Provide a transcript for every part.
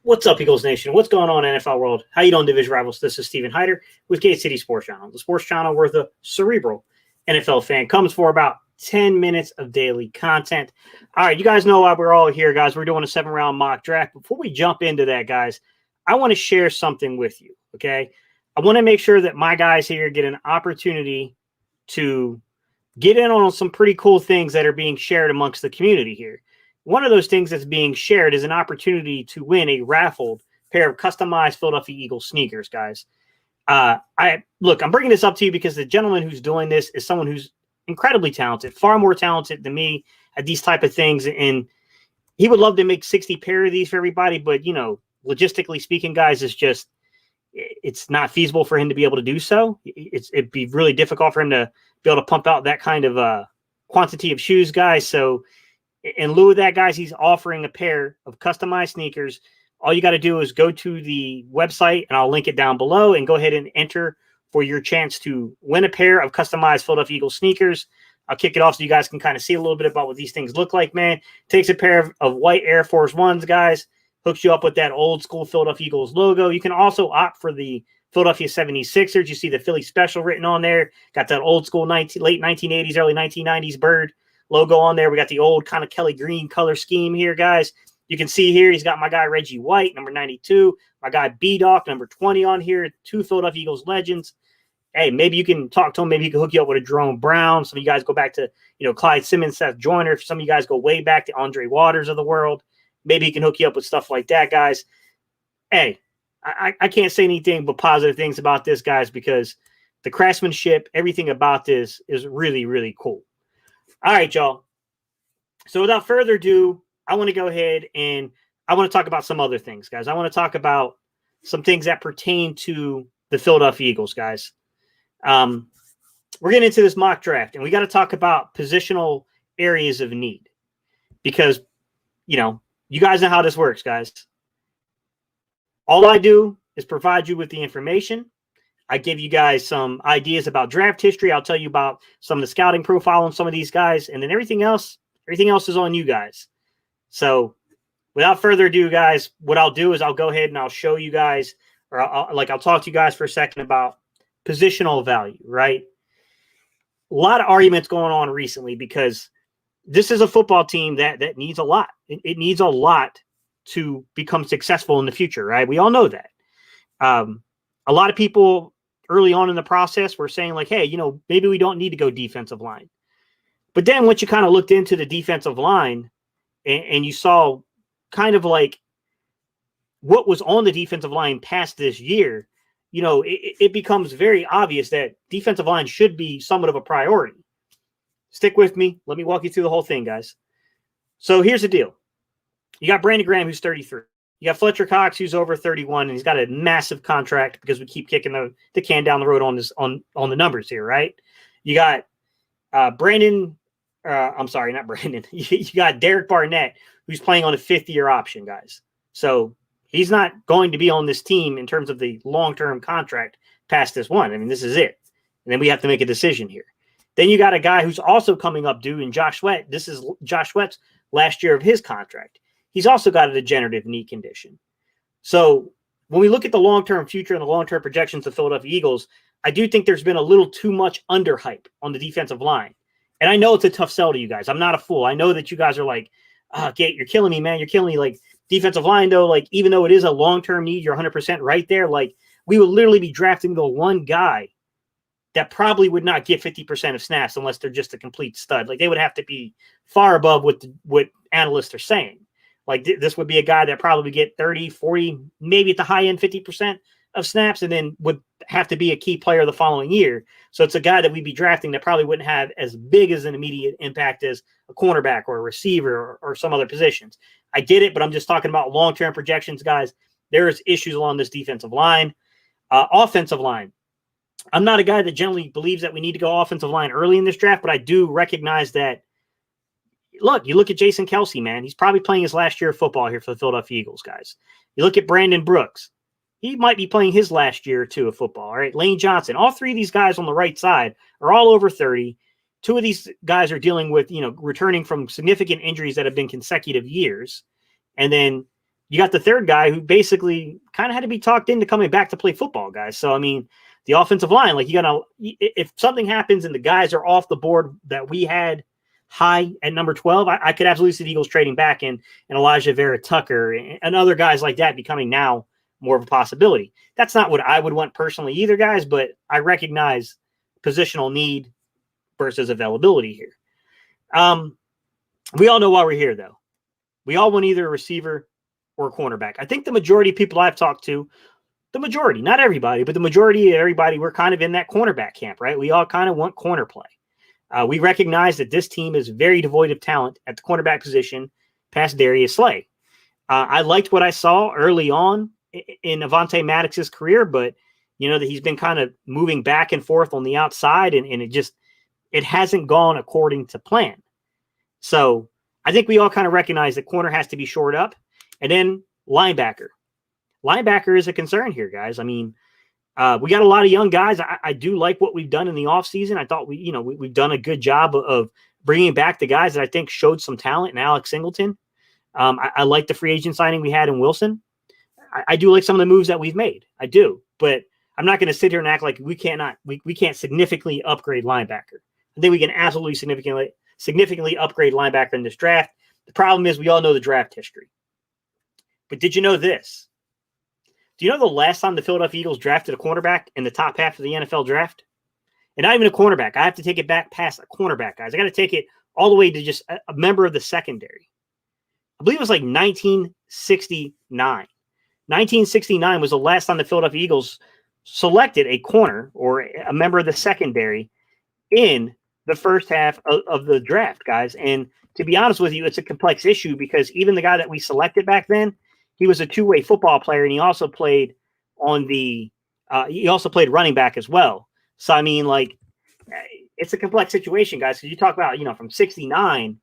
What's up, Eagles Nation? What's going on, NFL world? How you doing, Division Rivals? This is Steven Hyder with Gate City Sports Channel, the sports channel where the cerebral NFL fan comes for about 10 minutes of daily content. All right, you guys know why we're all here, guys. We're doing a 7-round mock draft. Before we jump into that, guys, I want to share something with you, okay? I want to make sure that my guys here get an opportunity to get in on some pretty cool things that are being shared amongst the community here. One of those things that's being shared is an opportunity to win a raffled pair of customized Philadelphia Eagles sneakers, guys. I'm bringing this up to you because the gentleman who's doing this is someone who's incredibly talented, far more talented than me at these type of things. And he would love to make 60 pair of these for everybody. But, you know, logistically speaking, guys, it's not feasible for him to be able to do so. It'd be really difficult for him to be able to pump out that kind of quantity of shoes, guys. So in lieu of that, guys, he's offering a pair of customized sneakers. All you got to do is go to the website, and I'll link it down below, and go ahead and enter for your chance to win a pair of customized Philadelphia Eagles sneakers. I'll kick it off so you guys can kind of see a little bit about what these things look like, man. Takes a pair of white Air Force Ones, guys. Hooks you up with that old school Philadelphia Eagles logo. You can also opt for the Philadelphia 76ers. You see the Philly Special written on there. Got that old school late 1980s, early 1990s bird logo on there. We got the old kind of Kelly green color scheme here, guys. You can see here he's got my guy Reggie White, number 92, my guy B-Doc, number 20 on here, two Philadelphia Eagles legends. Hey, maybe you can talk to him. Maybe he can hook you up with a Jerome Brown. Some of you guys go back to, Clyde Simmons, Seth Joyner. Some of you guys go way back to Andre Waters of the world. Maybe he can hook you up with stuff like that, guys. Hey, I can't say anything but positive things about this, guys, because the craftsmanship, everything about this is really, really cool. All right, y'all. So without further ado, I want to go ahead and I want to talk about some other things, guys. I want to talk about some things that pertain to the Philadelphia Eagles, guys. We're getting into this mock draft, and we got to talk about positional areas of need because, you guys know how this works, guys. All I do is provide you with the information. I give you guys some ideas about draft history. I'll tell you about some of the scouting profile on some of these guys, and then everything else is on you guys. So without further ado, guys, what I'll do is I'll go ahead and I'll show you guys, or I'll talk to you guys for a second about positional value, right? A lot of arguments going on recently because this is a football team that needs a lot. It needs a lot to become successful in the future, right? We all know that. A lot of people early on in the process were saying like, hey, maybe we don't need to go defensive line. But then once you kind of looked into the defensive line and you saw kind of like what was on the defensive line past this year, it becomes very obvious that defensive line should be somewhat of a priority. Stick with me. Let me walk you through the whole thing, guys. So here's the deal. You got Brandon Graham, who's 33. You got Fletcher Cox, who's over 31, and he's got a massive contract because we keep kicking the can down the road on this on the numbers here, right? You got Brandon. I'm sorry, not Brandon. You got Derek Barnett, who's playing on a 5th-year option, guys. So he's not going to be on this team in terms of the long-term contract past this one. I mean, this is it. And then we have to make a decision here. Then you got a guy who's also coming up due in Josh Sweat. This is Josh Sweat's last year of his contract. He's also got a degenerative knee condition. So when we look at the long-term future and the long-term projections of Philadelphia Eagles, I do think there's been a little too much underhype on the defensive line. And I know it's a tough sell to you guys. I'm not a fool. I know that you guys are like, Gate, you're killing me, man. You're killing me. Like, defensive line, though, like, even though it is a long-term need, you're 100% right there. Like, we would literally be drafting the one guy that probably would not get 50% of snaps unless they're just a complete stud. Like, they would have to be far above what analysts are saying. Like, this would be a guy that probably get 30, 40, maybe at the high end, 50% of snaps, and then would have to be a key player the following year. So it's a guy that we'd be drafting that probably wouldn't have as big as an immediate impact as a cornerback or a receiver or some other positions. I get it, but I'm just talking about long-term projections, guys. There's issues along this defensive line. Offensive line. I'm not a guy that generally believes that we need to go offensive line early in this draft, but I do recognize that, look, you look at Jason Kelce, man. He's probably playing his last year of football here for the Philadelphia Eagles, guys. You look at Brandon Brooks. He might be playing his last year or two of football, all right? Lane Johnson. All three of these guys on the right side are all over 30. Two of these guys are dealing with, returning from significant injuries that have been consecutive years. And then you got the third guy who basically kind of had to be talked into coming back to play football, guys. So, I mean, the offensive line, like, if something happens and the guys are off the board that we had high at number 12, I could absolutely see the Eagles trading back and Elijah Vera Tucker and other guys like that becoming now more of a possibility. That's not what I would want personally either, guys, but I recognize positional need versus availability here. We all know why we're here, though. We all want either a receiver or a cornerback. I think the majority of people I've talked to, the majority, not everybody, but the majority of everybody, we're kind of in that cornerback camp, right? We all kind of want corner play. We recognize that this team is very devoid of talent at the cornerback position past Darius Slay. I liked what I saw early on in Avonte Maddox's career, but that he's been kind of moving back and forth on the outside, and it hasn't gone according to plan. So I think we all kind of recognize that corner has to be shored up, and then linebacker. Linebacker is a concern here, guys. I mean, we got a lot of young guys. I do like what we've done in the offseason. I thought we've done a good job of bringing back the guys that I think showed some talent in Alex Singleton. I like the free agent signing we had in Wilson. I do like some of the moves that we've made. I do, but I'm not going to sit here and act like we can't significantly upgrade linebacker. I think we can absolutely significantly upgrade linebacker in this draft. The problem is we all know the draft history. But did you know this? Do you know the last time the Philadelphia Eagles drafted a cornerback in the top half of the NFL draft? And not even a cornerback. I have to take it back past a cornerback, guys. I got to take it all the way to just a member of the secondary. I believe it was like 1969. 1969 was the last time the Philadelphia Eagles selected a corner or a member of the secondary in the first half of the draft, guys. And to be honest with you, it's a complex issue because even the guy that we selected back then, he was a two-way football player, and he also played running back as well. So, I mean, like, it's a complex situation, guys, because you talk about, from 69,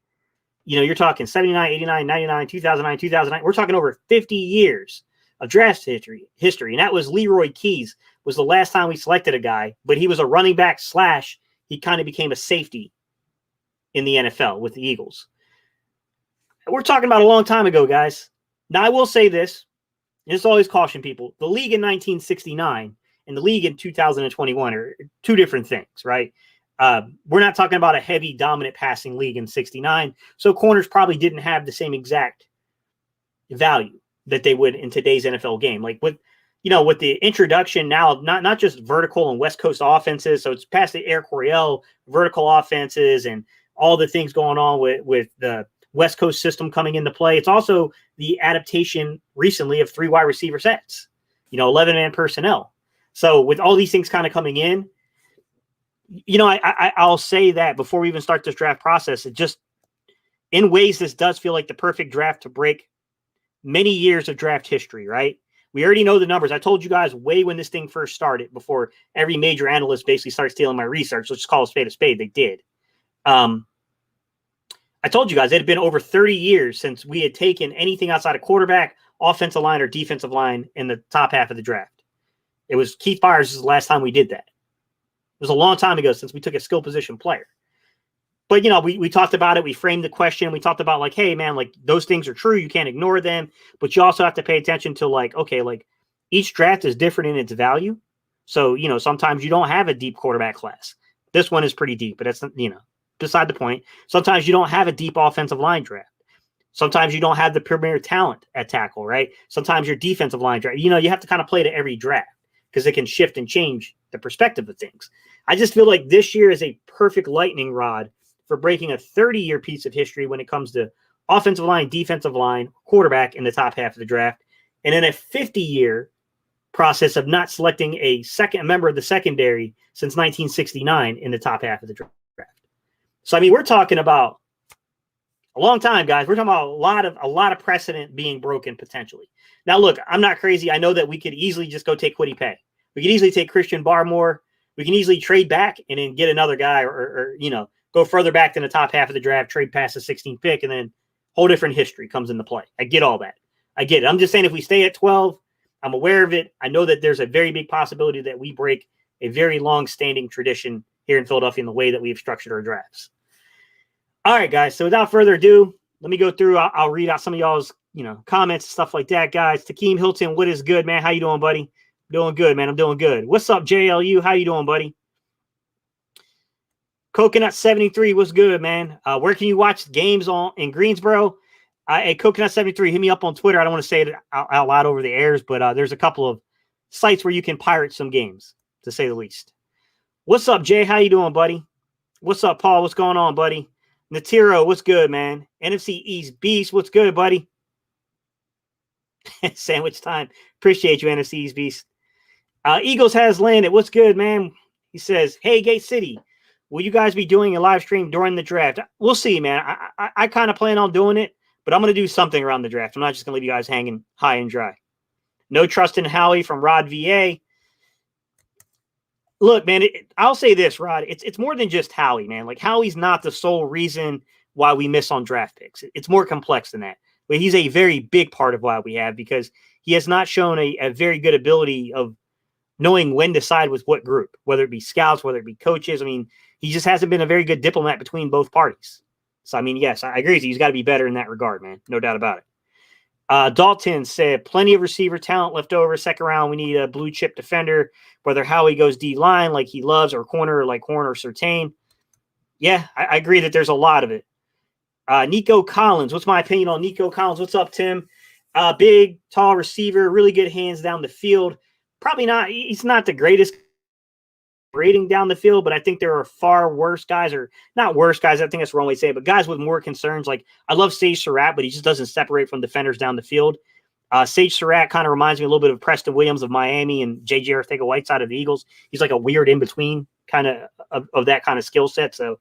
you're talking 79, 89, 99, 2009, 2009. We're talking over 50 years of draft history. And that was Leroy Keys was the last time we selected a guy, but he was a running back / he kind of became a safety in the NFL with the Eagles. We're talking about a long time ago, guys. Now, I will say this, and this always caution people, the league in 1969 and the league in 2021 are two different things, right? We're not talking about a heavy, dominant passing league in 69, so corners probably didn't have the same exact value that they would in today's NFL game. Like with the introduction now of not just vertical and West Coast offenses, so it's past the Air Coryell vertical offenses and all the things going on with the West Coast system coming into play. It's also the adaptation recently of 3 wide receiver sets, 11-man personnel. So with all these things kind of coming in, I'll say that before we even start this draft process, it just, in ways, this does feel like the perfect draft to break many years of draft history, right? We already know the numbers. I told you guys way when this thing first started, before every major analyst basically started stealing my research. Let's just call a spade a spade. They did. I told you guys it had been over 30 years since we had taken anything outside of quarterback, offensive line, or defensive line in the top half of the draft. It was Keith Byars' the last time we did that. It was a long time ago since we took a skill position player. But, we talked about it. We framed the question. We talked about, like, hey, man, like, those things are true. You can't ignore them. But you also have to pay attention to, like, okay, like, each draft is different in its value. So, sometimes you don't have a deep quarterback class. This one is pretty deep, but that's, beside the point. Sometimes you don't have a deep offensive line draft. Sometimes you don't have the premier talent at tackle, right? Sometimes your defensive line draft. You have to kind of play to every draft because it can shift and change the perspective of things. I just feel like this year is a perfect lightning rod for breaking a 30-year piece of history when it comes to offensive line, defensive line, quarterback in the top half of the draft, and then a 50-year process of not selecting a member of the secondary since 1969 in the top half of the draft. So, I mean, we're talking about a long time, guys. We're talking about a lot of precedent being broken potentially. Now, look, I'm not crazy. I know that we could easily just go take Kwity Paye. We could easily take Christian Barmore. We can easily trade back and then get another guy or go further back than the top half of the draft, trade past the 16th pick, and then whole different history comes into play. I get all that. I get it. I'm just saying if we stay at 12, I'm aware of it. I know that there's a very big possibility that we break a very long-standing tradition here in Philadelphia in the way that we've structured our drafts. All right, guys. So without further ado, Let me go through. I'll read out some of y'all's, comments and stuff like that, guys. Takeem Hilton, what is good, man? How you doing, buddy? Doing good, man. I'm doing good. What's up, JLU? How you doing, buddy? Coconut 73, what's good, man? Where can you watch games in Greensboro? Hey, Coconut 73, hit me up on Twitter. I don't want to say it out loud over the airs, but there's a couple of sites where you can pirate some games, to say the least. What's up, Jay? How you doing, buddy? What's up, Paul? What's going on, buddy? Natiro, what's good, man? NFC East Beast, what's good, buddy? Sandwich time. Appreciate you, NFC East Beast. Eagles has landed. What's good, man? He says, hey, Gate City, will you guys be doing a live stream during the draft? We'll see, man. I kind of plan on doing it, but I'm going to do something around the draft. I'm not just going to leave you guys hanging high and dry. No trust in Howie from Rod VA. Look, man, I'll say this, Rod. It's more than just Howie, man. Like, Howie's not the sole reason why we miss on draft picks. It's more complex than that. But he's a very big part of why we have, because he has not shown a very good ability of knowing when to side with what group, whether it be scouts, whether it be coaches. I mean, he just hasn't been a very good diplomat between both parties. So, I mean, yes, I agree with you. He's got to be better in that regard, man. No doubt about it. Dalton said, plenty of receiver talent left over. Second round, we need a blue chip defender, whether Howie goes D-line like he loves or corner like Horn or Surtain. Yeah, I agree that there's a lot of it. Nico Collins. What's my opinion on Nico Collins? What's up, Tim? Big, tall receiver, really good hands down the field. Probably not – he's not the greatest rating down the field, but I think there are far worse guys, or not worse guys, I think that's the wrong way to say it, but guys with more concerns. Like, I love Sage Surratt, but he just doesn't separate from defenders down the field. Sage Surratt kind of reminds me a little bit of Preston Williams of Miami and J.J. Arcega-Whiteside of the Eagles. He's like a weird in-between kind of that kind of skill set. So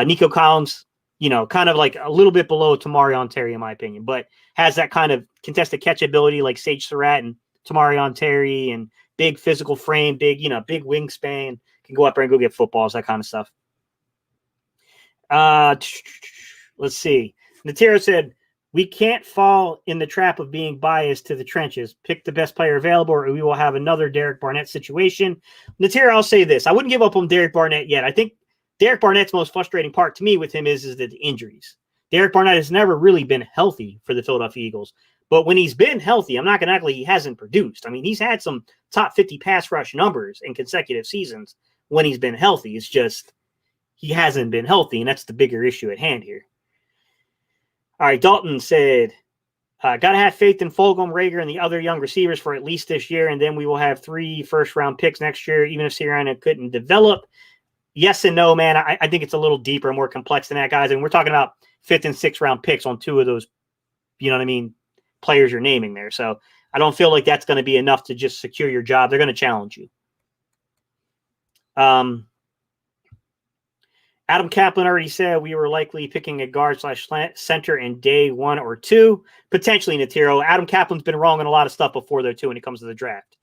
Nico Collins, kind of like a little bit below Tamarion Terry, in my opinion, but has that kind of contested catch ability like Sage Surratt and Tamarion Terry, and big physical frame, big wingspan, can go up there and go get footballs, that kind of stuff. Let's see. Natero said, we can't fall in the trap of being biased to the trenches. Pick the best player available, or we will have another Derek Barnett situation. Natero, I'll say this. I wouldn't give up on Derek Barnett yet. I think Derek Barnett's most frustrating part to me with him is the injuries. Derek Barnett has never really been healthy for the Philadelphia Eagles. But when he's been healthy, I'm not going to act like he hasn't produced. I mean, he's had some top 50 pass rush numbers in consecutive seasons when he's been healthy. It's just he hasn't been healthy, and that's the bigger issue at hand here. All right, Dalton said, got to have faith in Fulgham, Rager, and the other young receivers for at least this year, and then we will have 3 first-round picks next year, even if Sirianni couldn't develop. Yes and no, man. I think it's a little deeper, more complex than that, guys. And we're talking about 5th and 6th round picks on 2 of those, players you're naming there. So I don't feel like that's going to be enough to just secure your job. They're going to challenge you. Adam Kaplan already said we were likely picking a guard/center in day 1 or 2, potentially Natiro. Adam Kaplan's been wrong on a lot of stuff before, though, too, when it comes to the draft.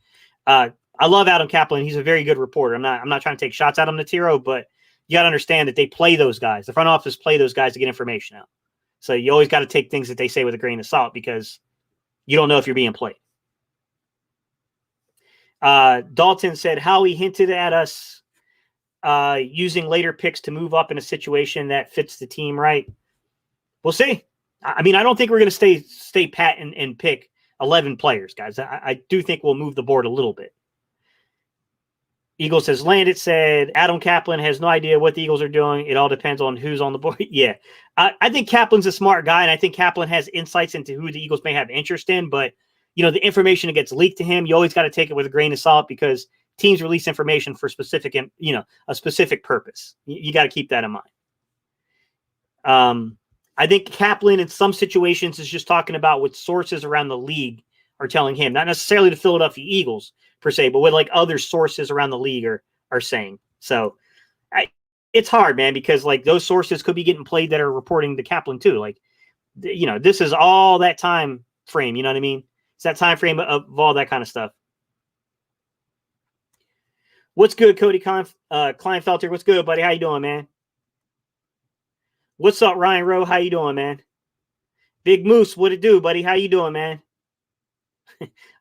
I love Adam Kaplan. He's a very good reporter. I'm not trying to take shots at him, Natiro, but you got to understand that they play those guys. The front office play those guys to get information out. So you always got to take things that they say with a grain of salt, because you don't know if you're being played. Dalton said Howie hinted at us using later picks to move up in a situation that fits the team right. We'll see. I mean, I don't think we're going to stay pat and pick 11 players, guys. I do think we'll move the board a little bit. Eagles has landed, said Adam Kaplan has no idea what the Eagles are doing. It all depends on who's on the board. Yeah. I think Kaplan's a smart guy, and I think Kaplan has insights into who the Eagles may have interest in. But, the information that gets leaked to him, you always got to take it with a grain of salt, because teams release information for specific, a specific purpose. You got to keep that in mind. I think Kaplan in some situations is just talking about what sources around the league are telling him, not necessarily the Philadelphia Eagles per se, but what like other sources around the league are saying. So it's hard, man, because like those sources could be getting played that are reporting to Kaplan too. Like, this is all that time frame. You know what I mean? It's that time frame of all that kind of stuff. What's good, Cody Kleinfelter? What's good, buddy? How you doing, man? What's up, Ryan Rowe? How you doing, man? Big Moose, what it do, buddy? How you doing, man?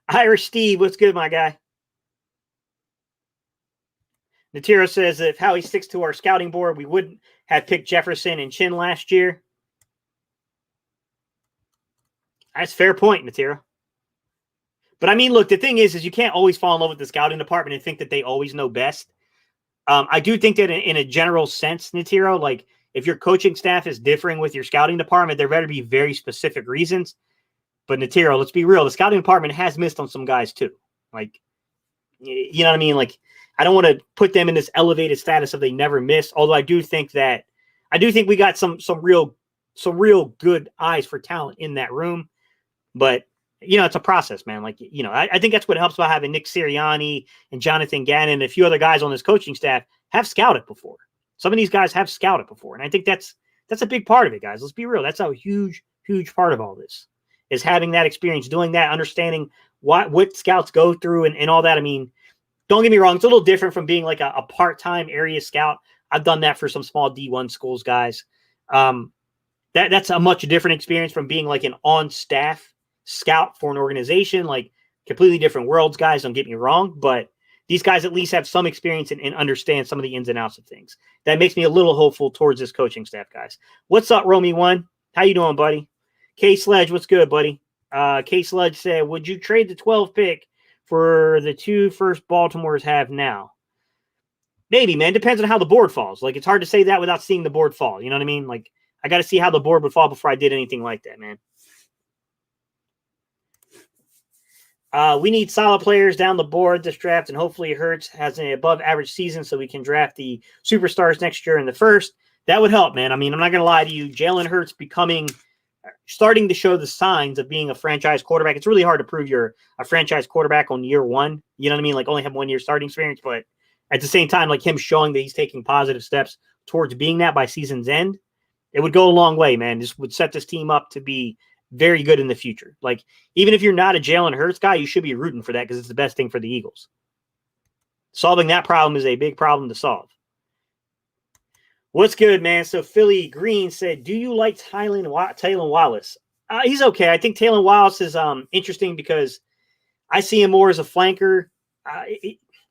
Irish Steve, what's good, my guy? Natiro says if Howie sticks to our scouting board, we wouldn't have picked Jefferson and Chin last year. That's a fair point, Natira. But I mean, look, the thing is you can't always fall in love with the scouting department and think that they always know best. I do think that in a general sense, Natiro, like if your coaching staff is differing with your scouting department, there better be very specific reasons. But Natiro, let's be real, the scouting department has missed on some guys too. Like, you know what I mean? Like, I don't want to put them in this elevated status of they never missed. Although I do think we got some real good eyes for talent in that room. But it's a process, man. Like, I think that's what helps about having Nick Sirianni and Jonathan Gannon and a few other guys on this coaching staff have scouted before. Some of these guys have scouted before. And I think that's a big part of it, guys. Let's be real. That's a huge, huge part of all this is having that experience, doing that, understanding what scouts go through and all that. I mean, don't get me wrong. It's a little different from being like a part-time area scout. I've done that for some small D1 schools, guys. That's a much different experience from being like an on-staff scout for an organization, like completely different worlds, guys. Don't get me wrong, but these guys at least have some experience and understand some of the ins and outs of things. That makes me a little hopeful towards this coaching staff, guys. What's up, Romy1? How you doing, buddy? K Sledge, what's good, buddy? K Sledge said, would you trade the 12 pick for the 2 first Baltimore's have now? Maybe, man. Depends on how the board falls. Like, it's hard to say that without seeing the board fall. You know what I mean? Like, I got to see how the board would fall before I did anything like that, man. We need solid players down the board this draft, and hopefully Hurts has an above-average season so we can draft the superstars next year in the first. That would help, man. I mean, I'm not going to lie to you. Jalen Hurts starting to show the signs of being a franchise quarterback. It's really hard to prove you're a franchise quarterback on year one. You know what I mean? Like, only have 1 year starting experience, but at the same time, like him showing that he's taking positive steps towards being that by season's end, it would go a long way, man. This would set this team up to be very good in the future. Like, even if you're not a Jalen Hurts guy, you should be rooting for that because it's the best thing for the Eagles. Solving that problem is a big problem to solve. What's good, man? So Philly Green said, do you like Taylor Wallace? He's okay. I think Taylor Wallace is interesting because I see him more as a flanker.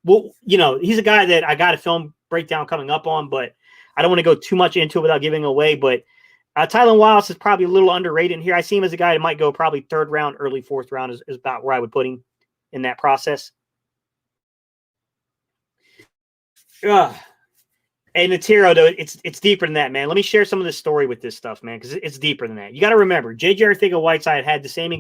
He's a guy that I got a film breakdown coming up on, but I don't want to go too much into it without giving away. But Tylan Wallace is probably a little underrated in here. I see him as a guy that might go probably 3rd round, early 4th round is about where I would put him in that process. And Natiro, though, it's deeper than that, man. Let me share some of the story with this stuff, man, because it's deeper than that. You got to remember, J.J. Arcega-Whiteside had the same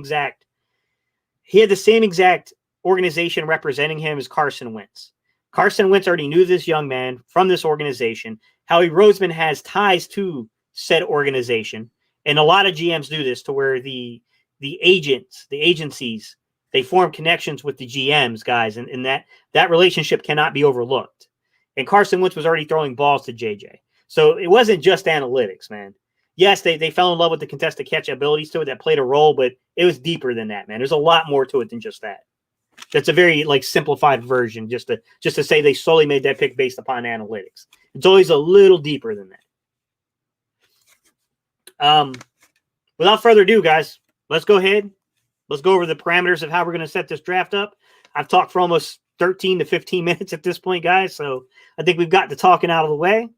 exact organization representing him as Carson Wentz. Carson Wentz already knew this young man from this organization. Howie Roseman has ties to said organization, and a lot of GMs do this to where the agencies, they form connections with the GMs, guys, and that relationship cannot be overlooked. And Carson Wentz was already throwing balls to JJ. So it wasn't just analytics, man. Yes, they fell in love with the contested catch abilities to it that played a role, but it was deeper than that, man. There's a lot more to it than just that. That's a very simplified version just to say they solely made that pick based upon analytics. It's always a little deeper than that. Without further ado, guys, let's go ahead. Let's go over the parameters of how we're going to set this draft up. I've talked for almost 13 to 15 minutes at this point, guys. So I think we've got the talking out of the way.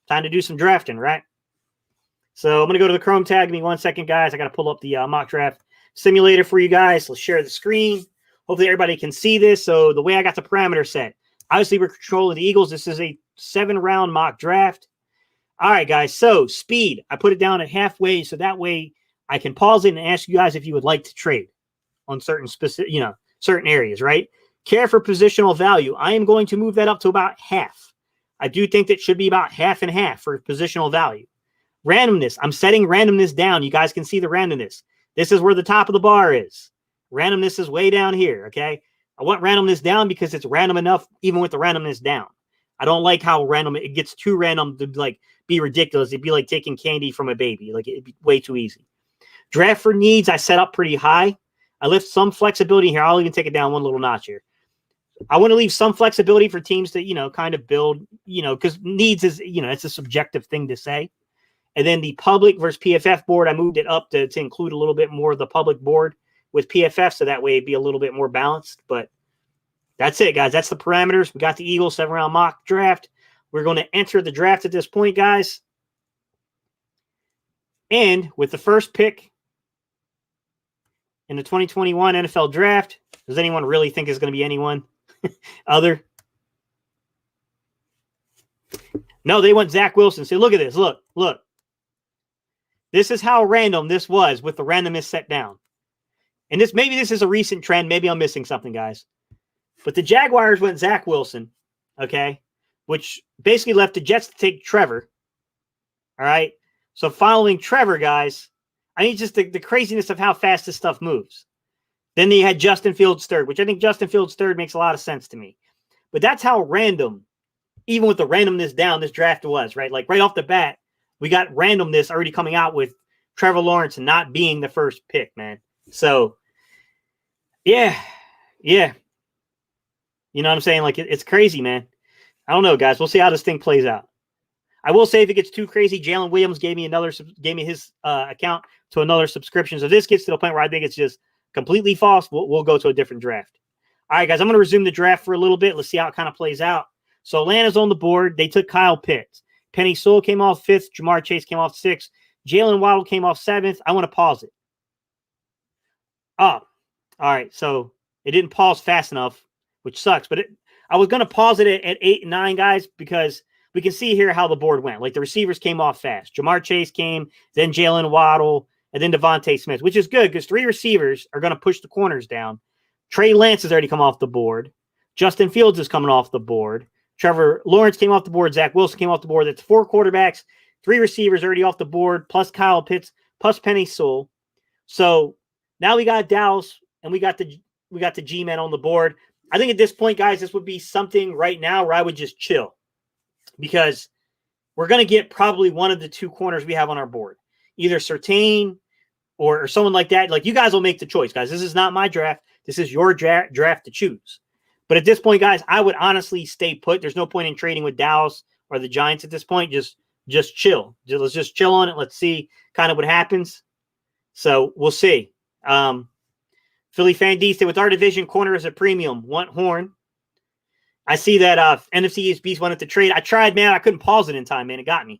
Time to do some drafting, right? So I'm going to go to the Chrome tab. Give me 1 second, guys. I got to pull up the mock draft simulator for you guys. Let's share the screen. Hopefully everybody can see this. So the way I got the parameter set, obviously we're controlling the Eagles. This is a 7-round mock draft. All right, guys. So speed, I put it down at halfway. So that way I can pause it and ask you guys if you would like to trade on certain certain areas, right? Care for positional value, I am going to move that up to about half. I do think that should be about half and half for positional value. Randomness, I'm setting randomness down. You guys can see the randomness. This is where the top of the bar is. Randomness is way down here, okay? I want randomness down because it's random enough even with the randomness down. I don't like how random it gets too random to be ridiculous. It'd be like taking candy from a baby. It'd be way too easy. Draft for needs, I set up pretty high. I left some flexibility here. I'll even take it down one little notch here. I want to leave some flexibility for teams to, kind of build, because needs is, it's a subjective thing to say. And then the public versus PFF board, I moved it up to include a little bit more of the public board with PFF. So that way it'd be a little bit more balanced. But that's it, guys. That's the parameters. We got the Eagles 7-round mock draft. We're going to enter the draft at this point, guys. And with the first pick in the 2021 NFL draft. Does anyone really think is going to be anyone other? No, they went Zach Wilson. Say, look at this. Look. This is how random this was with the randomness set down. And maybe this is a recent trend. Maybe I'm missing something, guys. But the Jaguars went Zach Wilson, okay, which basically left the Jets to take Trevor. All right. So following Trevor, guys, I mean, just the craziness of how fast this stuff moves. Then they had Justin Fields third, which I think Justin Fields third makes a lot of sense to me. But that's how random, even with the randomness down, this draft was, right? Like right off the bat, we got randomness already coming out with Trevor Lawrence not being the first pick, man. So, yeah. You know what I'm saying? Like, it's crazy, man. I don't know, guys. We'll see how this thing plays out. I will say if it gets too crazy, Jalen Williams gave me his account to another subscription. So if this gets to the point where I think it's just completely false, we'll go to a different draft. All right, guys, I'm going to resume the draft for a little bit. Let's see how it kind of plays out. So Atlanta's on the board. They took Kyle Pitts. Penny Sewell came off 5th. Jamar Chase came off 6th. Jalen Waddle came off 7th. I want to pause it. Oh, all right. So it didn't pause fast enough, which sucks. But I was going to pause it at 8 and 9, guys, because we can see here how the board went. Like the receivers came off fast. Jamar Chase came, then Jalen Waddle, and then Devontae Smith, which is good because 3 receivers are going to push the corners down. Trey Lance has already come off the board. Justin Fields is coming off the board. Trevor Lawrence came off the board. Zach Wilson came off the board. That's 4 quarterbacks, 3 receivers already off the board, plus Kyle Pitts, plus Penny Sewell. So now we got Dallas, and we got the G-men on the board. I think at this point, guys, this would be something right now where I would just chill because we're going to get probably one of the 2 corners we have on our board, either Surtain or someone like that. Like, you guys will make the choice, guys. This is not my draft. This is your draft to choose. But at this point, guys, I would honestly stay put. There's no point in trading with Dallas or the Giants at this point. Just chill. Let's just chill on it. Let's see kind of what happens. So we'll see. Philly Fan D said, with our division, corner is a premium. Want Horn. I see that NFC East Beast wanted to trade. I tried, man. I couldn't pause it in time, man. It got me.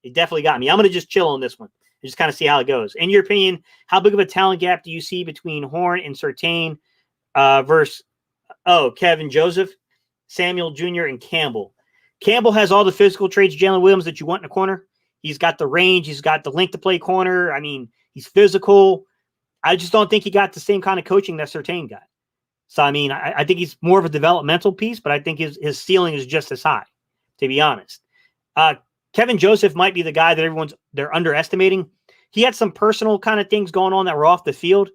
It definitely got me. I'm going to just chill on this one and just kind of see how it goes. In your opinion, how big of a talent gap do you see between Horn and Surtain versus Kevin Joseph, Samuel Jr., and Campbell? Campbell has all the physical traits, Jalen Williams, that you want in a corner. He's got the range. He's got the length to play corner. I mean, he's physical. I just don't think he got the same kind of coaching that Surtain got. So, I mean, I think he's more of a developmental piece, but I think his ceiling is just as high, to be honest. Kevin Joseph might be the guy that they're underestimating. He had some personal kind of things going on that were off the field.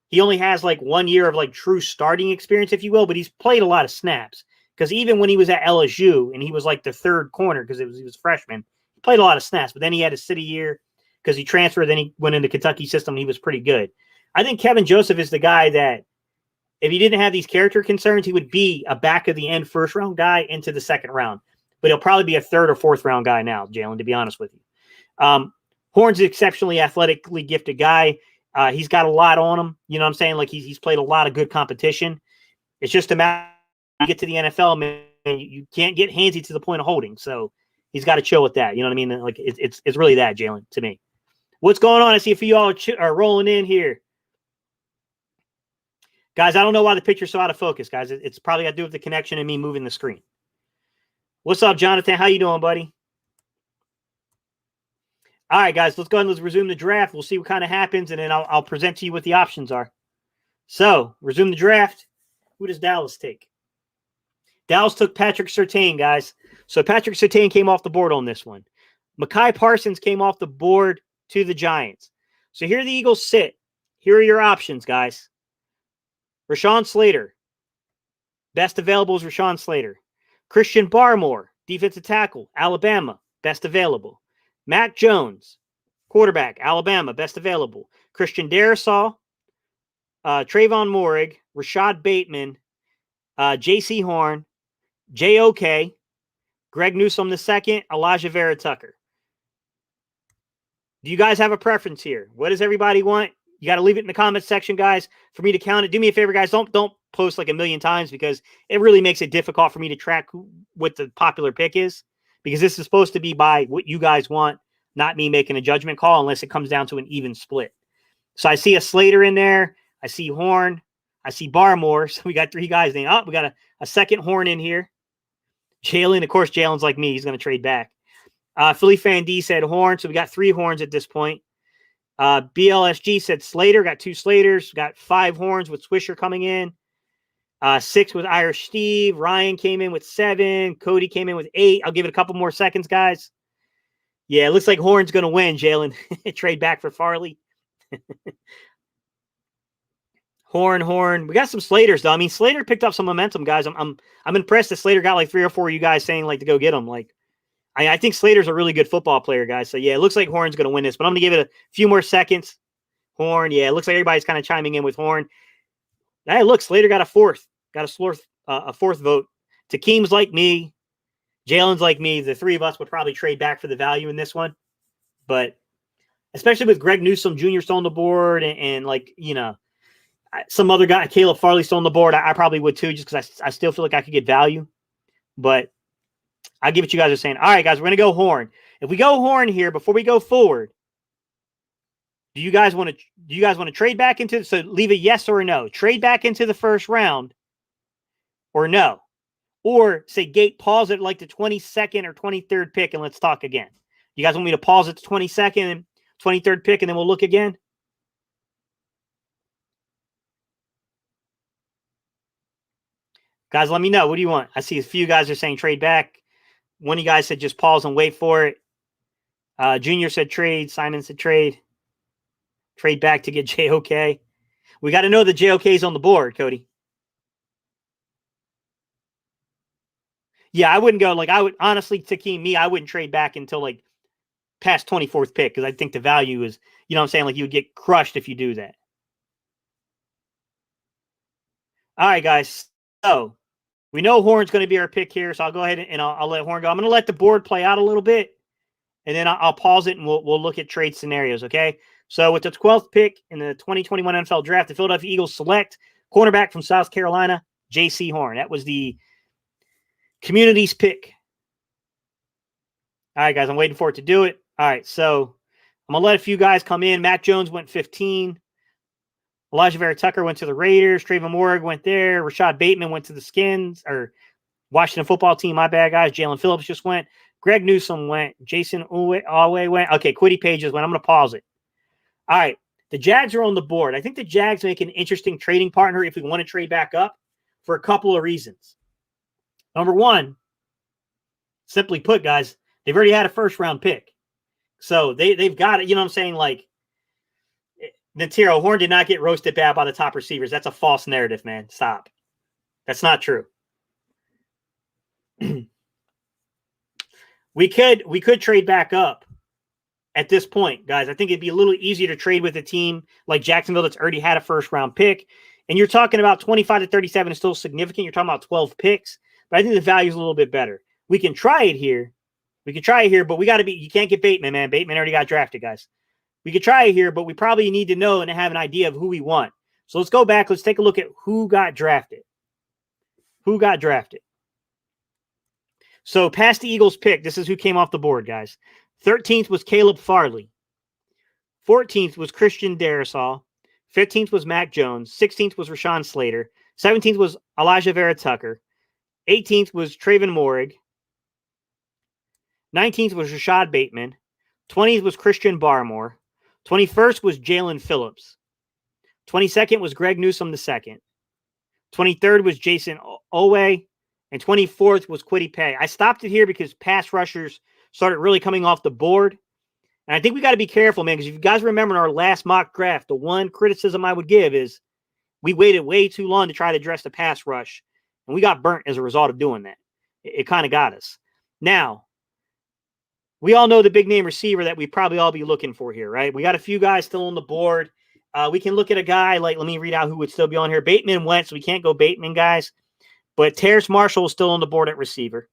He only has like 1 year of like true starting experience, if you will, but he's played a lot of snaps. Because even when he was at LSU and he was like the 3rd corner because he was a freshman, he played a lot of snaps. But then he had a city year because he transferred. Then he went into Kentucky system. And he was pretty good. I think Kevin Joseph is the guy that if he didn't have these character concerns, he would be a back of the end 1st round guy into the 2nd round. But he'll probably be a 3rd or 4th round guy now, Jalen, to be honest with you. Horn's an exceptionally athletically gifted guy. He's got a lot on him. You know what I'm saying? Like he's played a lot of good competition. It's just a matter you get to the NFL, man, you can't get handsy to the point of holding. So he's got to chill with that. You know what I mean? Like it's really that, Jalen, to me. What's going on? I see a few of y'all are rolling in here. Guys, I don't know why the picture's so out of focus, guys. It's probably got to do with the connection and me moving the screen. What's up, Jonathan? How you doing, buddy? All right, guys, let's go ahead and let's resume the draft. We'll see what kind of happens, and then I'll present to you what the options are. So, resume the draft. Who does Dallas take? Dallas took Patrick Surtain, guys. So, Patrick Surtain came off the board on this one. Mekhi Parsons came off the board to the Giants. So, here the Eagles sit. Here are your options, guys. Rashawn Slater. Best available is Rashawn Slater. Christian Barmore, defensive tackle, Alabama. Best available. Mac Jones, quarterback, Alabama. Best available. Christian Darrisaw, Trayvon Moehrig, Rashad Bateman, J.C. Horn, J.O.K., Greg Newsome II, Elijah Vera Tucker. Do you guys have a preference here? What does everybody want? You got to leave it in the comments section, guys, for me to count it. Do me a favor, guys. Don't post like a million times because it really makes it difficult for me to track what the popular pick is, because this is supposed to be by what you guys want, not me making a judgment call unless it comes down to an even split. So I see a Slater in there. I see Horn. I see Barmore. So we got 3 guys named. Oh, we got a second Horn in here. Jalen, of course, Jalen's like me. He's going to trade back. Philly Fan D said Horn. So we got 3 Horns at this point. BLSG said Slater. Got 2 Slaters. Got 5 Horns with Swisher coming in. 6 with Irish Steve. Ryan came in with 7. Cody came in with 8. I'll give it a couple more seconds, guys. Yeah, it looks like Horn's going to win, Jalen. Trade back for Farley. Horn. We got some Slaters, though. I mean, Slater picked up some momentum, guys. I'm impressed that Slater got like 3 or 4 of you guys saying like to go get him. Like, I think Slater's a really good football player, guys. So, yeah, it looks like Horn's going to win this, but I'm going to give it a few more seconds. Horn, yeah, it looks like everybody's kind of chiming in with Horn. Hey, look, Slater got a 4th. Got a 4th vote. Takeem's like me. Jalen's like me. The 3 of us would probably trade back for the value in this one. But especially with Greg Newsome Jr. still on the board and like, you know, some other guy, Caleb Farley still on the board, I probably would too, just because I still feel like I could get value. But I give what you guys are saying. All right, guys, we're going to go Horn. If we go Horn here, before we go forward, do you guys want to trade back into, so leave a yes or a no, trade back into the first round or no? Or say Gate, pause at like the 22nd or 23rd pick and let's talk again. You guys want me to pause at the 22nd and 23rd pick and then we'll look again? Guys, let me know. What do you want? I see a few guys are saying trade back. One of you guys said just pause and wait for it. Junior said trade. Simon said trade. Trade back to get JOK. We got to know the JOK is on the board, Cody. Yeah, I wouldn't go like I would honestly, Takeem, me, I wouldn't trade back until like past 24th pick because I think the value is, you know what I'm saying? Like you would get crushed if you do that. All right, guys. So we know Horn's going to be our pick here, so I'll go ahead and I'll let Horn go. I'm going to let the board play out a little bit, and then I'll pause it and we'll look at trade scenarios, okay? So with the 12th pick in the 2021 NFL Draft, the Philadelphia Eagles select cornerback from South Carolina, J.C. Horn. That was the community's pick. All right, guys, I'm waiting for it to do it. All right, so I'm going to let a few guys come in. Mac Jones went 15. Elijah Vera Tucker went to the Raiders. Trayvon Moehrig went there. Rashad Bateman went to the Skins, or Washington football team. My bad, guys. Jalen Phillips just went. Greg Newsome went. Jason Alway went. Okay, Kwity Pages went. I'm going to pause it. All right, the Jags are on the board. I think the Jags make an interesting trading partner if we want to trade back up for a couple of reasons. Number one, simply put, guys, they've already had a first-round pick. So they've got it. You know what I'm saying? Like, Natiro, Horn did not get roasted bad by the top receivers. That's a false narrative, man. Stop. That's not true. We could trade back up at this point, guys. I think it'd be a little easier to trade with a team like Jacksonville that's already had a first-round pick. And you're talking about 25 to 37 is still significant. You're talking about 12 picks. But I think the value is a little bit better. We can try it here. But we got to be – you can't get Bateman, man. Bateman already got drafted, guys. We could try it here, but we probably need to know and have an idea of who we want. So let's go back. Let's take a look at who got drafted. So past the Eagles pick, this is who came off the board, guys. 13th was Caleb Farley. 14th was Christian Darrisaw. 15th was Mac Jones. 16th was Rashawn Slater. 17th was Elijah Vera Tucker. 18th was Trayvon Moehrig. 19th was Rashad Bateman. 20th was Christian Barmore. 21st was Jalen Phillips. 22nd was Greg Newsome II. 23rd was Jason Owe. And 24th was Kwity Paye. I stopped it here because pass rushers started really coming off the board. And I think we got to be careful, man, because if you guys remember in our last mock draft, the one criticism I would give is we waited way too long to try to address the pass rush. And we got burnt as a result of doing that. It kind of got us. Now, we all know the big name receiver that we probably all be looking for here, right? We got a few guys still on the board. We can look at a guy like, let me read out who would still be on here. Bateman went, so we can't go Bateman, guys. But Terrace Marshall is still on the board at receiver.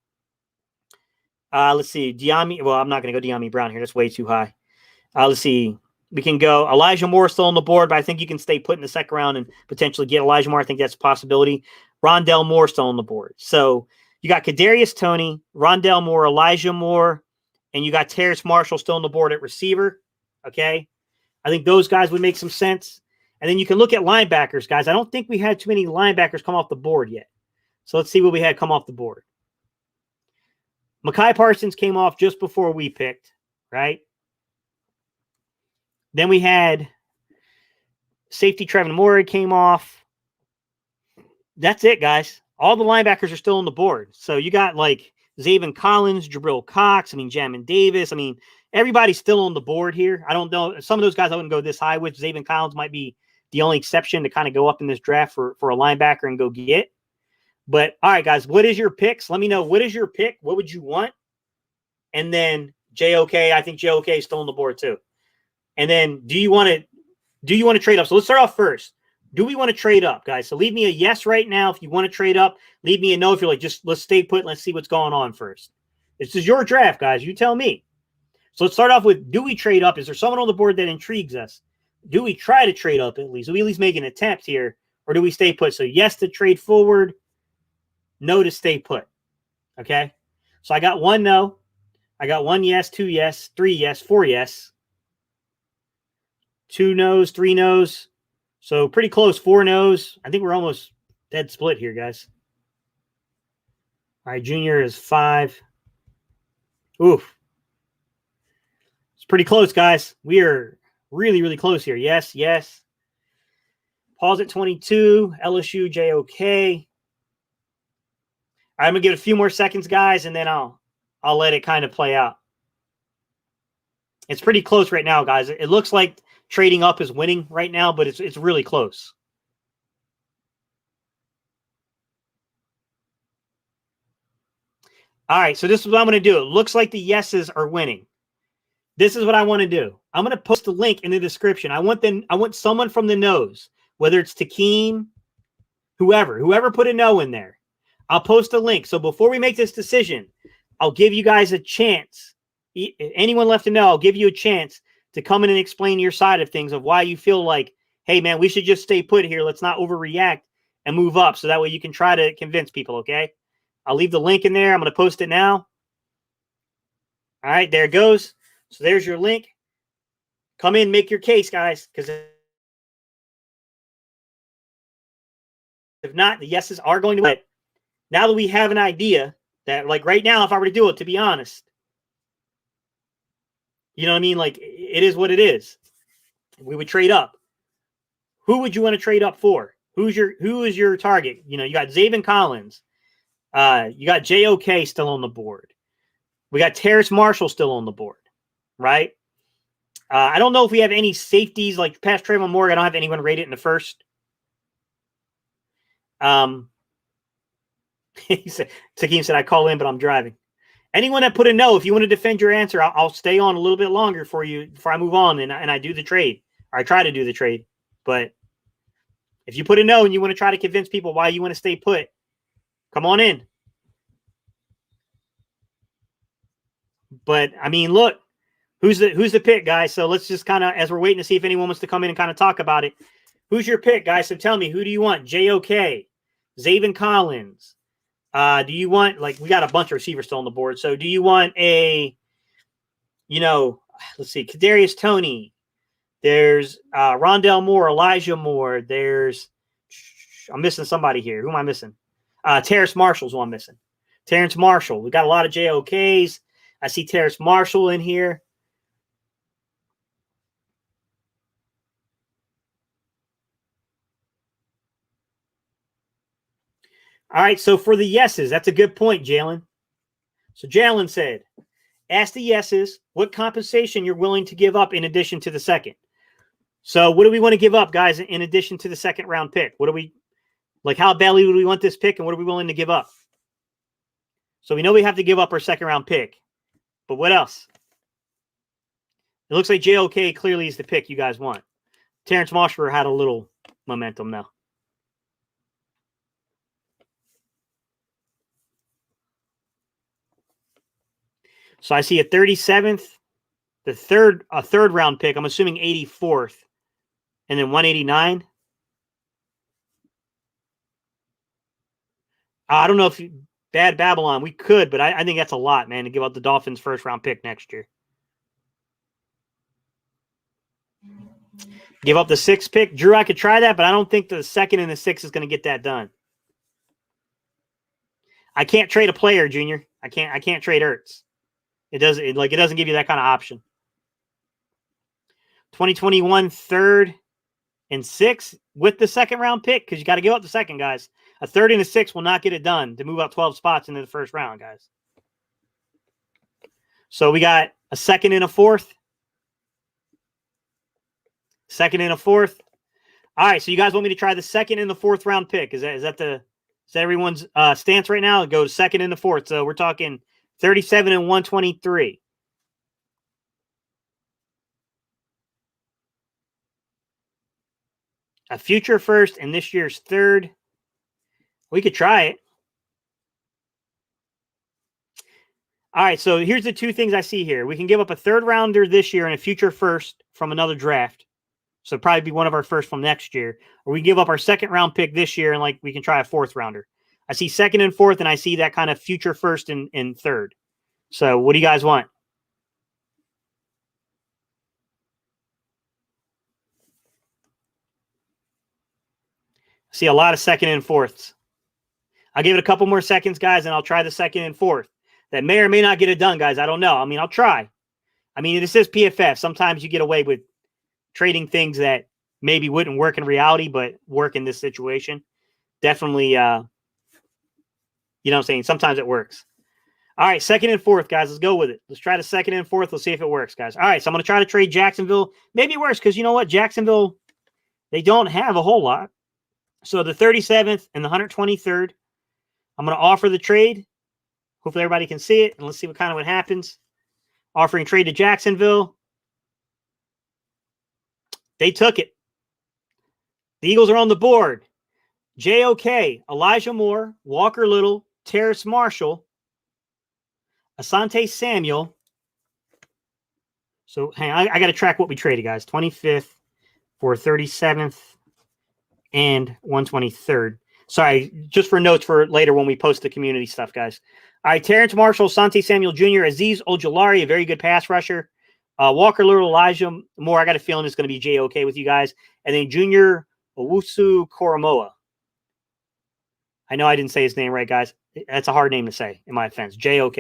Let's see. Dyami. Well, I'm not going to go Dyami Brown here. That's way too high. Let's see. We can go Elijah Moore still on the board, but I think you can stay put in the second round and potentially get Elijah Moore. I think that's a possibility. Rondell Moore still on the board. So you got Kadarius Toney, Rondell Moore, Elijah Moore, and you got Terrace Marshall still on the board at receiver. Okay. I think those guys would make some sense. And then you can look at linebackers, guys. I don't think we had too many linebackers come off the board yet. So let's see what we had come off the board. Mekhi Parsons came off just before we picked, right? Then we had safety Trevin Moore came off. That's it, guys. All the linebackers are still on the board. So you got like Zaven Collins, Jabril Cox, Jamin Davis. Everybody's still on the board here. I don't know. Some of those guys I wouldn't go this high with. Zaven Collins might be the only exception to kind of go up in this draft for a linebacker and go get. But all right, guys, what is your picks? Let me know. What is your pick? What would you want? And then JOK, I think JOK is still on the board too. And then do you want to trade up? So let's start off first. Do we want to trade up, guys? So leave me a yes right now if you want to trade up. Leave me a no if you're like, just let's stay put. Let's see what's going on first. This is your draft, guys. You tell me. So let's start off with, do we trade up? Is there someone on the board that intrigues us? Do we try to trade up at least? Do we at least make an attempt here? Or do we stay put? So yes to trade forward, no to stay put. Okay? So I got one no. I got one yes, two yes, three yes, four yes. Two no's, three no's. So pretty close, four no's. I think we're almost dead split here, guys. All right, Junior is 5. Oof. It's pretty close, guys. We are really, really close here. Yes, yes. Paul's at 22. LSU, JOK. All right, I'm going to give it a few more seconds, guys, and then I'll let it kind of play out. It's pretty close right now, guys. It looks like trading up is winning right now, but it's really close. All right, so this is what I'm going to do. It looks like the yeses are winning. This is what I want to do. I'm going to post a link in the description. I want someone from the no's, whether it's Takeem, whoever put a no in there. I'll post a link. So before we make this decision, I'll give you guys a chance. Anyone left to know, I'll give you a chance to come in and explain your side of things of why you feel like, hey, man, we should just stay put here. Let's not overreact and move up. So that way you can try to convince people, okay? I'll leave the link in there. I'm going to post it now. All right, there it goes. So there's your link. Come in, make your case, guys, because if not, the yeses are going to win. Now that we have an idea that, like right now, if I were to do it, to be honest, you know what I mean? Like, it is what it is. We would trade up. Who would you want to trade up for? Who is your target? You know, you got Zaven Collins. You got JOK still on the board. We got Terrace Marshall still on the board, right? I don't know if we have any safeties like past Trayvon Moore. I don't have anyone rated in the first. Takeem said, I call in, but I'm driving. Anyone that put a no, if you want to defend your answer, I'll stay on a little bit longer for you before I move on and I do the trade. Or I try to do the trade. But if you put a no and you want to try to convince people why you want to stay put, come on in. But, I mean, look, who's the pick, guys? So let's just kind of, as we're waiting to see if anyone wants to come in and kind of talk about it, who's your pick, guys? So tell me, who do you want? JOK, Zaven Collins. Do you want, like, we got a bunch of receivers still on the board. So do you want let's see, Kadarius Toney. There's Rondell Moore, Elijah Moore. I'm missing somebody here. Who am I missing? Terrace Marshall's who I'm missing. Terrence Marshall. We got a lot of JOKs. I see Terrace Marshall in here. All right, so for the yeses, that's a good point, Jalen. So Jalen said, ask the yeses what compensation you're willing to give up in addition to the second. So what do we want to give up, guys, in addition to the second round pick? What do we, like, how badly would we want this pick, and what are we willing to give up? So we know we have to give up our second round pick. But what else? It looks like JOK clearly is the pick you guys want. Terrence Marshall had a little momentum now. So I see a 37th, a third round pick. I'm assuming 84th, and then 189. I don't know if Bad Babylon, we could, but I think that's a lot, man, to give up the Dolphins' first round pick next year. Give up the 6th pick. Drew, I could try that, but I don't think the 2nd and the 6th is going to get that done. I can't trade a player, Junior. I can't trade Ertz. It doesn't give you that kind of option. 2021 3rd and 6th with the 2nd round pick, because you got to give up the 2nd, guys. A 3rd and a 6th will not get it done to move up 12 spots into the 1st round, guys. So we got a 2nd and a 4th. 2nd and a 4th. All right, so you guys want me to try the 2nd and the 4th round pick? Is that everyone's stance right now? Go 2nd and the 4th. So we're talking 37 and 123. A future 1st and this year's 3rd. We could try it. All right, so here's the 2 things I see here. We can give up a 3rd rounder this year and a future 1st from another draft. So probably be one of our 1st from next year. Or we give up our 2nd round pick this year and we can try a 4th rounder. I see 2nd and 4th, and I see that kind of future 1st and 3rd. So what do you guys want? I see a lot of 2nd and 4ths. I'll give it a couple more seconds, guys, and I'll try the 2nd and 4th. That may or may not get it done, guys. I don't know. I mean, I'll try. I mean, this is PFF. Sometimes you get away with trading things that maybe wouldn't work in reality, but work in this situation. Definitely, you know what I'm saying? Sometimes it works. All right, 2nd and 4th, guys. Let's go with it. Let's try the 2nd and 4th. Let's see if it works, guys. All right, so I'm going to try to trade Jacksonville. Maybe it works because you know what? Jacksonville, they don't have a whole lot. So the 37th and the 123rd, I'm going to offer the trade. Hopefully everybody can see it, and let's see what happens. Offering trade to Jacksonville. They took it. The Eagles are on the board. JOK, Elijah Moore, Walker Little, Terrace Marshall, Asante Samuel. So hang on, I got to track what we traded, guys. 25th for 37th and 123rd. Sorry, just for notes for later when we post the community stuff, guys. All right, Terrace Marshall, Asante Samuel Jr., Azeez Ojulari, a very good pass rusher. Walker Little, Elijah Moore, I got a feeling it's going to be JOK with you guys. And then Junior Owusu Koromoa. I know I didn't say his name right, guys. That's a hard name to say, in my offense. JOK.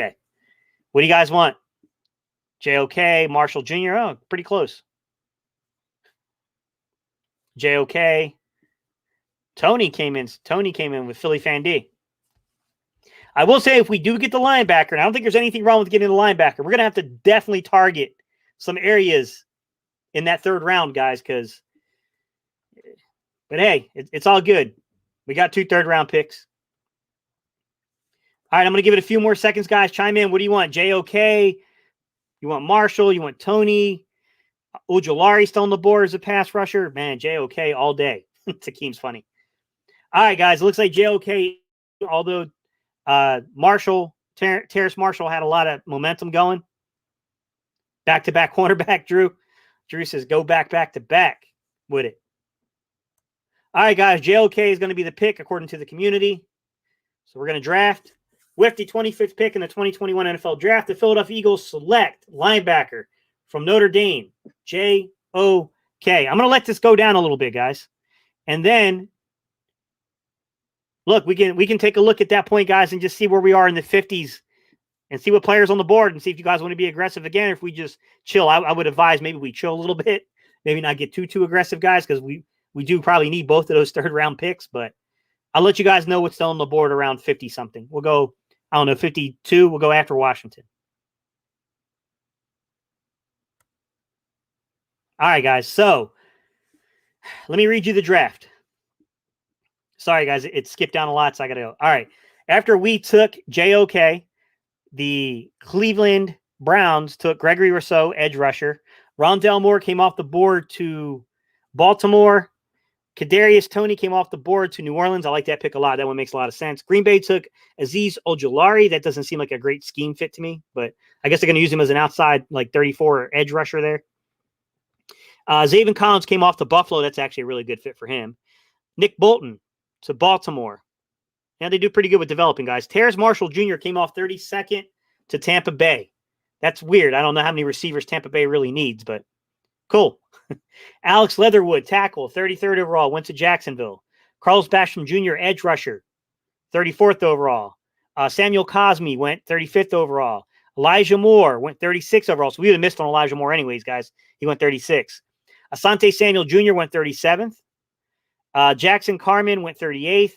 What do you guys want? JOK, Marshall Jr. Oh, pretty close. JOK. Tony came in with Philly Fan D. I will say if we do get the linebacker, and I don't think there's anything wrong with getting the linebacker, we're going to have to definitely target some areas in that 3rd round, guys, but hey, it's all good. We got 2 3rd-round picks. All right, I'm going to give it a few more seconds, guys. Chime in. What do you want? JOK? You want Marshall? You want Tony? Ojulari still on the board as a pass rusher? Man, JOK all day. Takeem's funny. All right, guys. It looks like JOK, although Terrace Marshall had a lot of momentum going. Back-to-back cornerback, Drew. Drew says, go back-to-back with it. All right, guys. JOK is going to be the pick according to the community. So we're going to draft. With the 25th pick in the 2021 NFL Draft, the Philadelphia Eagles select linebacker from Notre Dame, JOK. I'm going to let this go down a little bit, guys. And then, look, we can take a look at that point, guys, and just see where we are in the 50s and see what players on the board and see if you guys want to be aggressive again or if we just chill. I would advise maybe we chill a little bit, maybe not get too aggressive, guys, because we do probably need both of those 3rd-round picks, but I'll let you guys know what's still on the board around 50-something. We'll go, I don't know, 52. We'll go after Washington. All right, guys. So let me read you the draft. Sorry, guys. It skipped down a lot, so I got to go. All right. After we took JOK, the Cleveland Browns took Gregory Rousseau, edge rusher. Rondale Moore came off the board to Baltimore. Kadarius Toney came off the board to New Orleans. I like that pick a lot. That one makes a lot of sense. Green Bay took Azeez Ojulari. That doesn't seem like a great scheme fit to me, but I guess they're going to use him as an outside, 34 edge rusher there. Zaven Collins came off to Buffalo. That's actually a really good fit for him. Nick Bolton to Baltimore. Now they do pretty good with developing guys. Terrace Marshall Jr. came off 32nd to Tampa Bay. That's weird. I don't know how many receivers Tampa Bay really needs, but cool. Alex Leatherwood, tackle, 33rd overall, went to Jacksonville. Carlos Basham Jr., edge rusher, 34th overall. Samuel Cosme went 35th overall. Elijah Moore went 36th overall. So we would have missed on Elijah Moore anyways, guys. He went 36. Asante Samuel Jr. went 37th. Jackson Carman went 38th.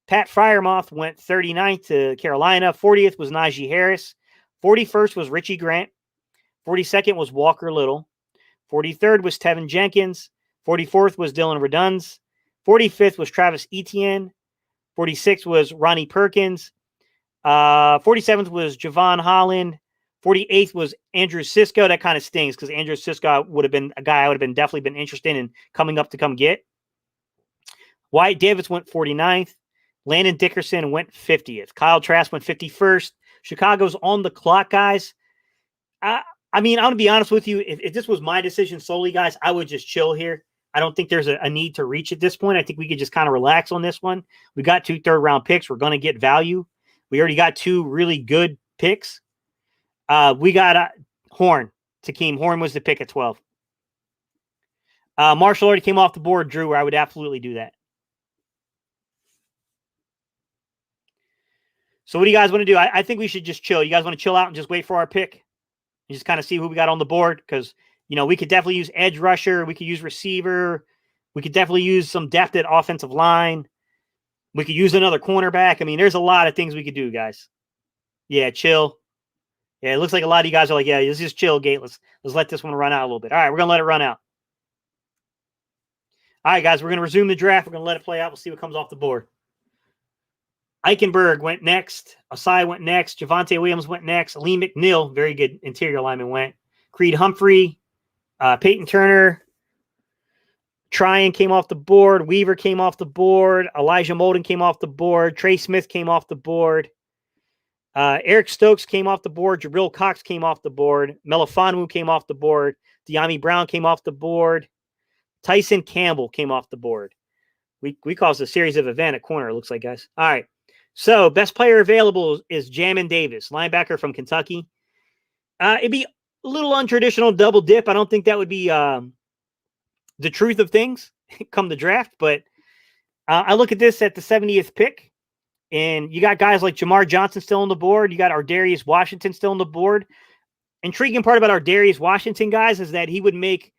Pat Fryermuth went 39th to Carolina. 40th was Najee Harris. 41st was Richie Grant. 42nd was Walker Little. 43rd was Tevin Jenkins. 44th was Dylan Redunds. 45th was Travis Etienne. 46th was Ronnie Perkins. 47th was Javon Holland. 48th was Andrew Sisko. That kind of stings because Andrew Sisko would have been a guy I would have been definitely been interested in coming up to come get. Wyatt Davis went 49th. Landon Dickerson went 50th. Kyle Trask went 51st. Chicago's on the clock, guys. I mean, I'm going to be honest with you. If this was my decision solely, guys, I would just chill here. I don't think there's a need to reach at this point. I think we could just kind of relax on this one. We got 2 third-round picks. We're going to get value. We already got 2 really good picks. We got Horn. Takeem Horn was the pick at 12. Marshall already came off the board, Drew, where I would absolutely do that. So what do you guys want to do? I think we should just chill. You guys want to chill out and just wait for our pick? And just kind of see who we got on the board? Because, you know, we could definitely use edge rusher. We could use receiver. We could definitely use some depth at offensive line. We could use another cornerback. I mean, there's a lot of things we could do, guys. Yeah, chill. Yeah, it looks like a lot of you guys are like, yeah, let's just chill, Gate. Let's let this one run out a little bit. All right, we're going to let it run out. All right, guys, we're going to resume the draft. We're going to let it play out. We'll see what comes off the board. Eichenberg went next. Asai went next. Javonte Williams went next. Lee McNeil, very good interior lineman, went. Creed Humphrey, Peyton Turner, Tryon came off the board. Weaver came off the board. Elijah Molden came off the board. Trey Smith came off the board. Eric Stokes came off the board. Jabril Cox came off the board. Melifonwu came off the board. De'Ami Brown came off the board. Tyson Campbell came off the board. We caused a series of event at corner, it looks like, guys. All right. So, best player available is Jamin Davis, linebacker from Kentucky. It'd be a little untraditional double dip. I don't think that would be the truth of things come the draft, but I look at this at the 70th pick, and you got guys like Jamar Johnson still on the board. You got Ardarius Washington still on the board. Intriguing part about Ardarius Washington, guys, is that you can make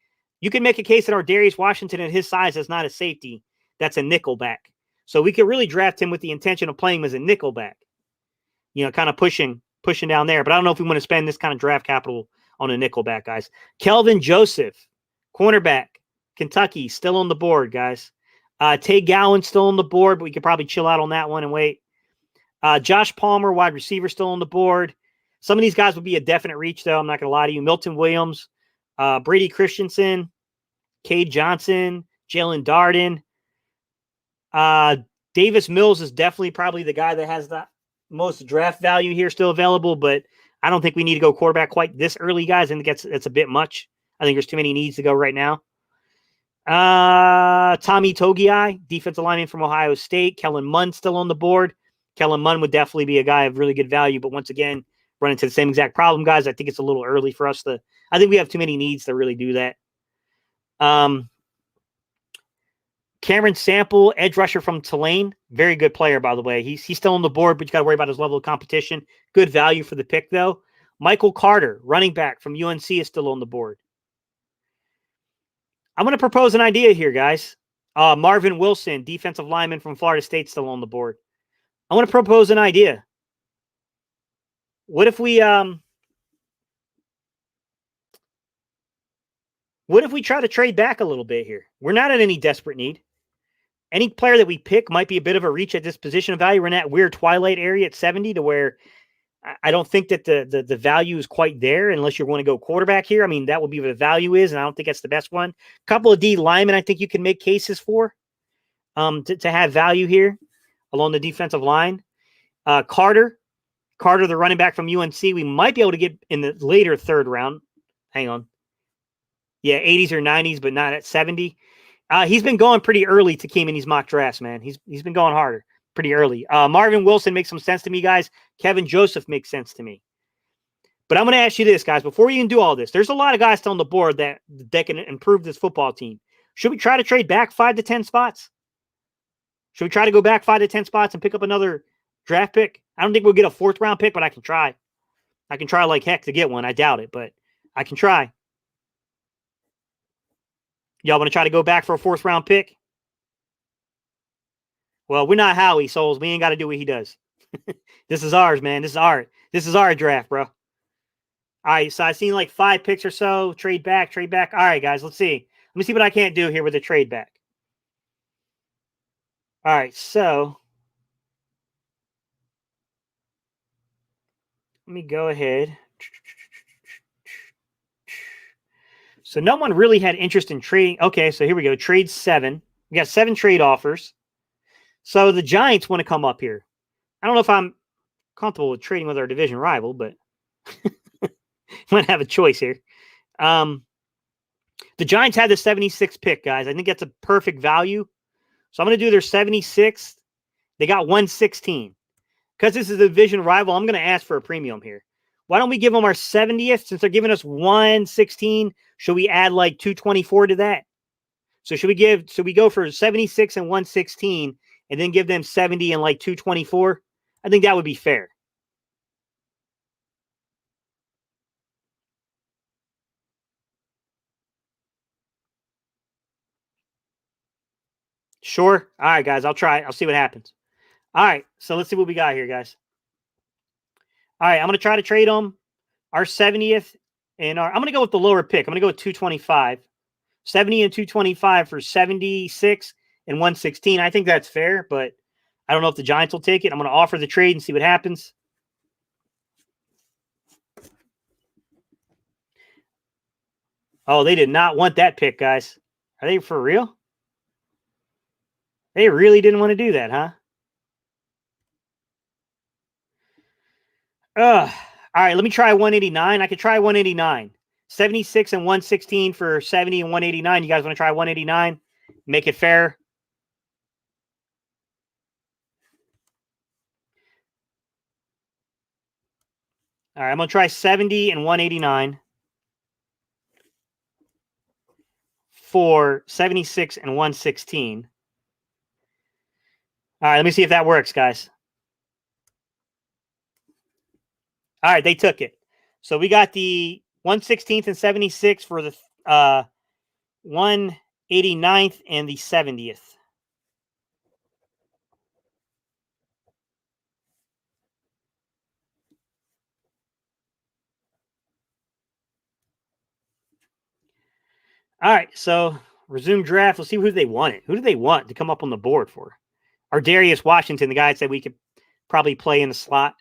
a case that Ardarius Washington at his size is not a safety. That's a nickel back. So we could really draft him with the intention of playing him as a nickel back, you know, kind of pushing down there. But I don't know if we want to spend this kind of draft capital on a nickel back, guys. Kelvin Joseph, cornerback, Kentucky, still on the board, guys. Tay Gowan still on the board, but we could probably chill out on that one and wait. Josh Palmer, wide receiver, still on the board. Some of these guys would be a definite reach, though. I'm not going to lie to you. Milton Williams, Brady Christensen, Cade Johnson, Jalen Darden. Davis Mills is definitely probably the guy that has the most draft value here still available, but I don't think we need to go quarterback quite this early, guys. I think that's a bit much. I think there's too many needs to go right now. Tommy Togiai, defensive lineman from Ohio State. Kellen Mond still on the board. Kellen Mond would definitely be a guy of really good value, but once again, run into the same exact problem, guys. I think it's a little early for us I think we have too many needs to really do that. Cameron Sample, edge rusher from Tulane. Very good player, by the way. He's still on the board, but you got to worry about his level of competition. Good value for the pick, though. Michael Carter, running back from UNC, is still on the board. I'm going to propose an idea here, guys. Marvin Wilson, defensive lineman from Florida State, still on the board. I want to propose an idea. What if we try to trade back a little bit here? We're not in any desperate need. Any player that we pick might be a bit of a reach at this position of value. We're in that weird twilight area at 70 to where I don't think that the value is quite there unless you want to go quarterback here. I mean, that would be what the value is, and I don't think that's the best one. A couple of D linemen I think you can make cases for to have value here along the defensive line. Carter, the running back from UNC, we might be able to get in the later third round. Hang on. Yeah, 80s or 90s, but not at 70. He's been going pretty early to Keem in these mock drafts, man. He's been going harder pretty early. Marvin Wilson makes some sense to me, guys. Kevin Joseph makes sense to me. But I'm going to ask you this, guys, before you can do all this. There's a lot of guys still on the board that can improve this football team. Should we try to trade back 5 to 10 spots? Should we try to go back 5 to 10 spots and pick up another draft pick? I don't think we'll get a 4th round pick, but I can try. I can try like heck to get one. I doubt it, but I can try. Y'all want to try to go back for a 4th round pick? Well, we're not Howie Souls. We ain't got to do what he does. This is ours, man. This is our draft, bro. All right, so I've seen like 5 picks or so. Trade back. All right, guys, let's see. Let me see what I can't do here with the trade back. All right, so let me go ahead. So no one really had interest in trading. Okay, so here we go. Trade 7. We got 7 trade offers. So the Giants want to come up here. I don't know if I'm comfortable with trading with our division rival, but might have a choice here. The Giants had the 76th pick, guys. I think that's a perfect value. So I'm going to do their 76th. They got 116. Because this is a division rival, I'm going to ask for a premium here. Why don't we give them our 70th? Since they're giving us 116, should we add like 224 to that? So should we go for 76 and 116 and then give them 70 and like 224? I think that would be fair. Sure. All right, guys, I'll try. I'll see what happens. All right, so let's see what we got here, guys. All right, I'm going to try to trade them our 70th and I'm going to go with the lower pick. I'm going to go with 225. 70 and 225 for 76 and 116. I think that's fair, but I don't know if the Giants will take it. I'm going to offer the trade and see what happens. Oh, they did not want that pick, guys. Are they for real? They really didn't want to do that, huh? All right, let me try 189. I could try 189. 76 and 116 for 70 and 189. You guys want to try 189? Make it fair. All right, I'm going to try 70 and 189 for 76 and 116. All right, let me see if that works, guys. All right, they took it. So we got the 116th and 76 for the 189th and the 70th. All right, so resume draft. Let's see who they wanted. Who do they want to come up on the board for? Ar'Darius Washington, the guy that said we could probably play in the slot.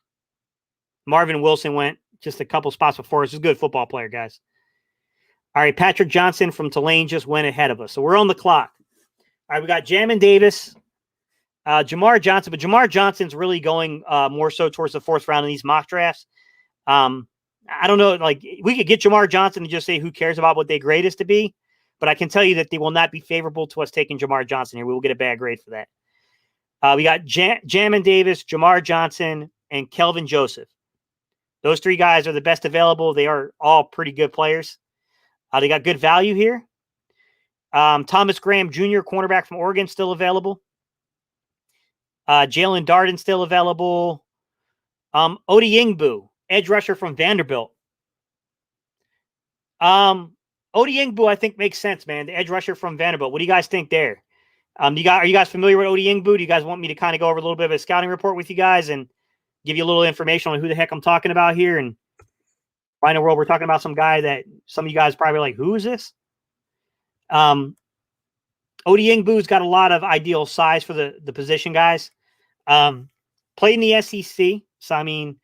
Marvin Wilson went just a couple spots before us. He's a good football player, guys. All right, Patrick Johnson from Tulane just went ahead of us. So we're on the clock. All right, we got Jamin Davis, Jamar Johnson, but Jamar Johnson's really going more so towards the 4th round in these mock drafts. I don't know, like we could get Jamar Johnson and just say who cares about what they grade is to be, but I can tell you that they will not be favorable to us taking Jamar Johnson here. We will get a bad grade for that. We got Jamin Davis, Jamar Johnson, and Kelvin Joseph. Those 3 guys are the best available. They are all pretty good players. They got good value here. Thomas Graham Jr., cornerback from Oregon, still available. Jalen Darden still available. Odiengbu, edge rusher from Vanderbilt. Odiengbu, I think, makes sense, man. The edge rusher from Vanderbilt. What do you guys think there? Are you guys familiar with Odiengbu? Do you guys want me to kind of go over a little bit of a scouting report with you guys and give you a little information on who the heck I'm talking about here? And why in the world we're talking about some guy that some of you guys probably like, who is this? Odiengbu's got a lot of ideal size for the position, guys. Played in the SEC. So, I mean,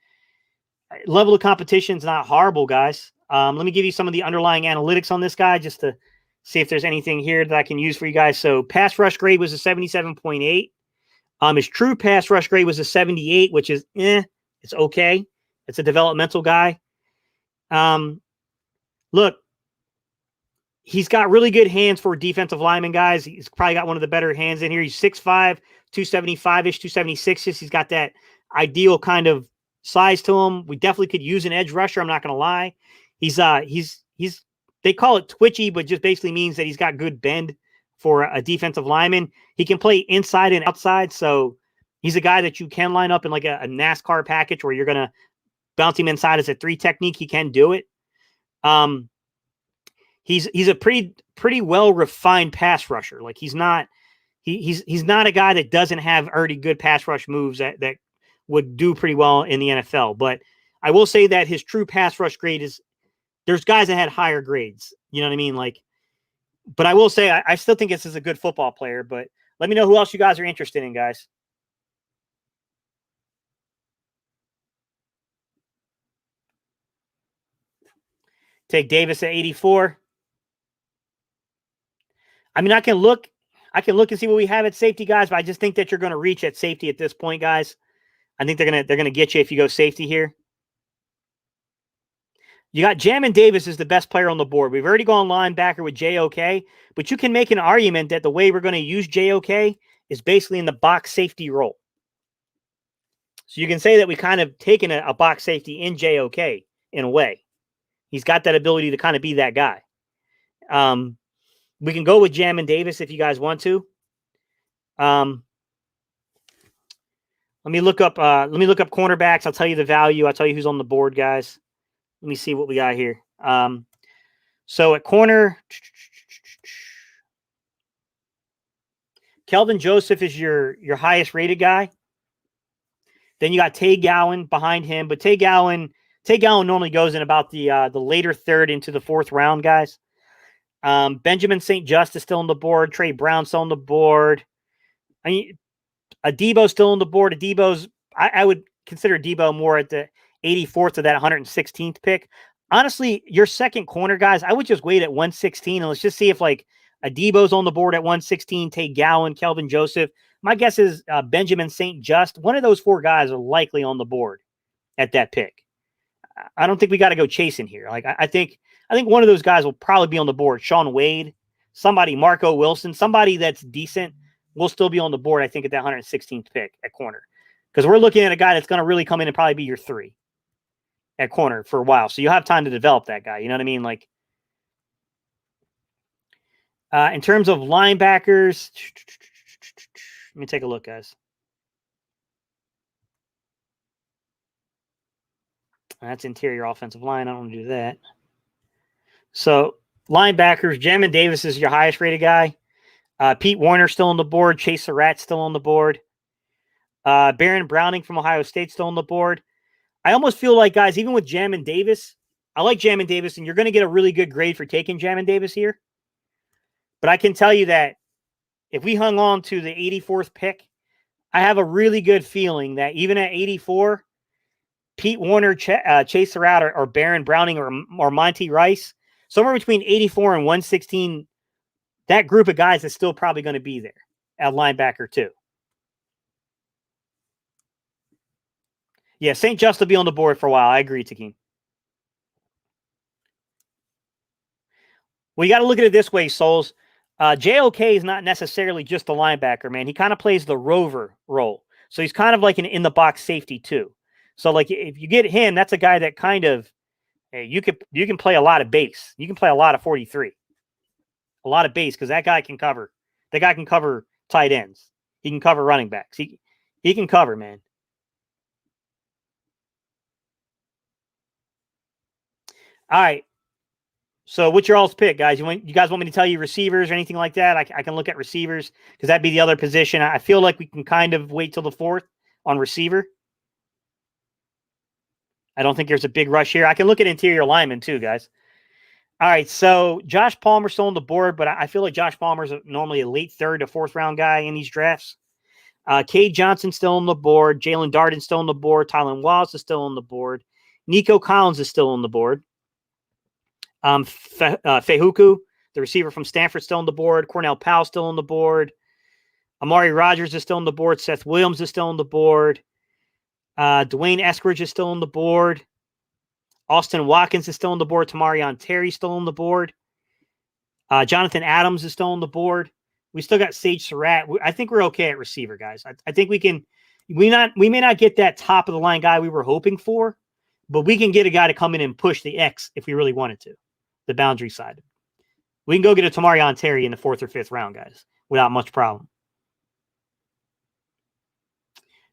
level of competition is not horrible, guys. Let me give you some of the underlying analytics on this guy just to see if there's anything here that I can use for you guys. So pass rush grade was a 77.8. His true pass rush grade was a 78, which is it's okay. It's a developmental guy. Look, he's got really good hands for defensive lineman, guys. He's probably got one of the better hands in here. He's 6'5", 275-ish, 276-ish. He's got that ideal kind of size to him. We definitely could use an edge rusher. I'm not going to lie. He's they call it twitchy, but just basically means that he's got good bend for a defensive lineman. He can play inside and outside. So he's a guy that you can line up in like a NASCAR package where you're going to bounce him inside as a 3 technique. He can do it. He's a pretty well refined pass rusher. Like he's not a guy that doesn't have already good pass rush moves that would do pretty well in the NFL. But I will say that his true pass rush grade is, there's guys that had higher grades. You know what I mean? Like, but I will say I still think this is a good football player. But let me know who else you guys are interested in, guys. Take Davis at 84. I mean, I can look and see what we have at safety, guys, but I just think that you're going to reach at safety at this point, guys. I think they're gonna get you if you go safety here. You got Jamin Davis is the best player on the board. We've already gone linebacker with JOK, but you can make an argument that the way we're going to use JOK is basically in the box safety role. So you can say that we kind of taken a box safety in JOK in a way. He's got that ability to kind of be that guy. We can go with Jamin Davis if you guys want to. Let me look up cornerbacks. I'll tell you the value. I'll tell you who's on the board, guys. Let me see what we got here. So at corner, Kelvin Joseph is your highest rated guy. Then you got Tay Gowan behind him, but Tay Gowan normally goes in about the later third into the fourth round, guys. Benjamin St. Just is still on the board. Trey Brown still on the board. I mean, Adebo's still on the board. Adebo's, I would consider Adebo more at the 84th to that 116th pick. Honestly, your second corner, guys, I would just wait at 116 and let's just see if like Adebo's on the board at 116, Tay Gowan, Kelvin Joseph. My guess is Benjamin St. Just. One of those 4 guys are likely on the board at that pick. I don't think we got to go chasing here. Like I think one of those guys will probably be on the board. Shaun Wade, somebody, Marco Wilson, somebody that's decent will still be on the board, I think, at that 116th pick at corner. Because we're looking at a guy that's going to really come in and probably be your 3 at corner for a while. So you'll have time to develop that guy. You know what I mean? Like, in terms of linebackers, let me take a look, guys. That's interior offensive line. I don't want to do that. So linebackers, Jamin Davis is your highest rated guy. Pete Warner still on the board. Chase Surratt still on the board. Baron Browning from Ohio State still on the board. I almost feel like, guys, even with Jamin Davis, I like Jamin Davis, and you're going to get a really good grade for taking Jamin Davis here. But I can tell you that if we hung on to the 84th pick, I have a really good feeling that even at 84, Pete Warner, Chase Surratt, or Baron Browning, or Monty Rice, somewhere between 84 and 116, that group of guys is still probably going to be there at linebacker too. Yeah, St. Just will be on the board for a while. I agree, Takeem. Well, you got to look at it this way, Souls. JOK is not necessarily just a linebacker, man. He kind of plays the rover role. So he's kind of like an in-the-box safety too. So like if you get him, that's a guy that kind of, hey, you can play a lot of base. You can play a lot of 43. A lot of base because that guy can cover. That guy can cover tight ends. He can cover running backs. He can cover, man. All right. So what's your all's pick, guys? You guys want me to tell you receivers or anything like that? I can look at receivers because that'd be the other position. I feel like we can kind of wait till the 4th on receiver. I don't think there's a big rush here. I can look at interior linemen too, guys. All right, so Josh Palmer's still on the board, but I feel like Josh Palmer's normally a late 3rd to 4th round guy in these drafts. Cade Johnson's still on the board. Jalen Darden's still on the board. Tylan Wallace is still on the board. Nico Collins is still on the board. Fehuku, the receiver from Stanford, still on the board. Cornell Powell still on the board. Amari Rogers is still on the board. Seth Williams is still on the board. Dwayne Eskridge is still on the board. Austin Watkins is still on the board. Tamarion Terry still on the board. Jonathan Adams is still on the board. We still got Sage Surratt. I think we're okay at receiver, guys. I think we can We may not get that top of the line guy we were hoping for, but we can get a guy to come in and push the X if we really wanted to, the boundary side. We can go get a Tamarion Terry in the 4th or 5th round, guys, without much problem.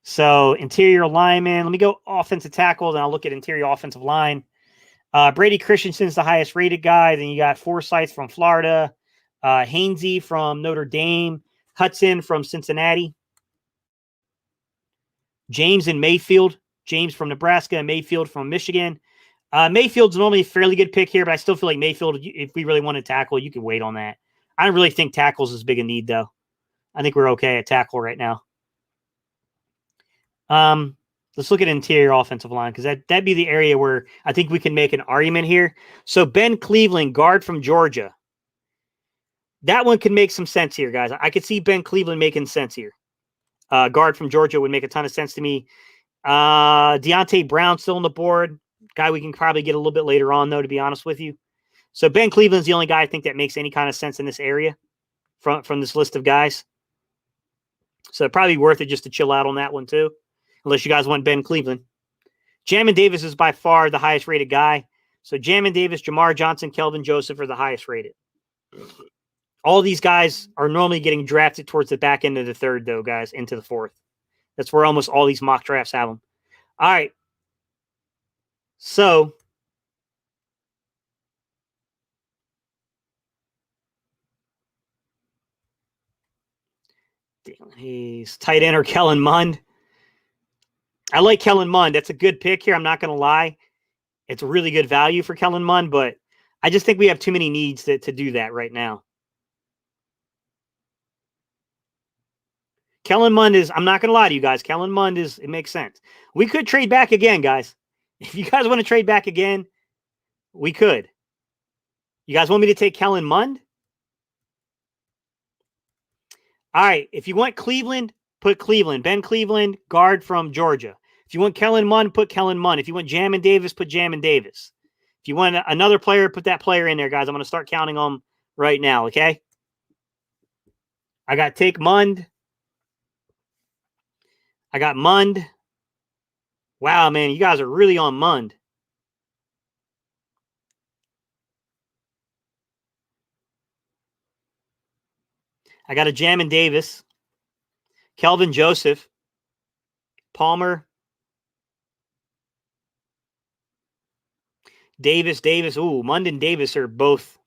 So interior lineman, let me go offensive tackle, then I'll look at interior offensive line. Brady Christensen's the highest rated guy. Then you got Forsyth from Florida, Hainsey from Notre Dame, Hudson from Cincinnati, James and Mayfield, James from Nebraska, and Mayfield from Michigan. Mayfield's normally a fairly good pick here, but I still feel like Mayfield, if we really want to tackle, you can wait on that. I don't really think tackle's as big a need, though. I think we're okay at tackle right now. Let's look at interior offensive line, because that'd be the area where I think we can make an argument here. So Ben Cleveland, guard from Georgia. That one could make some sense here, guys. I could see Ben Cleveland making sense here. Guard from Georgia would make a ton of sense to me. Deontay Brown still on the board. Guy we can probably get a little bit later on, though, to be honest with you. So Ben Cleveland's the only guy I think that makes any kind of sense in this area from this list of guys. So probably worth it just to chill out on that one, too. Unless you guys want Ben Cleveland. Jamin Davis is by far the highest rated guy. So Jamin Davis, Jamar Johnson, Kelvin Joseph are the highest rated. All these guys are normally getting drafted towards the back end of the 3rd, though, guys, into the 4th. That's where almost all these mock drafts have them. All right. So he's tight end or Kellen Mond. I like Kellen Mond. That's a good pick here. I'm not going to lie. It's a really good value for Kellen Mond, but I just think we have too many needs to do that right now. Kellen Mond is, I'm not going to lie to you guys. Kellen Mond is, it makes sense. We could trade back again, guys. If you guys want to trade back again, we could. You guys want me to take Kellen Mond? All right. If you want Cleveland, put Cleveland. Ben Cleveland, guard from Georgia. If you want Kellen Mond, put Kellen Mond. If you want Jamin Davis, put Jamin Davis. If you want another player, put that player in there, guys. I'm going to start counting them right now, okay? I got take Mond. I got Mond. Wow, man, you guys are really on Mond. I got a Jamin Davis. Kelvin Joseph. Palmer. Davis. Ooh, Mond and Davis are both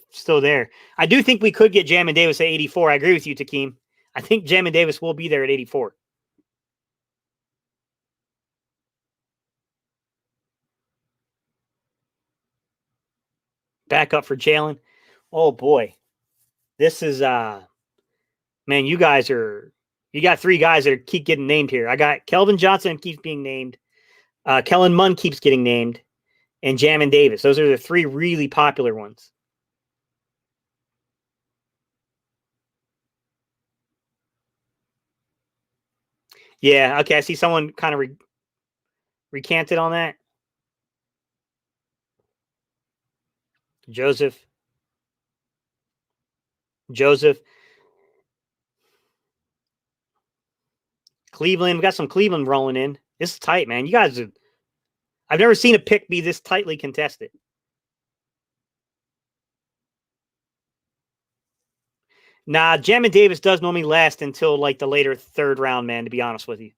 still there. I do think we could get Jamin Davis at 84. I agree with you, Takeem. I think Jamin Davis will be there at 84. Back up for Jalen. Oh, boy. This is, man, you got 3 guys that keep getting named here. I got Kelvin Johnson keeps being named. Kellen Mond keeps getting named. And Jamin Davis. Those are the 3 really popular ones. Yeah, okay. I see someone kind of recanted on that. Joseph. Cleveland. We got some Cleveland rolling in. This is tight, man. You guys are, I've never seen a pick be this tightly contested. Nah, Jamin Davis does normally last until like the later 3rd round, man, to be honest with you.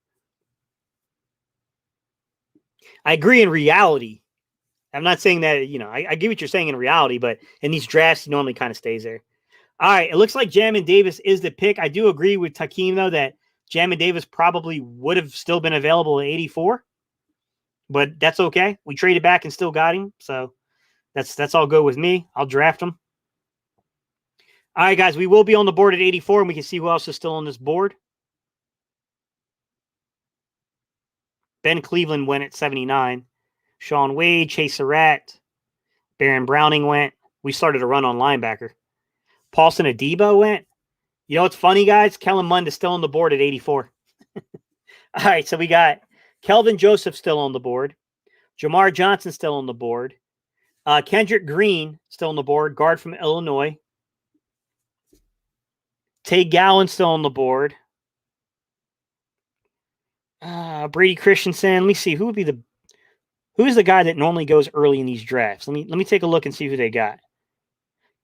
I agree in reality. I'm not saying that, I get what you're saying in reality, but in these drafts, he normally kind of stays there. All right, it looks like Jamin Davis is the pick. I do agree with Takeem, though, that Jamin Davis probably would have still been available at 84, but that's okay. We traded back and still got him, so that's all good with me. I'll draft him. All right, guys, we will be on the board at 84, and we can see who else is still on this board. Ben Cleveland went at 79. Sean Wade, Chase Surratt, Baron Browning went. We started a run on linebacker. Paulson Adebo went. You know what's funny, guys? Kellen Mond is still on the board at 84. All right, so we got Kelvin Joseph still on the board. Jamar Johnson still on the board. Kendrick Green still on the board, guard from Illinois. Tay Gowan still on the board. Brady Christensen. Let me see who's the guy that normally goes early in these drafts. Let me take a look and see who they got.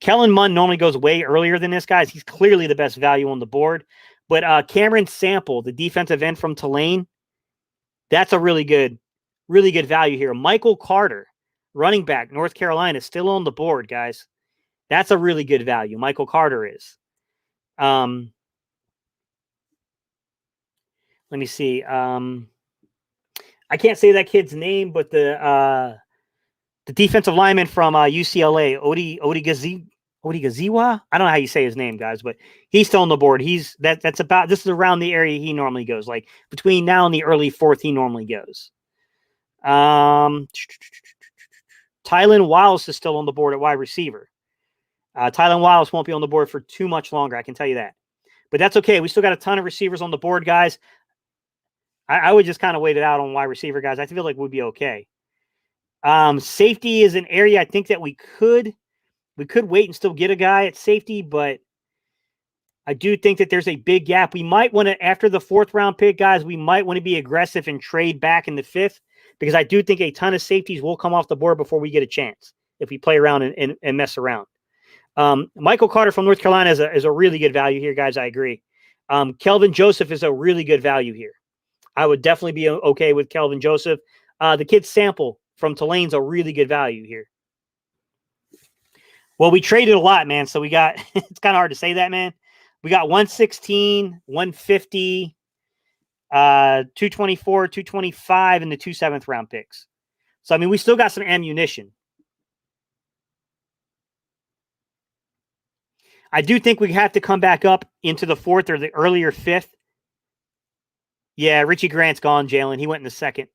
Kellen Mond normally goes way earlier than this guy. He's clearly the best value on the board. But Cameron Sample, the defensive end from Tulane, that's a really good value here. Michael Carter, running back, North Carolina, still on the board, guys. That's a really good value. Michael Carter is. Let me see. I can't say that kid's name, but the defensive lineman from UCLA, Odigaziwa. I don't know how you say his name, guys, but he's still on the board. This is around the area he normally goes. Like between now and the early fourth, he normally goes. Tylan Wallace is still on the board at wide receiver. Tylan Wallace won't be on the board for too much longer, I can tell you that. But that's okay. We still got a ton of receivers on the board, guys. I would just kind of wait it out on wide receiver, guys. I feel like we'd be okay. Safety is an area I think that we could wait and still get a guy at safety, but I do think that there's a big gap. We might want to, after the fourth round pick, guys, we might want to be aggressive and trade back in the fifth, because I do think a ton of safeties will come off the board before we get a chance if we play around and mess around. Michael Carter from North Carolina is a really good value here, guys. I agree. Kelvin Joseph is a really good value here. I would definitely be okay with Kelvin Joseph. The kid Sample from Tulane's a really good value here. Well, we traded a lot, man. So we got, it's kind of hard to say that, man. We got 116, 150, 224, 225, and the 2 7th round picks. So, I mean, we still got some ammunition. I do think we have to come back up into the fourth or the earlier fifth. Yeah, Richie Grant's gone, Jalen. He went in the second.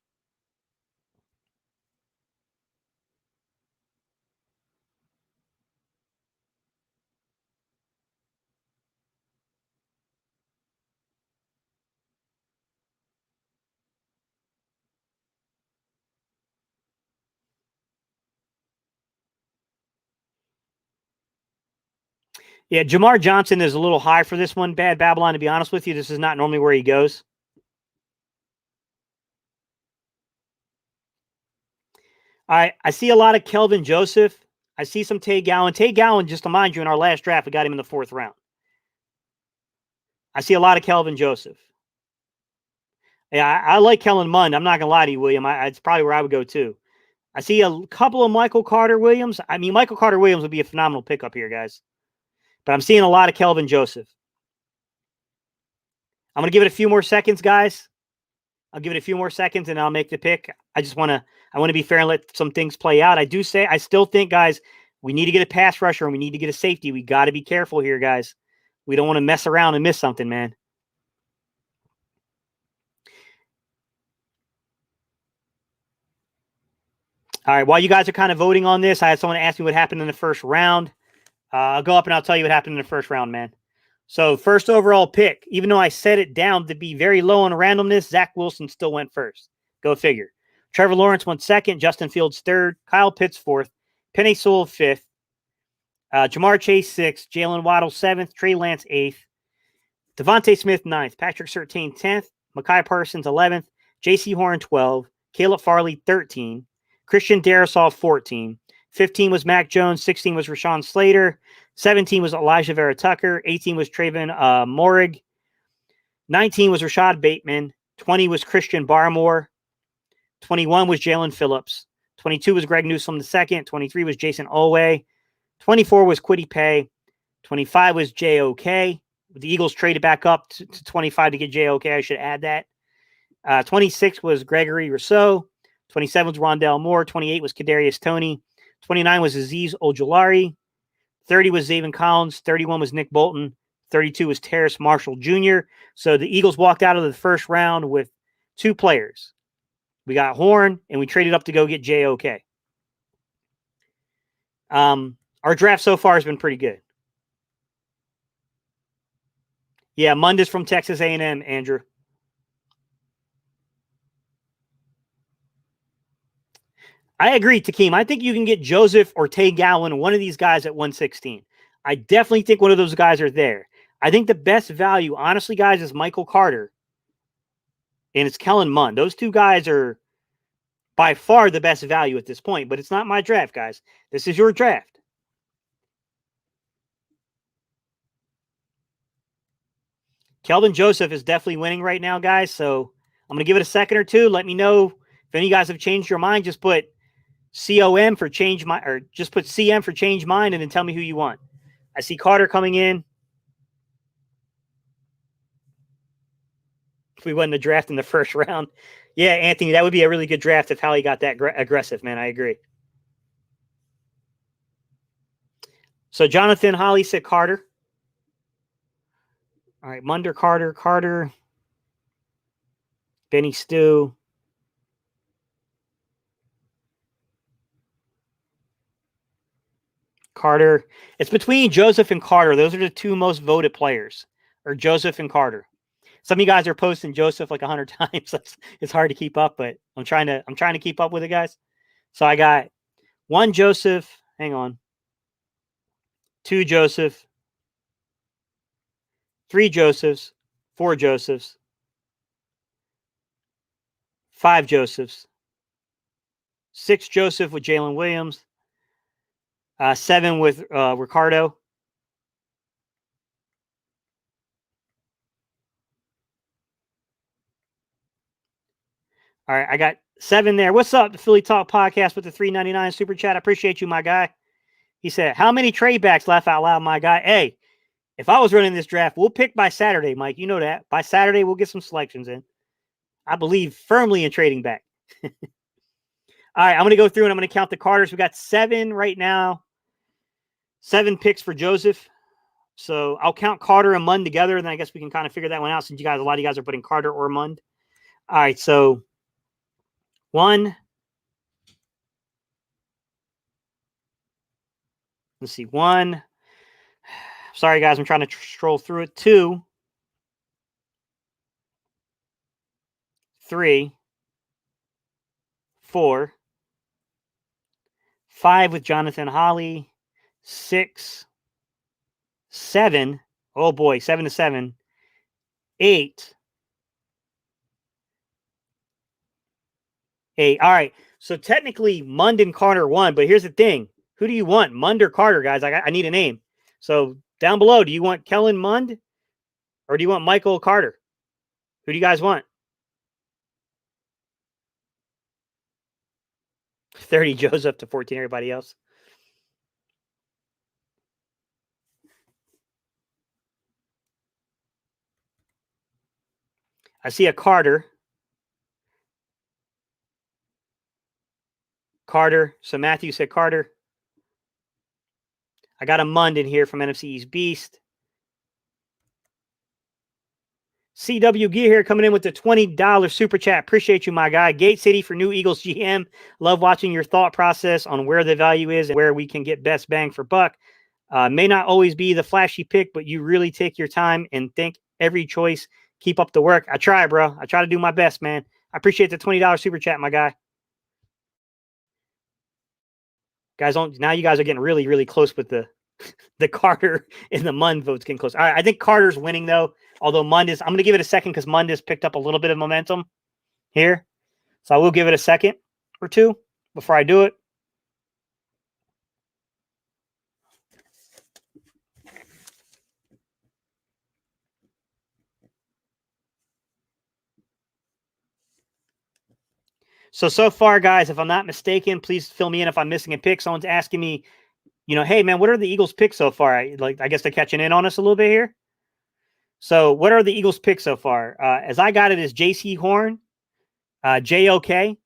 Yeah, Jamar Johnson is a little high for this one, Bad Babylon, to be honest with you. This is not normally where he goes. I see a lot of Kelvin Joseph. I see some Tay Gowan. Tay Gowan, just to mind you, in our last draft, we got him in the 4th round. I see a lot of Kelvin Joseph. Yeah, I like Kellen Mond. I'm not going to lie to you, William. It's probably where I would go too. I see a couple of Michael Carter Williams. I mean, Michael Carter Williams would be a phenomenal pickup here, guys. But I'm seeing a lot of Kelvin Joseph. I'm going to give it a few more seconds, guys. I'll give it a few more seconds and I'll make the pick. I want to be fair and let some things play out. I still think, guys, we need to get a pass rusher and we need to get a safety. We got to be careful here, guys. We don't want to mess around and miss something, man. All right, while you guys are kind of voting on this, I had someone ask me what happened in the first round. I'll go up and I'll tell you what happened in the first round, man. So first overall pick, even though I set it down to be very low on randomness, Zach Wilson still went first. Go figure. Trevor Lawrence went second, Justin Fields third, Kyle Pitts fourth, Penei Sewell fifth, Jamar Chase sixth, Jalen Waddle seventh, Trey Lance eighth, Devontae Smith ninth, Patrick Surtain 10th, Micah Parsons 11th, J.C. Horn 12, Caleb Farley 13, Christian Darrisaw 14, 15 was Mac Jones, 16 was Rashawn Slater, 17 was Elijah Vera Tucker, 18 was Traven Morig, 19 was Rashad Bateman, 20 was Christian Barmore, 21 was Jalen Phillips, 22 was Greg Newsome II, 23 was Jason Olway, 24 was Kwity Paye, 25 was J.O.K. The Eagles traded back up to 25 to get J.O.K. I should add that. 26 was Gregory Rousseau, 27 was Rondell Moore, 28 was Kadarius Toney, 29 was Azeez Ojulari, 30 was Zaven Collins, 31 was Nick Bolton, 32 was Terrace Marshall Jr. So the Eagles walked out of the first round with 2 players. We got Horn, and we traded up to go get J.O.K. Our draft so far has been pretty good. Yeah, Mundis from Texas A&M, Andrew. I agree, Takeem. I think you can get Joseph or Tay Gowan, one of these guys at 116. I definitely think one of those guys are there. I think the best value, honestly, guys, is Michael Carter and it's Kellen Mond. Those two guys are by far the best value at this point, but it's not my draft, guys. This is your draft. Kelvin Joseph is definitely winning right now, guys. So I'm going to give it a second or two. Let me know if any of you guys have changed your mind. Just put COM for change mind, or just put CM for change mind, and then tell me who you want. I see Carter coming in. If we won the draft in the first round. Yeah, Anthony, that would be a really good draft if Howie got that aggressive, man. I agree. So Jonathan Holly said Carter. All right, Munder, Carter, Benny Stu. Carter. It's between Joseph and Carter. Those are the two most voted players, or Joseph and Carter. Some of you guys are posting Joseph like 100 times. It's hard to keep up, but I'm trying to keep up with it, guys. So I got 1 Joseph. Hang on. 2 Joseph. 3 Josephs. 4 Josephs. 5 Josephs. 6 Joseph with Jalen Williams. 7 with Ricardo. All right, I got 7 there. What's up, the Philly Talk Podcast with the $3.99 super chat? I appreciate you, my guy. He said, how many trade backs? Laugh out loud, my guy. Hey, if I was running this draft, we'll pick by Saturday, Mike. You know that. By Saturday, we'll get some selections in. I believe firmly in trading back. All right, I'm going to go through and I'm going to count the Carters. We got 7 right now. 7 picks for Joseph. So I'll count Carter and Mund together, and then I guess we can kind of figure that one out since a lot of you guys are putting Carter or Mund. All right, so 1. Let's see, 1. Sorry, guys, I'm trying to scroll through it. 2. 3. 4. 5 with Jonathan Holly. 6. 7. Oh boy, 7 to 7. 8. 8. All right. So technically, Mund and Carter won, but here's the thing. Who do you want, Mund or Carter, guys? I need a name. So down below, do you want Kellen Mund or do you want Michael Carter? Who do you guys want? 30 Joseph to 14 everybody else. I see a Carter. Carter. So Matthew said Carter. I got a Mund in here from NFC East Beast. CW Gear here coming in with the $20 super chat. Appreciate you, my guy. Gate City for new Eagles GM. Love watching your thought process on where the value is and where we can get best bang for buck. May not always be the flashy pick, but you really take your time and think every choice. Keep up the work. I try, bro. I try to do my best, man. I appreciate the $20 super chat, my guy. Guys, now you guys are getting really, really close with the Carter and the Mund votes getting close. All right, I think Carter's winning, though. Although Mund is, I'm going to give it a second because Mund has picked up a little bit of momentum here. So I will give it a second or two before I do it. So far, guys, if I'm not mistaken, please fill me in if I'm missing a pick. Someone's asking me, hey, man, what are the Eagles' picks so far? I guess they're catching in on us a little bit here. So what are the Eagles' picks so far? As I got it, is J.C. Horn, J.O.K.,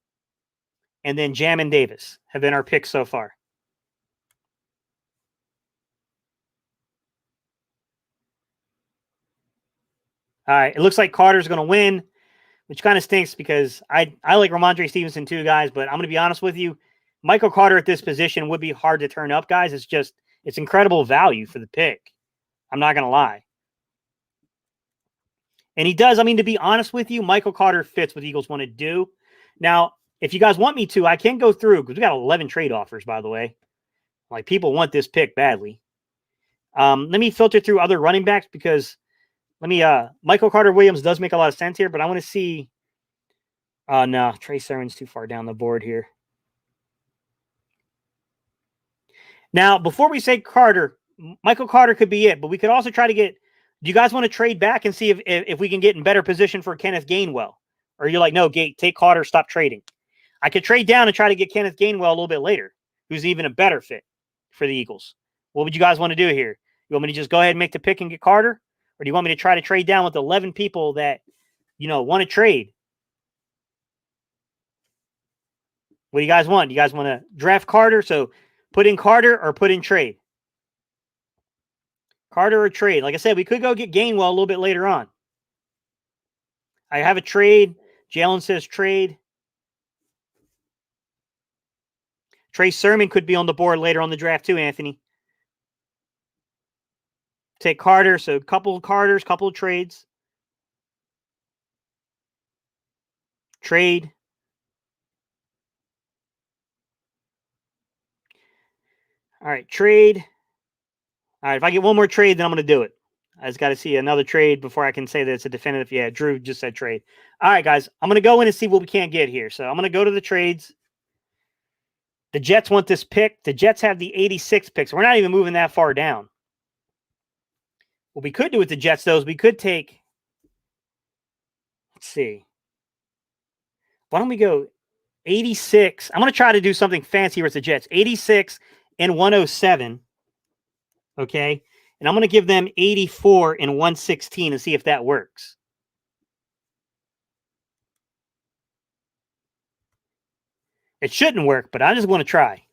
and then Jamin Davis have been our picks so far. All right, it looks like Carter's going to win, which kind of stinks because I like Ramondre Stevenson too, guys, but I'm going to be honest with you. Michael Carter at this position would be hard to turn up, guys. It's incredible value for the pick. I'm not going to lie. And he does. I mean, to be honest with you, Michael Carter fits what the Eagles want to do. Now, if you guys want me to, I can go through because we got 11 trade offers, by the way. Like, people want this pick badly. Let me filter through other running backs because Michael Carter Williams does make a lot of sense here, but I want to see No, Trey Sermon's too far down the board here. Now, before we say Carter, Michael Carter could be it, but we could also try to get. Do you guys want to trade back and see if we can get in better position for Kenneth Gainwell? Or you're like, no, take Carter, stop trading. I could trade down and try to get Kenneth Gainwell a little bit later, who's even a better fit for the Eagles. What would you guys want to do here? You want me to just go ahead and make the pick and get Carter? Or do you want me to try to trade down with 11 people that, want to trade? What do you guys want? Do you guys want to draft Carter? So put in Carter or put in trade? Carter or trade? Like I said, we could go get Gainwell a little bit later on. I have a trade. Jalen says trade. Trey Sermon could be on the board later on the draft too, Anthony. Take Carter. So a couple of Carters, couple of trades. Trade. All right, trade. All right, if I get one more trade, then I'm going to do it. I just got to see another trade before I can say that it's a definitive. Yeah, Drew just said trade. All right, guys, I'm going to go in and see what we can't get here. So I'm going to go to the trades. The Jets want this pick. The Jets have the 86 picks. We're not even moving that far down. What we could do with the Jets, though, is we could take, let's see. Why don't we go 86? I'm going to try to do something fancy with the Jets. 86 and 107. Okay. And I'm going to give them 84 and 116 and see if that works. It shouldn't work, but I just want to try.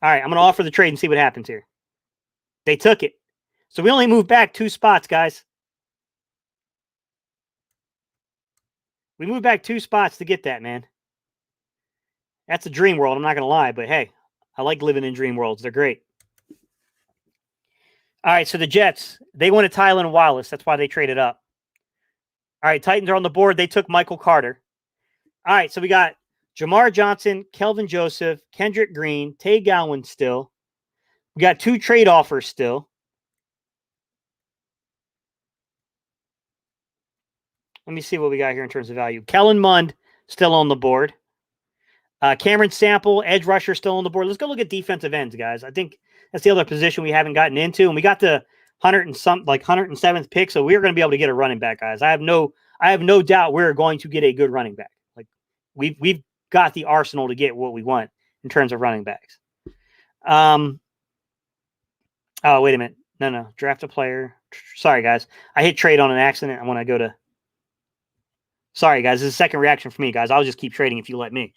All right, I'm going to offer the trade and see what happens here. They took it. So we only moved back 2 spots, guys. We moved back 2 spots to get that, man. That's a dream world, I'm not going to lie, but hey, I like living in dream worlds. They're great. All right, so the Jets, they wanted Tylan Wallace. That's why they traded up. All right, Titans are on the board. They took Michael Carter. All right, so we got Jamar Johnson, Kelvin Joseph, Kendrick Green, Tay Gowan still. We got 2 trade offers still. Let me see what we got here in terms of value. Kellen Mond still on the board. Cameron Sample, edge rusher still on the board. Let's go look at defensive ends, guys. I think that's the other position we haven't gotten into. And we got the 107th pick, so we're going to be able to get a running back, guys. I have no doubt we're going to get a good running back. Like we've got the arsenal to get what we want in terms of running backs. Oh, wait a minute. No. Draft a player. Sorry, guys. I hit trade on an accident. I want to go to. Sorry, guys. This is a second reaction for me, guys. I'll just keep trading if you let me.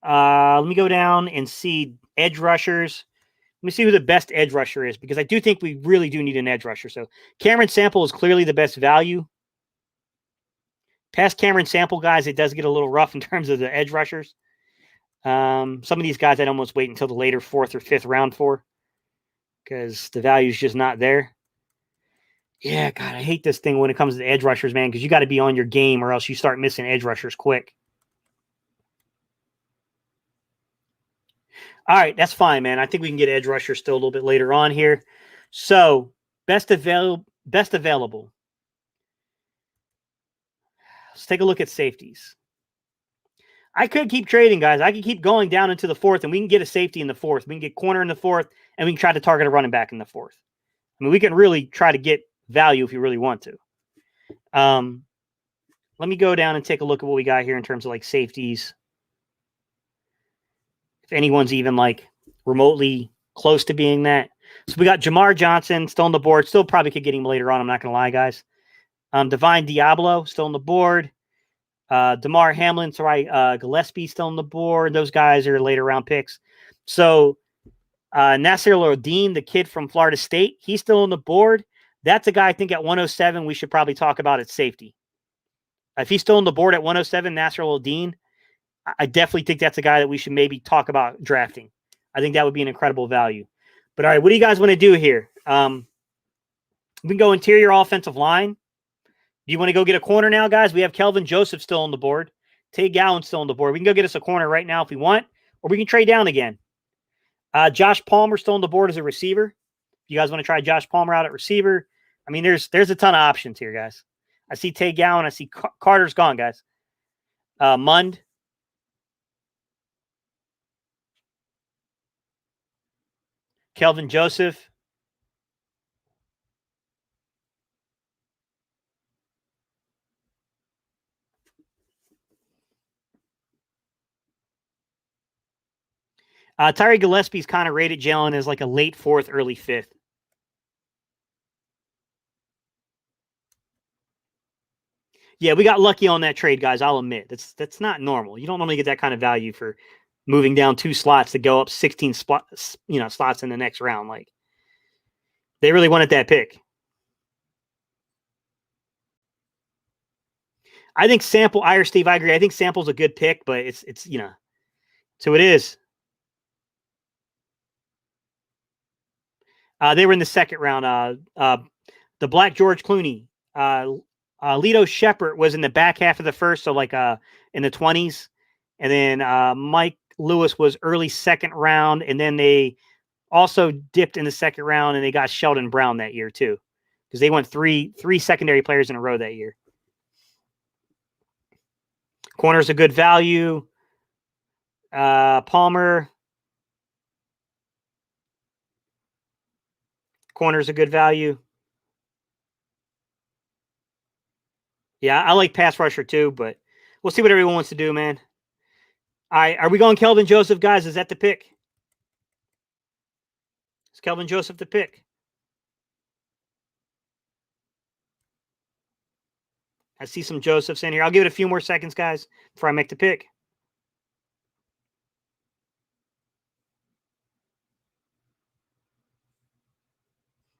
Let me go down and see edge rushers. Let me see who the best edge rusher is, because I do think we really do need an edge rusher. So Cameron Sample is clearly the best value. Past Cameron Sample, guys, it does get a little rough in terms of the edge rushers. Some of these guys I'd almost wait until the later 4th or 5th round for, because the value is just not there. Yeah, God, I hate this thing when it comes to the edge rushers, man, because you got to be on your game or else you start missing edge rushers quick. All right, that's fine, man. I think we can get edge rusher still a little bit later on here. So, best available. Let's take a look at safeties. I could keep trading, guys. I could keep going down into the 4th, and we can get a safety in the 4th. We can get corner in the 4th, and we can try to target a running back in the 4th. I mean, we can really try to get value if you really want to. Let me go down and take a look at what we got here in terms of like safeties. If anyone's even like remotely close to being that. So we got Jamar Johnson still on the board. Still probably could get him later on. I'm not going to lie, guys. Divine Diablo still on the board. DeMar Hamlin, Gillespie still on the board. Those guys are later round picks. So Nasir Al-Rodeem, the kid from Florida State, he's still on the board. That's a guy I think at 107 we should probably talk about at safety. If he's still on the board at 107, Nasir Al-Rodeem, I definitely think that's a guy that we should maybe talk about drafting. I think that would be an incredible value. But all right, what do you guys want to do here? We can go interior offensive line. Do you want to go get a corner now, guys? We have Kelvin Joseph still on the board. Tay Gowan still on the board. We can go get us a corner right now if we want, or we can trade down again. Josh Palmer still on the board as a receiver. You guys want to try Josh Palmer out at receiver? I mean, there's a ton of options here, guys. I see Tay Gowan. I see Carter's gone, guys. Mund. Kelvin Joseph. Tyree Gillespie's kind of rated Jalen as like a late 4th, early 5th. Yeah, we got lucky on that trade, guys. I'll admit that's not normal. You don't normally get that kind of value for moving down 2 slots to go up 16 slots in the next round. Like, they really wanted that pick. I think Sample, Steve, I agree. I think Sample's a good pick, but it's so it is. They were in the 2nd round. The Black George Clooney. Lito Shepard was in the back half of the 1st, so like in the 20s. And then Mike Lewis was early 2nd round, and then they also dipped in the 2nd round, and they got Sheldon Brown that year too, because they went three secondary players in a row that year. Corner's a good value. Palmer. Corner's a good value. Yeah, I like pass rusher too, but we'll see what everyone wants to do, man. All right, are we going Kelvin Joseph, guys? Is that the pick? Is Kelvin Joseph the pick? I see some Josephs in here. I'll give it a few more seconds, guys, before I make the pick.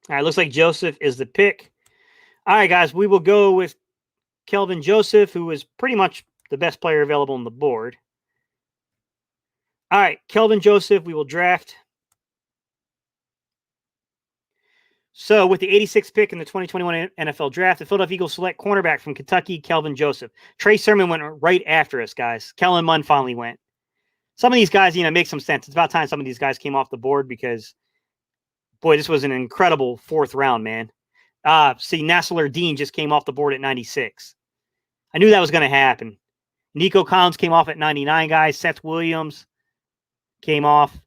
All right, looks like Joseph is the pick. All right, guys, we will go with Kelvin Joseph, who is pretty much the best player available on the board. All right, Kelvin Joseph, we will draft. So with the 86th pick in the 2021 NFL Draft, the Philadelphia Eagles select cornerback from Kentucky, Kelvin Joseph. Trey Sermon went right after us, guys. Kellen Mond finally went. Some of these guys, make some sense. It's about time some of these guys came off the board because, boy, this was an incredible 4th round, man. See, Nassler Dean just came off the board at 96. I knew that was going to happen. Nico Collins came off at 99, guys. Seth Williams came off.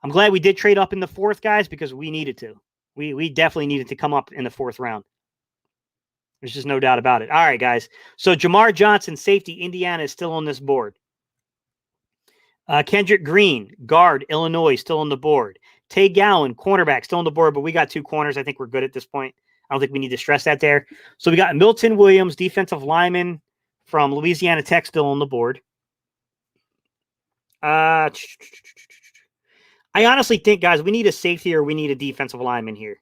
I'm glad we did trade up in the 4th, guys, because we needed to. We definitely needed to come up in the 4th round. There's just no doubt about it. All right, guys. So Jamar Johnson, safety, Indiana, is still on this board. Kendrick Green, guard, Illinois, still on the board. Tay Gowan, cornerback, still on the board, but we got 2 corners. I think we're good at this point. I don't think we need to stress that there. So we got Milton Williams, defensive lineman from Louisiana Tech, still on the board. I honestly think, guys, we need a safety or we need a defensive lineman here,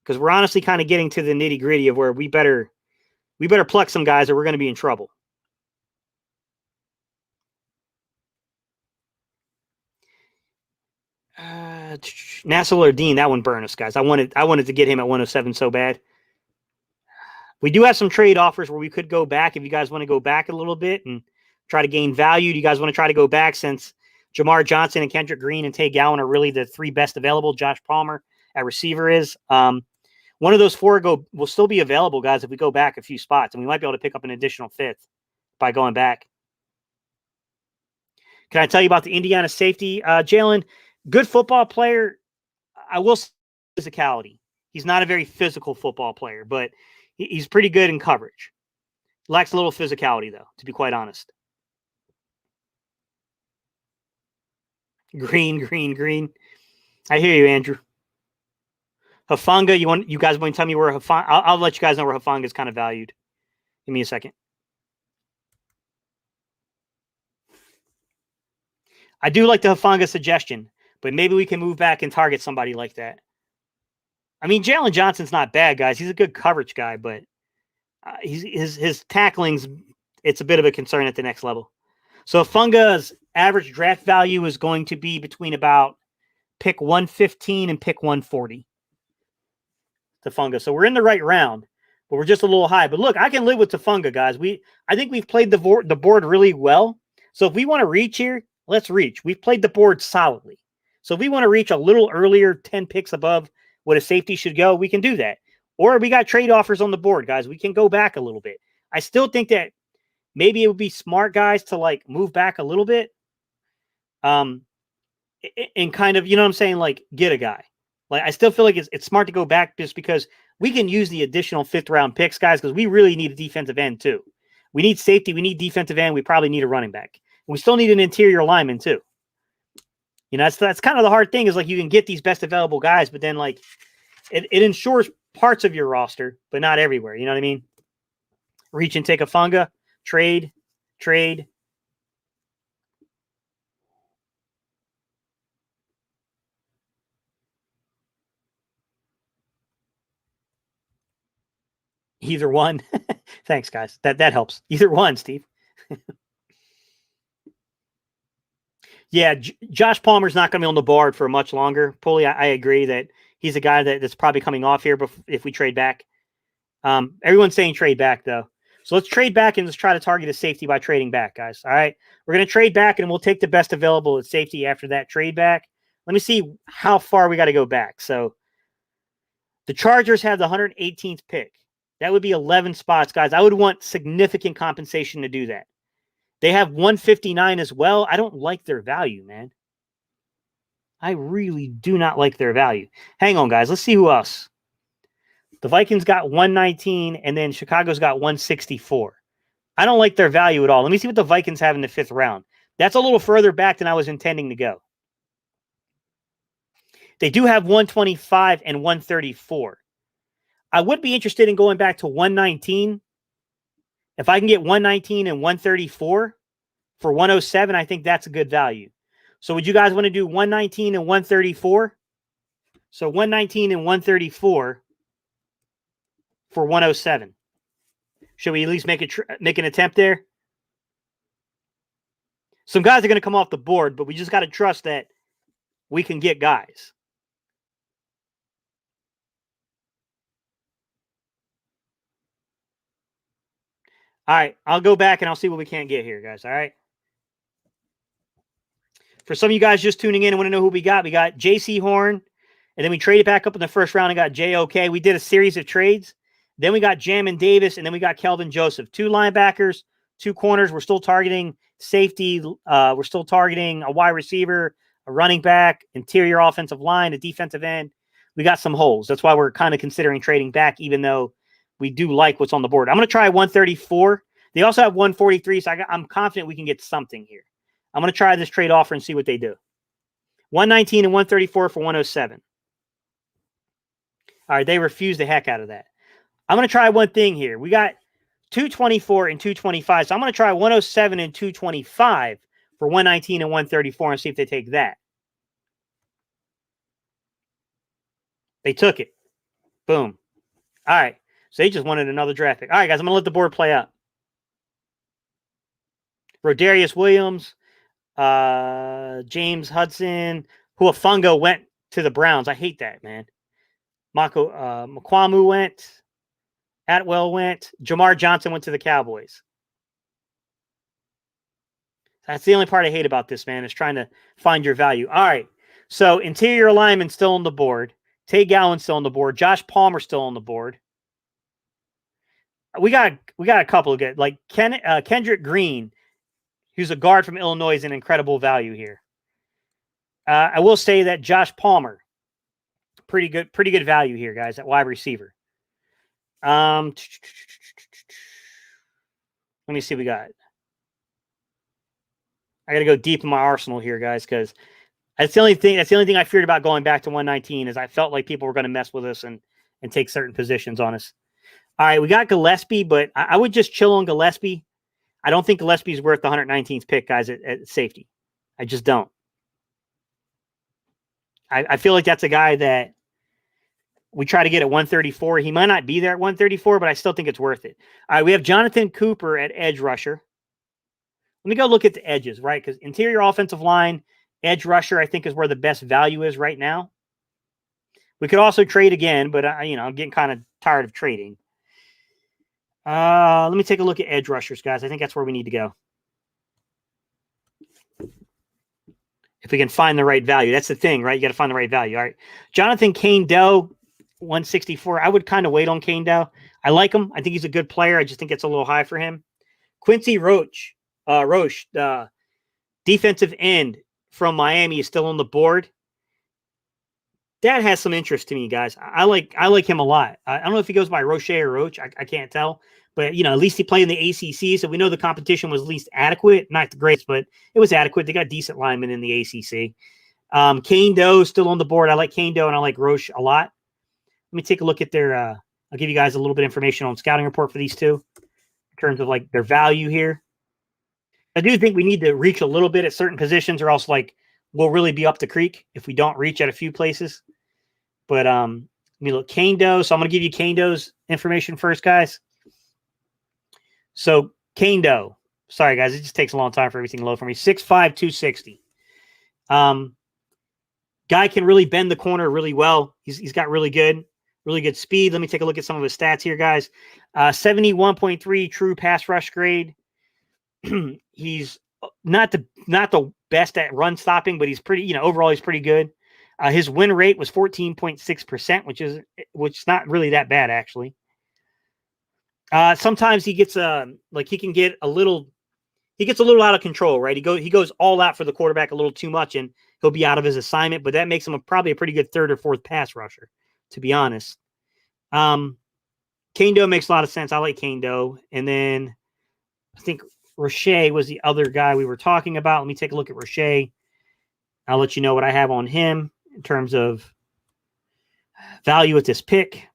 because we're honestly kind of getting to the nitty gritty of where we better pluck some guys or we're going to be in trouble. Nassler Dean, that one burned us, guys. I wanted to get him at 107 so bad. We do have some trade offers where we could go back if you guys want to go back a little bit and try to gain value. Do you guys want to try to go back since Jamar Johnson and Kendrick Green and Tay Gowan are really the 3 best available? Josh Palmer at receiver is. One of those 4 will still be available, guys, if we go back a few spots, and we might be able to pick up an additional 5th by going back. Can I tell you about the Indiana safety? Jalen, good football player. I will say physicality. He's not a very physical football player, but he's pretty good in coverage. Lacks a little physicality, though, to be quite honest. Green. I hear you, Andrew. Hufanga, you guys want to tell me where Hufanga? I'll let you guys know where Hufanga is kind of valued. Give me a second. I do like the Hufanga suggestion, but maybe we can move back and target somebody like that. I mean, Jalen Johnson's not bad, guys. He's a good coverage guy, but his tackling's, it's a bit of a concern at the next level. So Hufanga's average draft value is going to be between about pick 115 and pick 140. Hufanga. So we're in the right round, but we're just a little high. But look, I can live with Hufanga, guys. I think we've played the board really well. So if we want to reach here, let's reach. We've played the board solidly. So if we want to reach a little earlier, 10 picks above what a safety should go, we can do that. Or we got trade offers on the board, guys. We can go back a little bit. I still think that maybe it would be smart, guys, to like move back a little bit. And kind of, you know what I'm saying? Like get a guy. Like I still feel like it's smart to go back just because we can use the additional 5th round picks, guys, because we really need a defensive end too. We need safety. We need defensive end. We probably need a running back. We still need an interior lineman too. You know, that's kind of the hard thing is like you can get these best available guys, but then like it ensures parts of your roster, but not everywhere. You know what I mean? Reach and take a funga, trade. Either one. Thanks, guys. That helps. Either one, Steve. Yeah, Josh Palmer's not going to be on the board for much longer. Pulley, I agree that he's a guy that's probably coming off here if we trade back. Everyone's saying trade back, though. So let's trade back and let's try to target a safety by trading back, guys. All right. We're going to trade back and we'll take the best available at safety after that trade back. Let me see how far we got to go back. So the Chargers have the 118th pick. That would be 11 spots, guys. I would want significant compensation to do that. They have 159 as well. I don't like their value, man. I really do not like their value. Hang on, guys. Let's see who else. The Vikings got 119, and then Chicago's got 164. I don't like their value at all. Let me see what the Vikings have in the 5th round. That's a little further back than I was intending to go. They do have 125 and 134. I would be interested in going back to 119. If I can get 119 and 134 for 107, I think that's a good value. So would you guys want to do 119 and 134? So 119 and 134 for 107. Should we at least make an attempt there? Some guys are going to come off the board, but we just got to trust that we can get guys. All right, I'll go back and I'll see what we can't get here, guys. All right. For some of you guys just tuning in and want to know who we got J.C. Horn, and then we traded back up in the 1st round and got J.O.K. We did a series of trades. Then we got Jamin Davis, and then we got Kelvin Joseph. 2 linebackers, 2 corners. We're still targeting safety. We're still targeting a wide receiver, a running back, interior offensive line, a defensive end. We got some holes. That's why we're kind of considering trading back, even though we do like what's on the board. I'm going to try 134. They also have 143, so I'm confident we can get something here. I'm going to try this trade offer and see what they do. 119 and 134 for 107. All right, they refused the heck out of that. I'm going to try one thing here. We got 224 and 225, so I'm going to try 107 and 225 for 119 and 134 and see if they take that. They took it. Boom. All right. So they just wanted another draft pick. All right, guys, I'm going to let the board play out. Rodarius Williams, James Hudson, Huafungo went to the Browns. I hate that, man. Makwamu went. Atwell went. Jamar Johnson went to the Cowboys. That's the only part I hate about this, man, is trying to find your value. All right. So interior lineman still on the board. Tay Gowan still on the board. Josh Palmer still on the board. We got a couple of good, like Kendrick Green, who's a guard from Illinois, is an incredible value here. I will say that Josh Palmer, pretty good value here, guys, at wide receiver. Let me see what we got. I got to go deep in my arsenal here, guys, because that's the only thing I feared about going back to 119 is I felt like people were going to mess with us and take certain positions on us. All right, we got Gillespie, but I would just chill on Gillespie. I don't think Gillespie's worth the 119th pick, guys, at safety. I just don't. I feel like that's a guy that we try to get at 134. He might not be there at 134, but I still think it's worth it. All right, we have Jonathan Cooper at edge rusher. Let me go look at the edges, right? Because interior offensive line, edge rusher, I think is where the best value is right now. We could also trade again, but I'm getting kind of tired of trading. Let me take a look at edge rushers, guys. I think that's where we need to go. If we can find the right value. That's the thing, right? You got to find the right value. All right. Jonathan Kane-Doe, 164. I would kind of wait on Kane Dow. I like him. I think he's a good player. I just think it's a little high for him. Quincy Roche, defensive end from Miami, is still on the board. That has some interest to me, guys. I like him a lot. I don't know if he goes by Roche or Roche. I can't tell. But, at least he played in the ACC, so we know the competition was at least adequate. Not the greatest, but it was adequate. They got decent linemen in the ACC. Kane Doe still on the board. I like Kane Doe, and I like Roche a lot. Let me take a look at their I'll give you guys a little bit of information on scouting report for these two in terms of, like, their value here. I do think we need to reach a little bit at certain positions, or else, like, we'll really be up the creek if we don't reach at a few places. But let me look. Kane Doe. So I'm going to give you Kane Doe's information first, guys. So Kane Doe. Sorry, guys. It just takes a long time for everything to load for me. 6'5", 260. Guy can really bend the corner really well. He's got really good speed. Let me take a look at some of his stats here, guys. 71.3 true pass rush grade. He's not the best at run stopping, but he's pretty, overall he's pretty good. His win rate was 14.6%, which is not really that bad, actually. Sometimes he gets he gets a little out of control, right? He goes all out for the quarterback a little too much, and he'll be out of his assignment, but that makes him probably a pretty good third or fourth pass rusher, to be honest. Kane Doe makes a lot of sense. I like Kane Doe. And then I think Roche was the other guy we were talking about. Let me take a look at Roche. I'll let you know what I have on him in terms of value at this pick.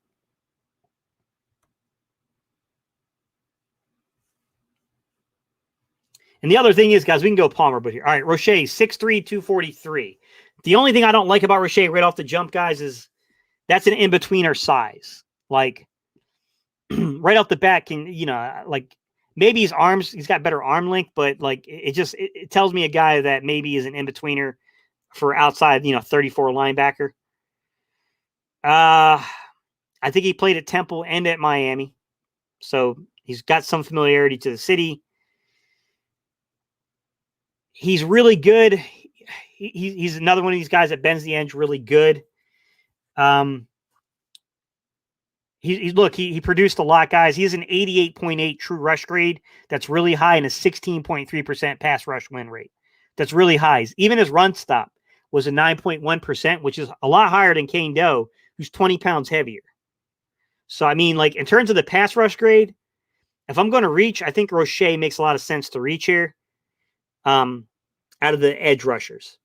And the other thing is, guys, we can go Palmer, but here. All right, Roche, 6'3", 243. The only thing I don't like about Roche right off the jump, guys, is that's an in-betweener size. Like, right off the bat, maybe his arms, he's got better arm length, but, like, it tells me a guy that maybe is an in-betweener for outside, 34 linebacker. I think he played at Temple and at Miami. So he's got some familiarity to the city. He's really good. He's another one of these guys that bends the edge really good. He produced a lot, guys. He has an 88.8 true rush grade. That's really high, and a 16.3% pass rush win rate. That's really high. Even his run stop was a 9.1%, which is a lot higher than Kane Doe, who's 20 pounds heavier. So, I mean, like, in terms of the pass rush grade, if I'm going to reach, I think Roche makes a lot of sense to reach here out of the edge rushers.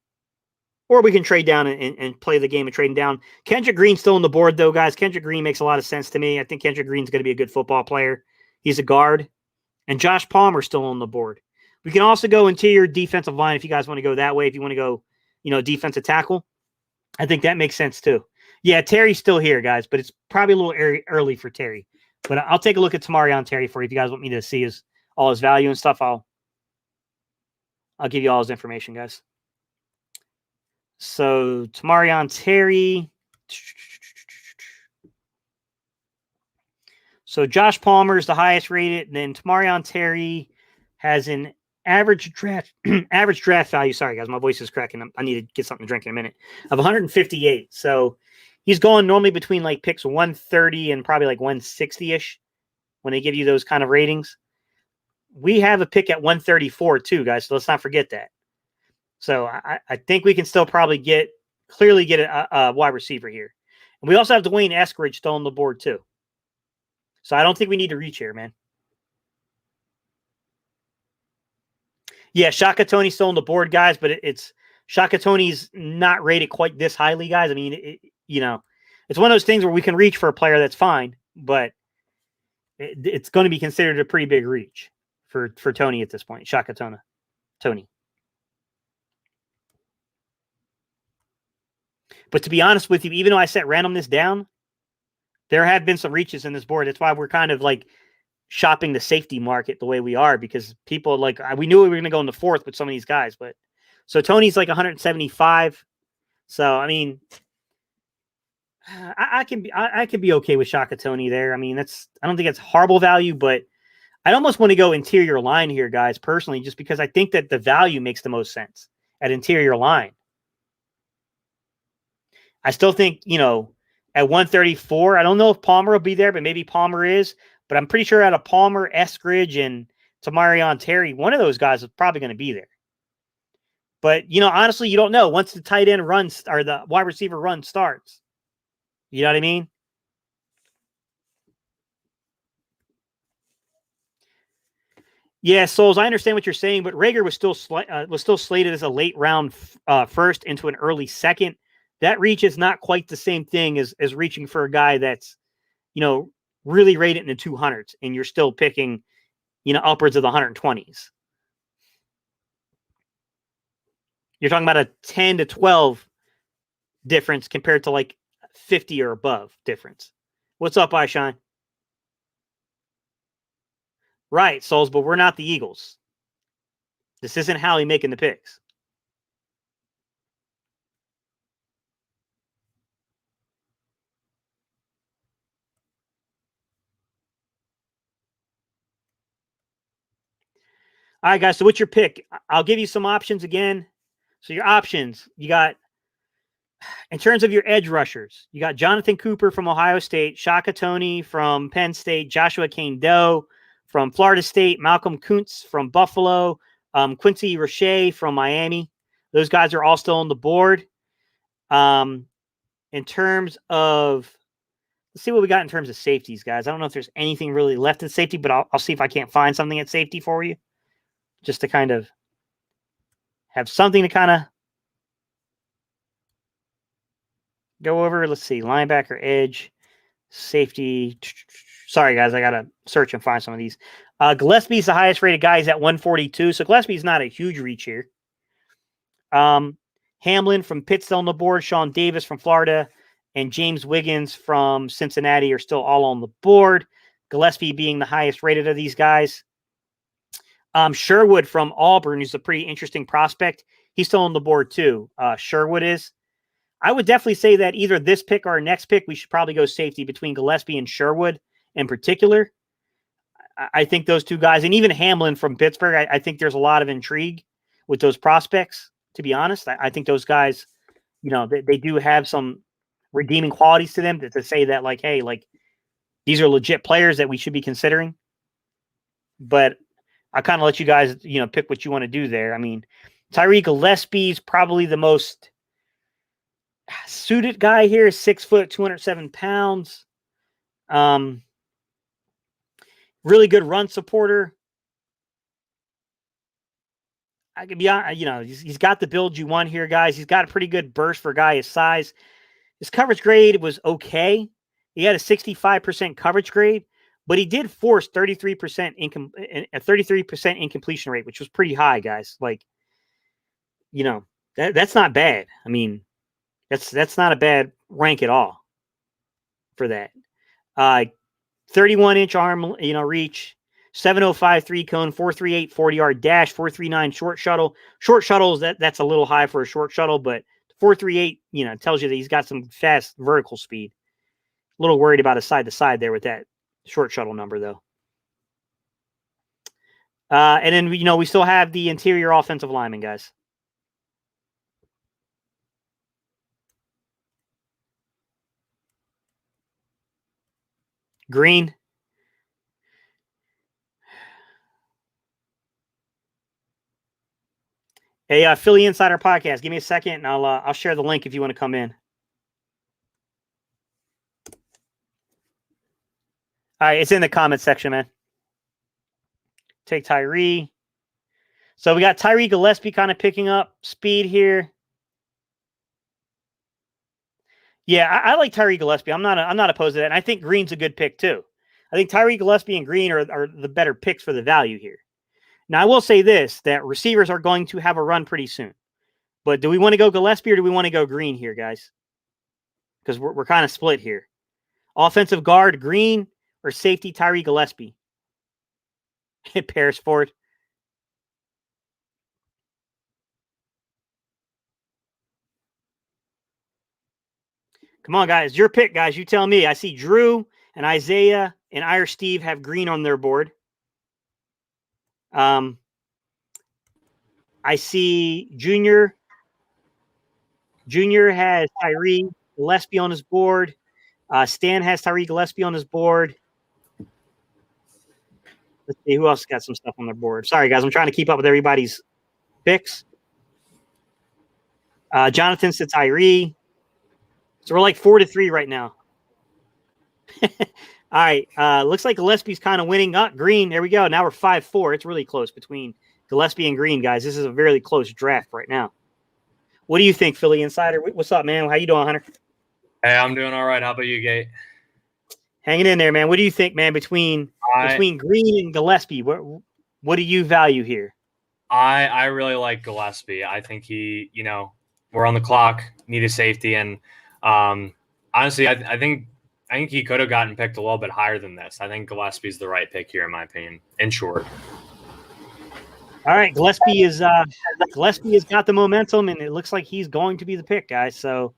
Or we can trade down and play the game of trading down. Kendrick Green's still on the board, though, guys. Kendrick Green makes a lot of sense to me. I think Kendrick Green's going to be a good football player. He's a guard. And Josh Palmer's still on the board. We can also go interior defensive line if you guys want to go that way. If you want to go, defensive tackle, I think that makes sense too. Yeah, Terry's still here, guys, but it's probably a little early for Terry. But I'll take a look at Tamarion Terry for you. If you guys want me to see all his value and stuff, I'll give you all his information, guys. So Tamarion Terry. So Josh Palmer is the highest rated, and then Tamarion Terry has an average draft value. Sorry, guys, my voice is cracking. I need to get something to drink in a minute. Of 158. So he's going normally between, like, picks 130 and probably like 160-ish when they give you those kind of ratings. We have a pick at 134 too, guys. So let's not forget that. So I think we can still probably clearly get a wide receiver here. And we also have Dwayne Eskridge still on the board too. So I don't think we need to reach here, man. Yeah, Shaka Toney's still on the board, guys, but it's Shaka Toney's not rated quite this highly, guys. I mean, it's one of those things where we can reach for a player that's fine, but it's going to be considered a pretty big reach for Toney at this point. Shaka Toney. But to be honest with you, even though I set randomness down, there have been some reaches in this board. That's why we're kind of like shopping the safety market the way we are, because people we knew we were going to go in the fourth with some of these guys. But so Toney's like 175. So, I mean, I can be okay with Shaka Toney there. I mean, I don't think it's horrible value, but I'd almost want to go interior line here, guys, personally, just because I think that the value makes the most sense at interior line. I still think, at 134. I don't know if Palmer will be there, but maybe Palmer is. But I'm pretty sure out of Palmer, Eskridge, and Tamarion Terry, one of those guys is probably going to be there. But, honestly, you don't know once the tight end runs or the wide receiver run starts. You know what I mean? Yeah, Souls, I understand what you're saying, but Rager was still slated as a late round first into an early second. That reach is not quite the same thing as reaching for a guy that's, really rated in the 200s, and you're still picking, upwards of the 120s. You're talking about a 10 to 12 difference compared to like 50 or above difference. What's up, Aishan? Right, Souls, but we're not the Eagles. This isn't Howie making the picks. All right, guys. So what's your pick? I'll give you some options again. So your options, you got, in terms of your edge rushers, you got Jonathan Cooper from Ohio State, Shaka Toney from Penn State, Joshua Kane-Doe from Florida State, Malcolm Kuntz from Buffalo, Quincy Roche from Miami. Those guys are all still on the board. In terms of, let's see what we got in terms of safeties, guys. I don't know if there's anything really left at safety, but I'll see if I can't find something at safety for you, just to kind of have something to kind of go over. Let's see, linebacker, edge, safety. Sorry, guys, I got to search and find some of these. Gillespie's the highest rated guy. He's at 142, so Gillespie's not a huge reach here. Hamlin from Pitt still on the board, Sean Davis from Florida, and James Wiggins from Cincinnati are still all on the board. Gillespie being the highest rated of these guys. Sherwood from Auburn is a pretty interesting prospect. He's still on the board too. Sherwood is. I would definitely say that either this pick or our next pick, we should probably go safety between Gillespie and Sherwood in particular. I think those two guys, and even Hamlin from Pittsburgh, I think there's a lot of intrigue with those prospects, to be honest. I think those guys, they do have some redeeming qualities to them to say that, like, hey, like, these are legit players that we should be considering. But I kind of let you guys, pick what you want to do there. I mean, Tyree Gillespie is probably the most suited guy here, 6 foot, 207 pounds. Really good run supporter. I could be honest, he's got the build you want here, guys. He's got a pretty good burst for a guy his size. His coverage grade was okay. He had a 65% coverage grade, but he did force 33% a 33% incompletion rate, which was pretty high, guys. Like, that's not bad. I mean, that's not a bad rank at all for that. 31-inch arm, reach, 705 3-cone, 438 40-yard dash, 439 short shuttle. Short shuttles, that's a little high for a short shuttle, but 438, tells you that he's got some fast vertical speed. A little worried about a side-to-side there with that short shuttle number, though. And then, we still have the interior offensive lineman, guys. Green. Hey, Philly Insider Podcast. Give me a second, and I'll share the link if you want to come in. All right, it's in the comment section, man. Take Tyree. So we got Tyree Gillespie kind of picking up speed here. Yeah, I like Tyree Gillespie. I'm not opposed to that. And I think Green's a good pick too. I think Tyree Gillespie and Green are the better picks for the value here. Now, I will say this, that receivers are going to have a run pretty soon. But do we want to go Gillespie or do we want to go Green here, guys? Because we're kind of split here. Offensive guard, Green, or safety, Tyree Gillespie? Paris Ford. Come on, guys. Your pick, guys. You tell me. I see Drew and Isaiah and Irish Steve have Green on their board. I see Junior. Junior has Tyree Gillespie on his board. Stan has Tyree Gillespie on his board. Let's see who else got some stuff on their board. Sorry, guys, I'm trying to keep up with everybody's picks. Jonathan said Tyree. So we're like 4-3 right now. All right. Looks like Gillespie's kind of winning. Green. There we go. Now we're 5-4. It's really close between Gillespie and Green, guys. This is a very close draft right now. What do you think, Philly Insider? What's up, man? How you doing, Hunter? Hey, I'm doing all right. How about you, Gate? Hanging in there, man. What do you think, man, between Green and Gillespie? What do you value here? I really like Gillespie. I think he, we're on the clock, need a safety, and honestly, I think he could have gotten picked a little bit higher than this. I think Gillespie's the right pick here, in my opinion. In short. All right, Gillespie has got the momentum, and it looks like he's going to be the pick, guys. So,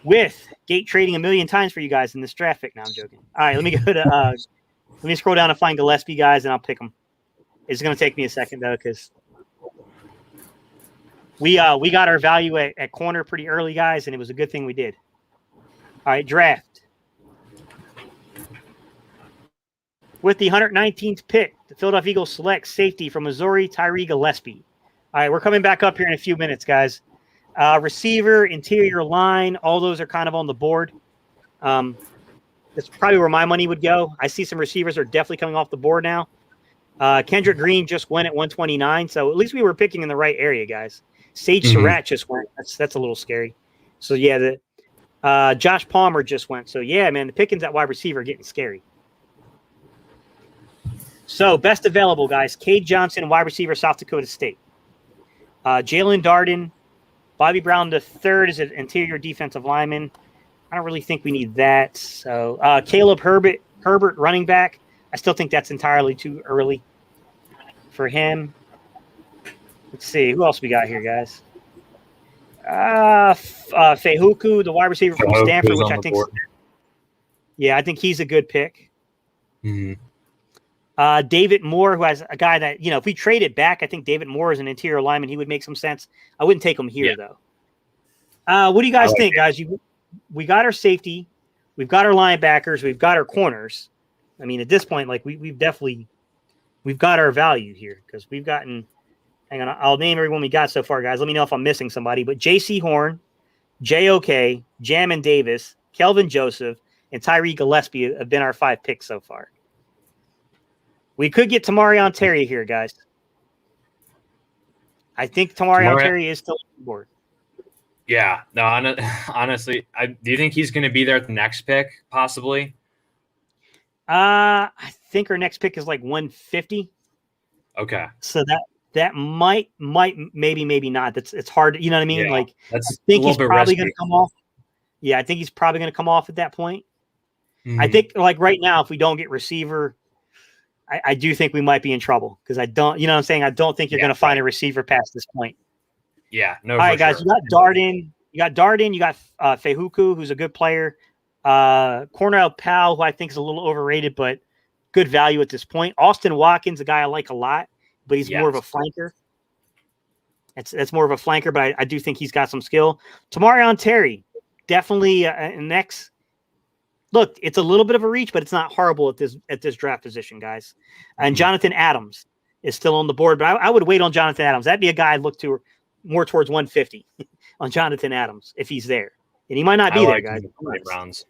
with Gate trading a million times for you guys in this draft pick, now I'm joking. All right, let me go to let me scroll down and find Gillespie, guys, and I'll pick him. It's going to take me a second though, because we got our value at corner pretty early, guys, and it was a good thing we did. All right, draft. With the 119th pick, the Philadelphia Eagles select safety from Missouri, Tyree Gillespie. All right, we're coming back up here in a few minutes, guys. Receiver, interior line, all those are kind of on the board. That's probably where my money would go. I see some receivers are definitely coming off the board now. Kendrick Green just went at 129, so at least we were picking in the right area, guys. Sage Surratt just went. That's a little scary. So, yeah, Josh Palmer just went. So, yeah, man, the pickings at wide receiver are getting scary. So, best available, guys. Cade Johnson, wide receiver, South Dakota State. Jalen Darden. Bobby Brown III is an interior defensive lineman. I don't really think we need that. So, Caleb Herbert, running back. I still think that's entirely too early for him. Let's see. Who else we got here, guys? Fehuku, the wide receiver from Stanford, which I think – I think he's a good pick. Mm-hmm. David Moore, who has a guy that, if we trade it back, I think David Moore is an interior lineman. He would make some sense. I wouldn't take him here, though. What do you guys think, guys? We got our safety. We've got our linebackers. We've got our corners. I mean, at this point, like we've got our value here because we've gotten – hang on. I'll name everyone we got so far, guys. Let me know if I'm missing somebody. But J.C. Horn, J.O.K., Jamin Davis, Kelvin Joseph, and Tyree Gillespie have been our 5 picks so far. We could get Tamarion Terry here, guys. I think Tamarion Terry is still on the board. Yeah. No, honestly, do you think he's going to be there at the next pick, possibly? I think our next pick is like 150. Okay. So that might, maybe not. It's hard. You know what I mean? Yeah, like, that's I think he's probably going to come off. Yeah, I think he's probably going to come off at that point. Mm-hmm. I think, like, right now, if we don't get receiver, I do think we might be in trouble because I don't, you know what I'm saying? I don't think you're going to find a receiver past this point. Yeah. No. All right, guys. You got Darden. You got Fehuku, who's a good player. Cornell Powell, who I think is a little overrated, but good value at this point. Austin Watkins, a guy I like a lot, but he's more of a flanker. That's more of a flanker, but I do think he's got some skill. Tamarion Terry, definitely next. Look, it's a little bit of a reach, but it's not horrible at this draft position, guys. And Jonathan Adams is still on the board, but I would wait on Jonathan Adams. That'd be a guy I'd look to more towards 150 on Jonathan Adams if he's there. And he might not be there, guys. Rounds.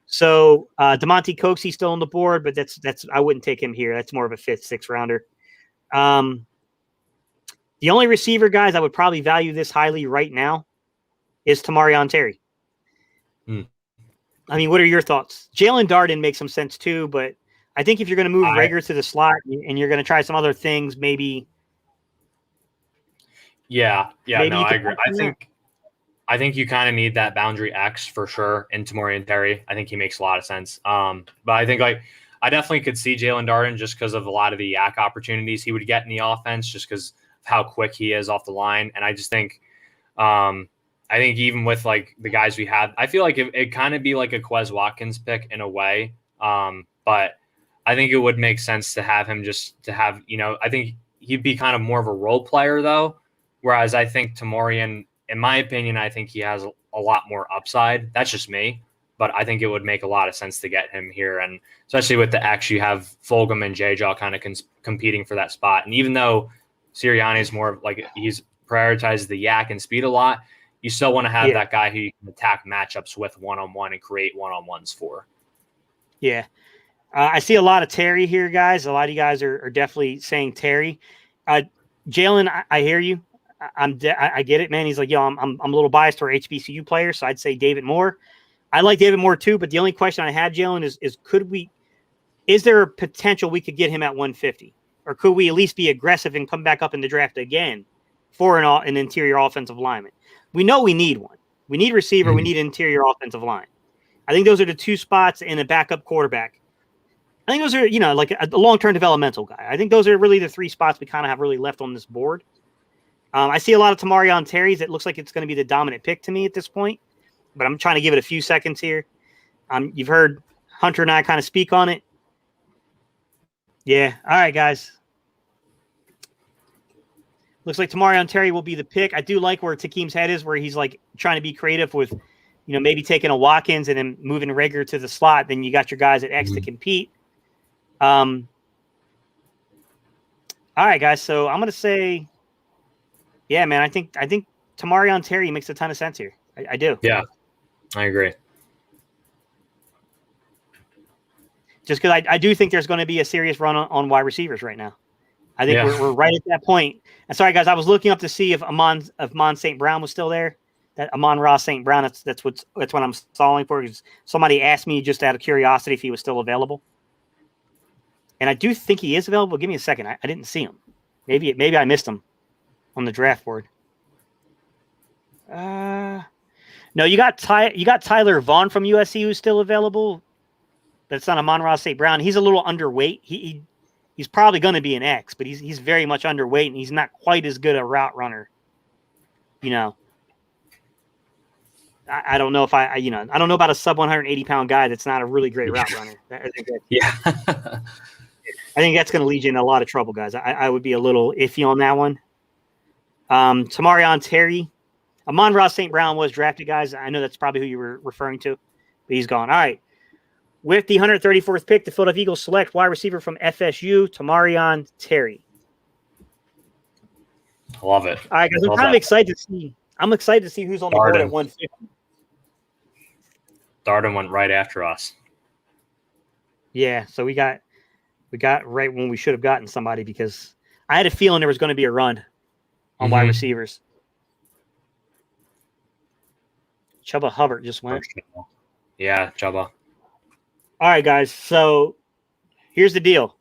So DeMonte Coxey still on the board, but that's I wouldn't take him here. That's more of a 5th, 6th rounder. The only receiver, guys, I would probably value this highly right now is Tamarion Terry. I mean, what are your thoughts? Jalen Darden makes some sense too, but I think if you're going to move Rager to the slot and you're going to try some other things, maybe. Yeah, no, I agree. I think you kind of need that boundary X for sure in Tamarion Terry. I think he makes a lot of sense. But I think I definitely could see Jalen Darden just because of a lot of the yak opportunities he would get in the offense, just because of how quick he is off the line. And I just think, I think even with like the guys we had, I feel like it kind of be like a Quez Watkins pick in a way. But I think it would make sense to have him just to have, I think he'd be kind of more of a role player though. Whereas I think Tamarion, in my opinion, I think he has a lot more upside. That's just me, but I think it would make a lot of sense to get him here. And especially with the X, you have Fulgham and J-Jaw kind of competing for that spot. And even though Sirianni is more like he's prioritized the yak and speed a lot, you still want to have that guy who you can attack matchups with one-on-one and create one-on-ones for. Yeah. I see a lot of Terry here, guys. A lot of you guys are definitely saying Terry. Jalen, I hear you. I get it, man. He's like, yo, I'm a little biased to our HBCU players, so I'd say David Moore. I like David Moore too, but the only question I had, Jalen, is there a potential we could get him at 150? Or could we at least be aggressive and come back up in the draft again for an interior offensive lineman? We know we need one. We need receiver. Mm-hmm. We need interior offensive line. I think those are the two spots in a backup quarterback. I think those are, like a long-term developmental guy. I think those are really the three spots we kind of have really left on this board. I see a lot of Tamarion Terry's. It looks like it's going to be the dominant pick to me at this point, but I'm trying to give it a few seconds here. You've heard Hunter and I kind of speak on it. Yeah. All right, guys. Looks like Tamarion Terry will be the pick. I do like where Takeem's head is, where he's like trying to be creative with, maybe taking a Watkins and then moving Rager to the slot. Then you got your guys at X to compete. All right, guys. So I'm going to say, yeah, man, I think Tamarion Terry makes a ton of sense here. I do. Yeah, I agree. Just because I do think there's going to be a serious run on wide receivers right now. I think we're right at that point. And sorry, guys, I was looking up to see if Amon St. Brown was still there. That Amon-Ra St. Brown, that's what I'm stalling for. Because somebody asked me just out of curiosity if he was still available. And I do think he is available. Give me a second. I didn't see him. Maybe I missed him on the draft board. No, you got Tyler Vaughn from USC who's still available. That's not Amon-Ra St. Brown. He's a little underweight. He's probably going to be an X, but he's very much underweight, and he's not quite as good a route runner. I don't know if I don't know about a sub 180-pound guy that's not a really great route runner. I think that's going to lead you in a lot of trouble, guys. I would be a little iffy on that one. Tamarion Terry. Amon-Ra St. Brown was drafted, guys. I know that's probably who you were referring to, but he's gone. All right. With the 134th pick, the Philadelphia Eagles select wide receiver from FSU, Tamarion Terry. Love it. All right, guys. I'm kind of excited to see. I'm excited to see who's on the board at 150. Darden went right after us. Yeah, so we got right when we should have gotten somebody, because I had a feeling there was going to be a run on wide receivers. Chuba Hubbard just went. Yeah, Chuba. All right, guys. So here's the deal.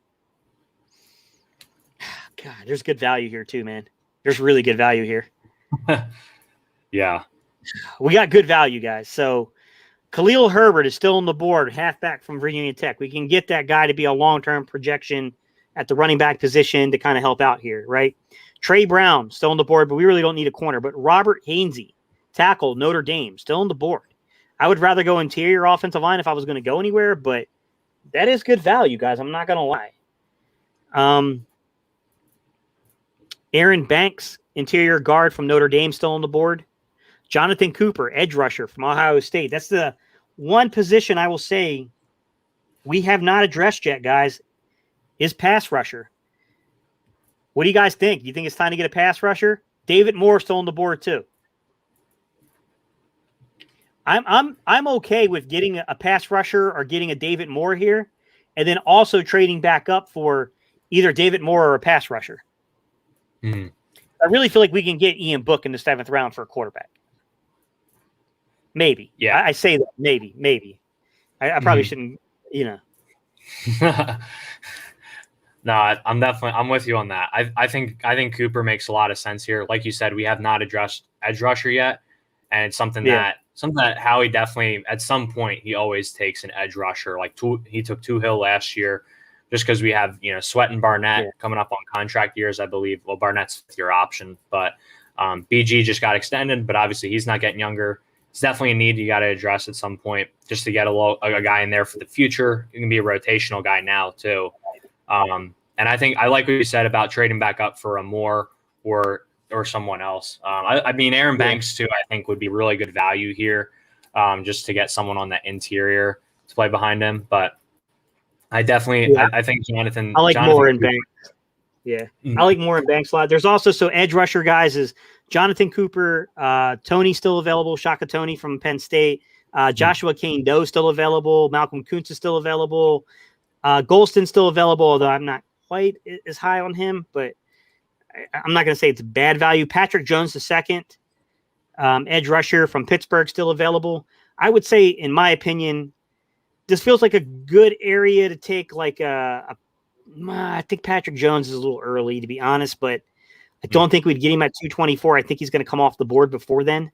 God, there's good value here too, man. There's really good value here. Yeah. We got good value, guys. So Khalil Herbert is still on the board, halfback from Virginia Tech. We can get that guy to be a long-term projection at the running back position to kind of help out here, right? Trey Brown, still on the board, but we really don't need a corner. But Robert Hainsey, tackle, Notre Dame, still on the board. I would rather go interior offensive line if I was going to go anywhere, but that is good value, guys. I'm not going to lie. Aaron Banks, interior guard from Notre Dame, still on the board. Jonathan Cooper, edge rusher from Ohio State. That's the one position I will say we have not addressed yet, guys, is pass rusher. What do you guys think? You think it's time to get a pass rusher? David Moore still on the board too. I'm okay with getting a pass rusher or getting a David Moore here, and then also trading back up for either David Moore or a pass rusher. Mm-hmm. I really feel like we can get Ian Book in the 7th round for a quarterback. Maybe. Yeah. I say that. Maybe. I probably shouldn't, No, I'm with you on that. I think Cooper makes a lot of sense here. Like you said, we have not addressed edge rusher yet. And it's something that Howie definitely, at some point, he always takes an edge rusher. Like he took Hill last year, just because we have Sweat and Barnett coming up on contract years, I believe. Well, Barnett's your option, but BG just got extended. But obviously, he's not getting younger. It's definitely a need you got to address at some point, just to get a guy in there for the future. You can be a rotational guy now too. And I think I like what you said about trading back up for a Moore or or someone else. I mean, Aaron Banks too, I think would be really good value here, just to get someone on that interior to play behind him. But I definitely, I think Jonathan. I like Jonathan more in Banks. Yeah, I like more in Banks a lot. There's also edge rusher guys is Jonathan Cooper, Tony still available, Shaka Tony from Penn State, Joshua Kane Doe still available, Malcolm Kuntz is still available, Golston still available, although I'm not quite as high on him, but I'm not going to say it's bad value. Patrick Jones II, edge rusher from Pittsburgh still available. I would say, in my opinion, this feels like a good area to take like I think Patrick Jones is a little early, to be honest, but I don't think we'd get him at 224. I think he's going to come off the board before then.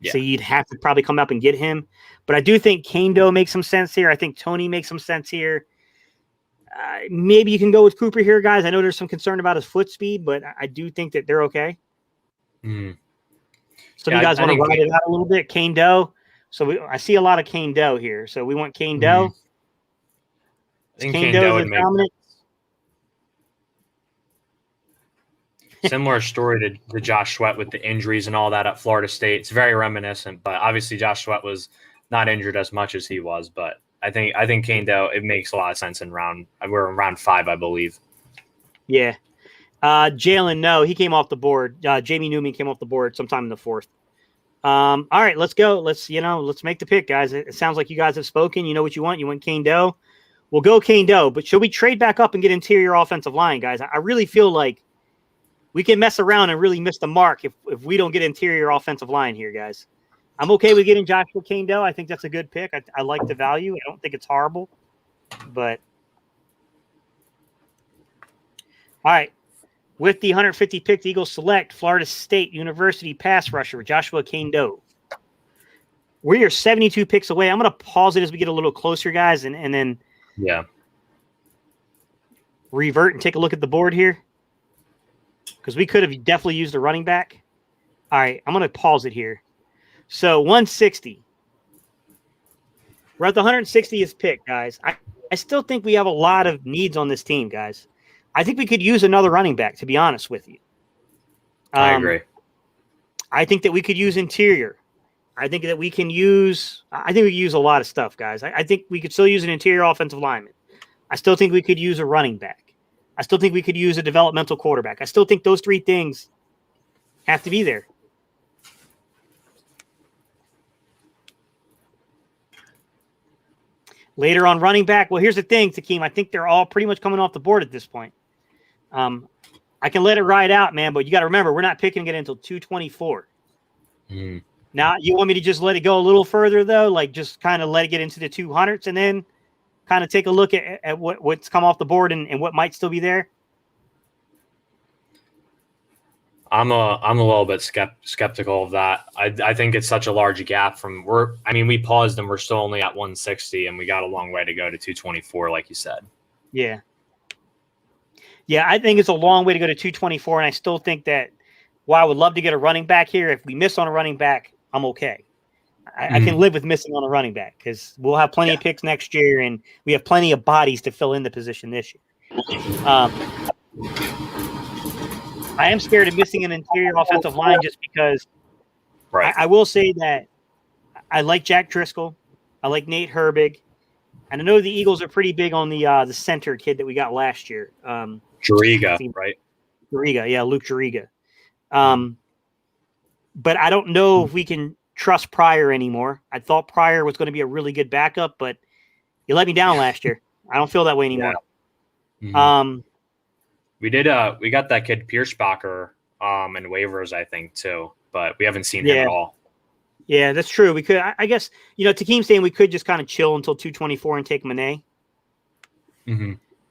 Yeah. So you'd have to probably come up and get him. But I do think Kane Doe makes some sense here. I think Tony makes some sense here. Maybe you can go with Cooper here, guys. I know there's some concern about his foot speed, but I do think that they're okay. So you guys want to ride it out a little bit? Kane Doe. So I see a lot of Kane Doe here. So we want Kane Doe. I think Kane Doe would make dominant. Similar story to Josh Sweat with the injuries and all that at Florida State. It's very reminiscent, but obviously Josh Sweat was not injured as much as he was. But I think Kane Doe, it makes a lot of sense we're in round 5, I believe. Yeah. Jalen, no, he came off the board. Jamie Newman came off the board sometime in the 4th. All right, let's go. Let's make the pick, guys. It sounds like you guys have spoken. You know what you want. You want Kane Doe. We'll go Kane Doe, but should we trade back up and get interior offensive line, guys? I really feel like we can mess around and really miss the mark if we don't get interior offensive line here, guys. I'm okay with getting Joshua Kane Doe. I think that's a good pick. I like the value. I don't think it's horrible. But all right. With the 150 pick, the Eagles select Florida State University pass rusher Joshua Kane Doe. We are 72 picks away. I'm going to pause it as we get a little closer, guys, and then revert and take a look at the board here. Because we could have definitely used a running back. All right, I'm going to pause it here. So 160. We're at the 160th pick, guys. I still think we have a lot of needs on this team, guys. I think we could use another running back, to be honest with you. I agree. I think that we could use interior. I think we could use a lot of stuff, guys. I think we could still use an interior offensive lineman. I still think we could use a running back. I still think we could use a developmental quarterback. I still think those 3 things have to be there. Later on running back, well, here's the thing, Takeem. I think they're all pretty much coming off the board at this point. I can let it ride out, man, but you got to remember, we're not picking it until 224. Now, you want me to just let it go a little further, though? Like, just kind of let it get into the 200s and then kind of take a look at what's come off the board and what might still be there? I'm a little bit skeptical of that. I think it's such a large gap from we paused and we're still only at 160 and we got a long way to go to 224, like you said. Yeah. Yeah, I think it's a long way to go to 224, and I still think that while I would love to get a running back here, if we miss on a running back, I'm okay. I can live with missing on a running back because we'll have plenty of picks next year, and we have plenty of bodies to fill in the position this year. I am scared of missing an interior offensive line just because I will say that I like Jack Driscoll. I like Nate Herbig. And I know the Eagles are pretty big on the center kid that we got last year. Juriga, right? Juriga, yeah, Luke Juriga. But I don't know if we can trust Pryor anymore. I thought Pryor was going to be a really good backup, but you let me down last year. I don't feel that way anymore. Yeah. We got that kid Pierschbacher in waivers, I think, too, but we haven't seen him at all. Yeah, that's true. We could, I guess, Takeem's saying we could just kind of chill until 224 and take Manet.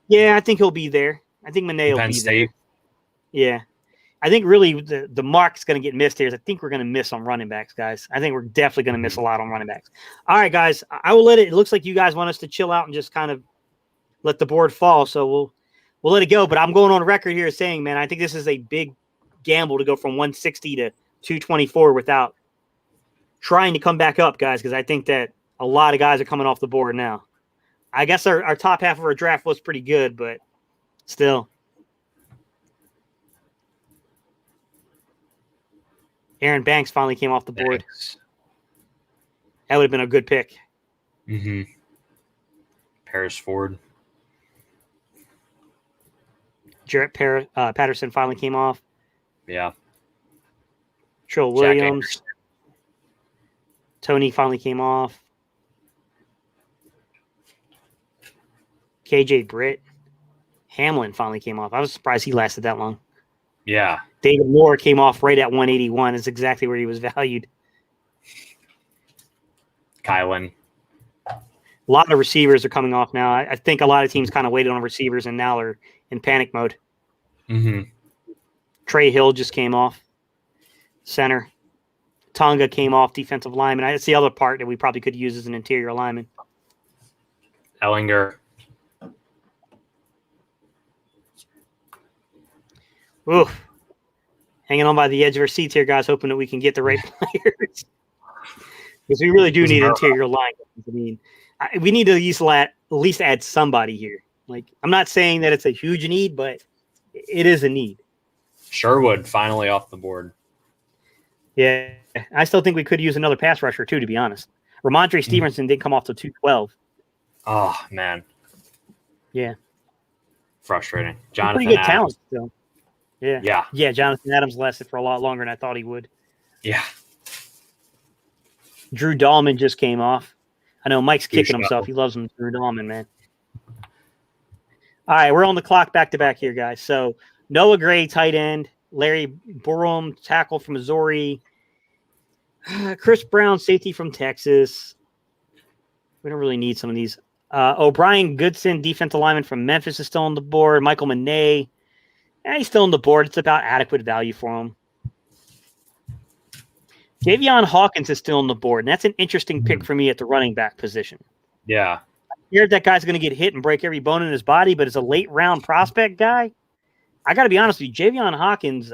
Yeah, I think he'll be there. I think Manet will be there. Yeah. I think really the mark's going to get missed here is I think we're going to miss on running backs, guys. I think we're definitely going to miss a lot on running backs. All right, guys, I will let it looks like you guys want us to chill out and just kind of let the board fall. So we'll let it go. But I'm going on record here saying, man, I think this is a big gamble to go from 160 to 224 without trying to come back up, guys, because I think that a lot of guys are coming off the board now. I guess our top half of our draft was pretty good, but still. Aaron Banks finally came off the board. Thanks. That would have been a good pick. Mm-hmm. Paris Ford. Jarrett Patterson finally came off. Yeah. Trill Williams. Tony finally came off. KJ Britt. Hamlin finally came off. I was surprised he lasted that long. Yeah. David Moore came off right at 181. That's exactly where he was valued. Kylan. A lot of receivers are coming off now. I think a lot of teams kind of waited on receivers and now are in panic mode. Mm-hmm. Trey Hill just came off. Center. Tonga came off, defensive lineman. That's the other part that we probably could use as an interior lineman. Ellinger. Oof. Hanging on by the edge of our seats here, guys, hoping that we can get the right players. Because we really do need interior line. I mean, we need to at least add somebody here. Like, I'm not saying that it's a huge need, but it is a need. Sherwood finally off the board. Yeah, I still think we could use another pass rusher too, to be honest. Ramondre Stevenson didn't come off till 212. Oh, man. Yeah. Frustrating. Jonathan pretty good Adams. talent still. Yeah. Yeah. Yeah, Jonathan Adams lasted for a lot longer than I thought he would. Yeah. Drew Dahlman just came off. I know Mike's kicking Drew himself. He loves him, Drew Dahlman, man. All right, we're on the clock back-to-back here, guys. So Noah Gray, tight end. Larry Borom, tackle from Missouri. Chris Brown, safety from Texas. We don't really need some of these. O'Brien Goodson, defensive lineman from Memphis, is still on the board. Michael Manet, he's still on the board. It's about adequate value for him. Javion Hawkins is still on the board, and that's an interesting pick for me at the running back position. Yeah. I'm scared that guy's going to get hit and break every bone in his body, but as a late-round prospect guy, I got to be honest with you, Javion Hawkins,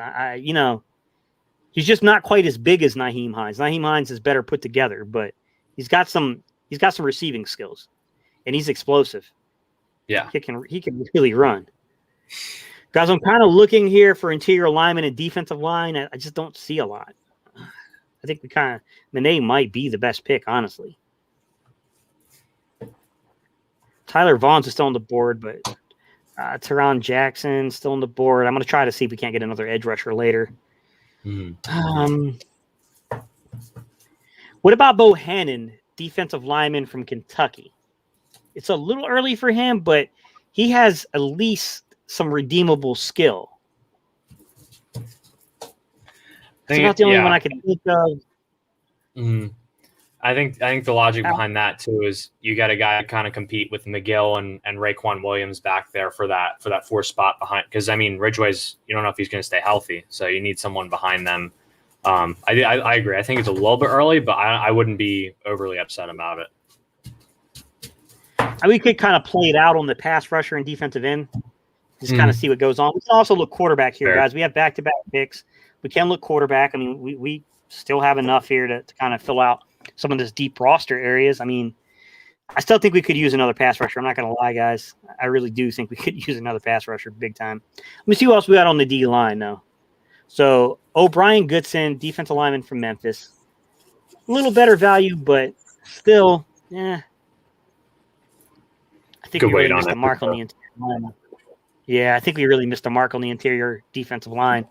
he's just not quite as big as Nyheim Hines. Nyheim Hines is better put together, but he's got some receiving skills, and he's explosive. Yeah. He can really run. Guys, I'm kind of looking here for interior lineman and defensive line. I just don't see a lot. I think Manet might be the best pick, honestly. Tyler Vaughn's is still on the board, but Teron Jackson still on the board. I'm going to try to see if we can't get another edge rusher later. Mm-hmm. What about Bohannon, defensive lineman from Kentucky? It's a little early for him, but he has at least some redeemable skill. It's about the only one I can think of. Mm-hmm. I think the logic behind that too is you got a guy to kind of compete with McGill and Raekwon Williams back there for that fourth spot behind. Because I mean, Ridgeway's, you don't know if he's going to stay healthy, so you need someone behind them. I agree. I think it's a little bit early, but I wouldn't be overly upset about it. We could kind of play it out on the pass rusher and defensive end, just kind of see what goes on. We can also look quarterback here, guys. We have back-to-back picks. We can look quarterback. I mean, we still have enough here to kind of fill out some of this deep roster areas. I mean, I still think we could use another pass rusher. I'm not going to lie, guys. I really do think we could use another pass rusher big time. Let me see who else we got on the D line, though. So, O'Brien Goodson, defensive lineman from Memphis. A little better value, but still, I think we really missed the mark on the interior line. Yeah, I think we really missed the mark on the interior defensive line.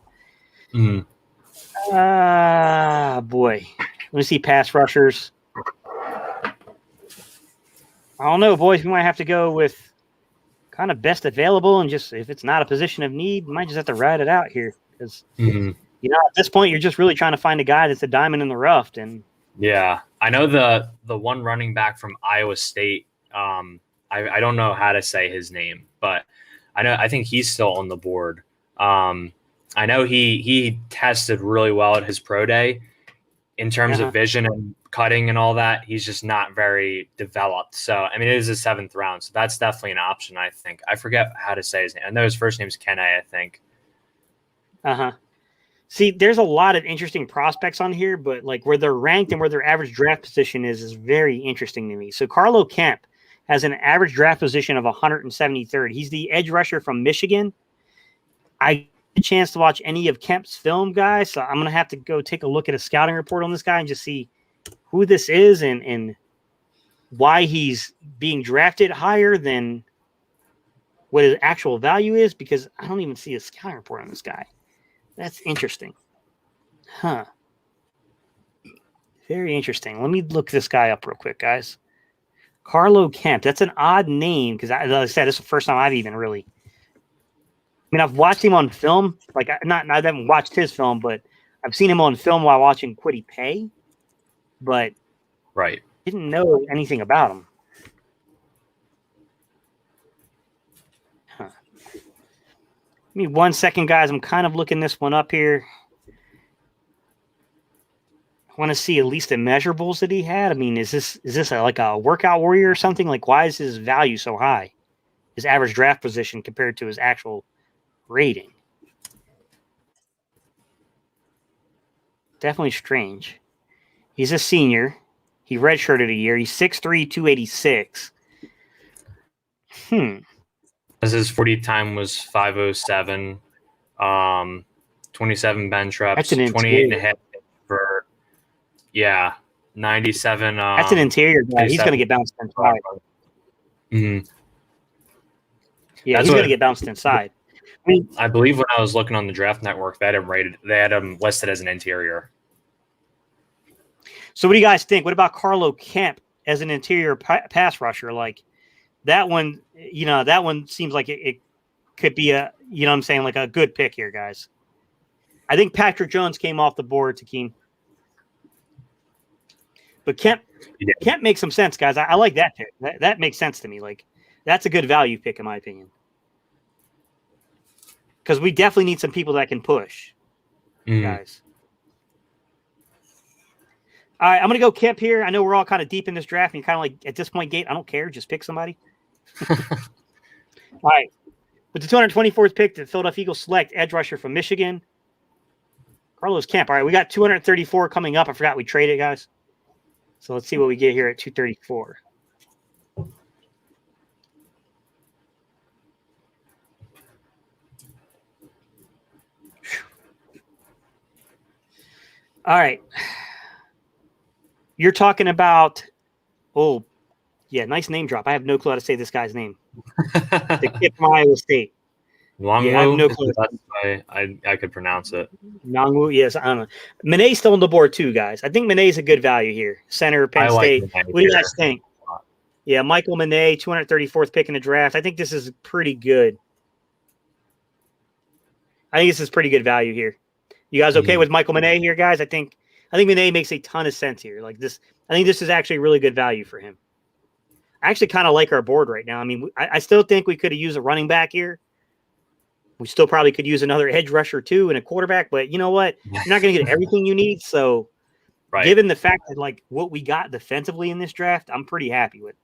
Mm-hmm. Boy. Let me see pass rushers. I don't know, boys. We might have to go with kind of best available, and just if it's not a position of need, we might just have to ride it out here because at this point you're just really trying to find a guy that's a diamond in the rough. And yeah, I know the one running back from Iowa State. I don't know how to say his name, but I think he's still on the board. I know he tested really well at his pro day. In terms of vision and cutting and all that, he's just not very developed. So, I mean, it is his 7th round. So that's definitely an option, I think. I forget how to say his name. I know his first name's Kene, I think. See, there's a lot of interesting prospects on here, but like where they're ranked and where their average draft position is very interesting to me. So Carlo Kemp has an average draft position of 173rd. He's the edge rusher from Michigan. I a chance to watch any of Kemp's film, guys, so I'm going to have to go take a look at a scouting report on this guy and just see who this is and why he's being drafted higher than what his actual value is, because I don't even see a scouting report on this guy. That's interesting. Huh. Very interesting. Let me look this guy up real quick, guys. Carlo Kemp. That's an odd name because, as I said, this is the first time I've even really. I mean, I've watched him on film. Like, I haven't watched his film, but I've seen him on film while watching Kwity Paye. But right, didn't know anything about him. Huh. Give me 1 second, guys. I'm kind of looking this one up here. I want to see at least the measurables that he had. I mean, is this like a workout warrior or something? Like, why is his value so high? His average draft position compared to his actual rating. Definitely strange. He's a senior. He redshirted a year. He's 6'3", 286. As his 40 time was 5:07, 27 bench reps, 28 and a half for 97. That's an interior guy. He's going to get bounced inside. Mm-hmm. Yeah, he's going to get bounced inside. I believe when I was looking on the Draft Network, they had him listed as an interior. So what do you guys think? What about Carlo Kemp as an interior pass rusher? Like that one, that one seems like it could be a, what I'm saying, like a good pick here, guys. I think Patrick Jones came off the board, Takeem. But Kemp makes some sense, guys. I like that pick. That makes sense to me. Like, that's a good value pick, in my opinion. Because we definitely need some people that can push, guys. All right, I'm going to go Kemp here. I know we're all kind of deep in this draft, and you're kind of like, at this point, Gate, I don't care. Just pick somebody. All right. With the 224th pick, the Philadelphia Eagles select edge rusher from Michigan, Carlos Kemp. All right, we got 234 coming up. I forgot we traded, guys. So let's see what we get here at 234. All right. You're talking about, nice name drop. I have no clue how to say this guy's name. The kid from Iowa State. Longwu? Yeah, I have no clue. That's why I could pronounce it. Longwu, yes, I don't know. Mane's still on the board too, guys. I think Mane's a good value here. Center, Penn State. What do you guys think? Yeah, Michael Mane, 234th pick in the draft. I think this is pretty good. I think this is pretty good value here. You guys okay with Michael Mane here, guys? I think Mane makes a ton of sense here. Like this, I think this is actually really good value for him. I actually kind of like our board right now. I mean, I still think we could have used a running back here. We still probably could use another edge rusher too and a quarterback, but you know what? You're not going to get everything you need. So given the fact that like what we got defensively in this draft, I'm pretty happy with.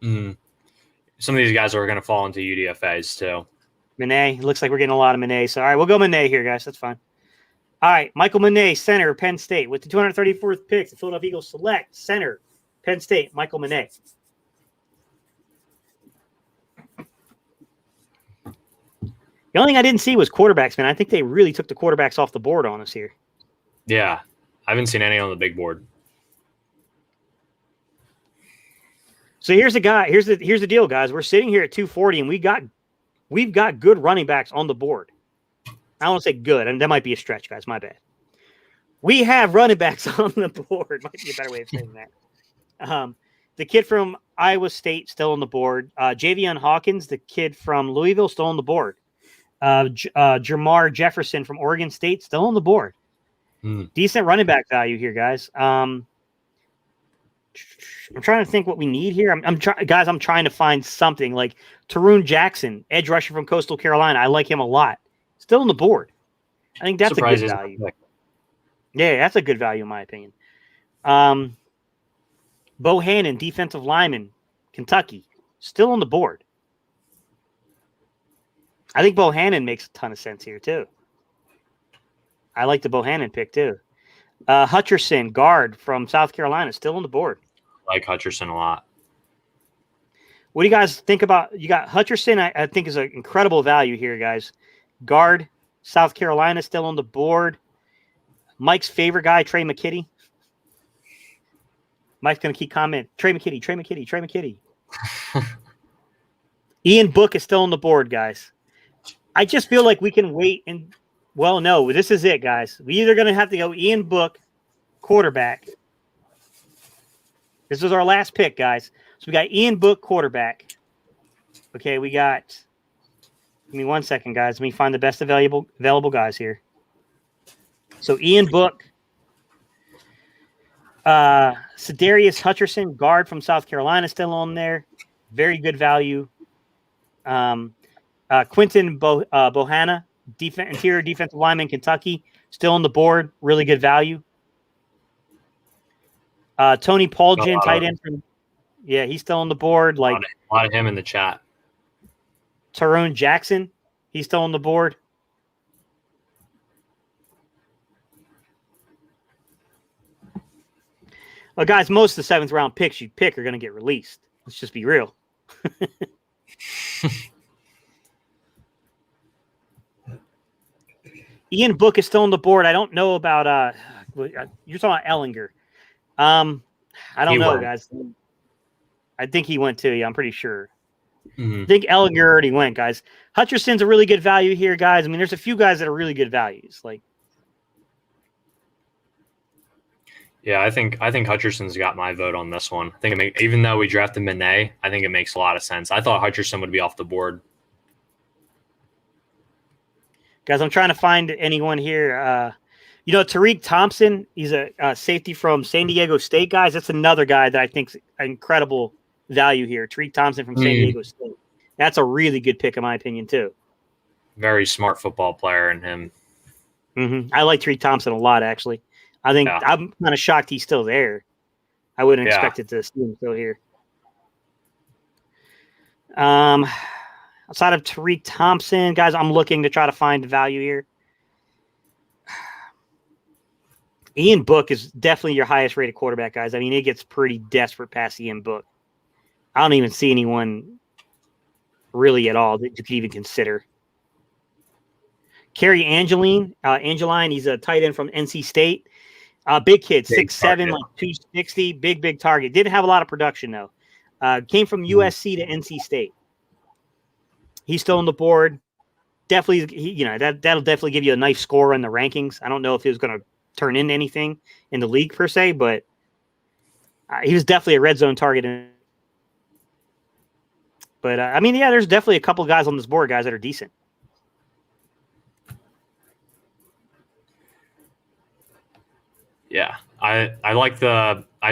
Some of these guys are going to fall into UDFAs too. Mane, looks like we're getting a lot of Mane. So all right, we'll go Mane here, guys. That's fine. All right, Michael Mane, center, Penn State. With the 234th pick, the Philadelphia Eagles select center, Penn State, Michael Mane. The only thing I didn't see was quarterbacks, man. I think they really took the quarterbacks off the board on us here. Yeah, I haven't seen any on the big board. So here's the guy. Here's the deal, guys. We're sitting here at 240, and we've got good running backs on the board. I don't want to say good, and that might be a stretch, guys. My bad. We have running backs on the board. Might be a better way of saying that. The kid from Iowa State still on the board. Javion Hawkins, the kid from Louisville, still on the board. Jermar Jefferson from Oregon State, still on the board. Decent running back value here, guys. I'm trying to think what we need here. I'm trying to find something like Tarun Jackson, edge rusher from Coastal Carolina. I like him a lot. Still on the board. I think that's a good value. Yeah, that's a good value in my opinion. Bohannon, defensive lineman, Kentucky, still on the board. I think Bohannon makes a ton of sense here too. I like the Bohannon pick too. Hutcherson, guard from South Carolina, still on the board. I like Hutcherson a lot. What do you guys think about? You got Hutcherson, I think is an incredible value here, guys. Guard, South Carolina still on the board. Mike's favorite guy, Trey McKitty. Mike's going to keep commenting. Trey McKitty. Ian Book is still on the board, guys. I just feel like we can wait and, well, no, this is it, guys. We either going to have to go Ian Book, quarterback. This was our last pick, guys. So we got Ian Book, quarterback. Okay, we got, give me 1 second, guys. Let me find the best available guys here. So Ian Book, Sedarius Hutcherson, guard from South Carolina, still on there. Very good value. Quentin Bohanna, interior defensive lineman, Kentucky, still on the board. Really good value. Tony Poljan, tight end from, he's still on the board. Like a lot of him in the chat. Tyrone Jackson, he's still on the board. Well, guys, most of the 7th round picks you pick are going to get released. Let's just be real. Ian Book is still on the board. I don't know about you're talking about Ellinger. I don't know, guys. I think he went too. Yeah, I'm pretty sure. I think Ellinger already went, guys. Hutcherson's a really good value here, guys. I mean, there's a few guys that are really good values. Like, yeah, I think Hutcherson's got my vote on this one. I think even though we drafted Manet, I think it makes a lot of sense. I thought Hutcherson would be off the board. Guys, I'm trying to find anyone here. Tariq Thompson, he's a safety from San Diego State, guys. That's another guy that I think's incredible value here. Tariq Thompson from San Diego State. That's a really good pick, in my opinion, too. Very smart football player in him. I like Tariq Thompson a lot, actually. I think I'm kind of shocked he's still there. I wouldn't expect it to see him still here. Outside of Tariq Thompson, guys, I'm looking to try to find value here. Ian Book is definitely your highest rated quarterback, guys. I mean, it gets pretty desperate past Ian Book. I don't even see anyone really at all that you could even consider. Kerry Angeline, he's a tight end from NC State. Big kid, 6'7", like 260, big target. Didn't have a lot of production, though. Came from USC to NC State. He's still on the board. Definitely, that'll definitely give you a nice score in the rankings. I don't know if he was going to turn into anything in the league per se, but he was definitely a red zone target. But there's definitely a couple guys on this board, guys, that are decent. Yeah, I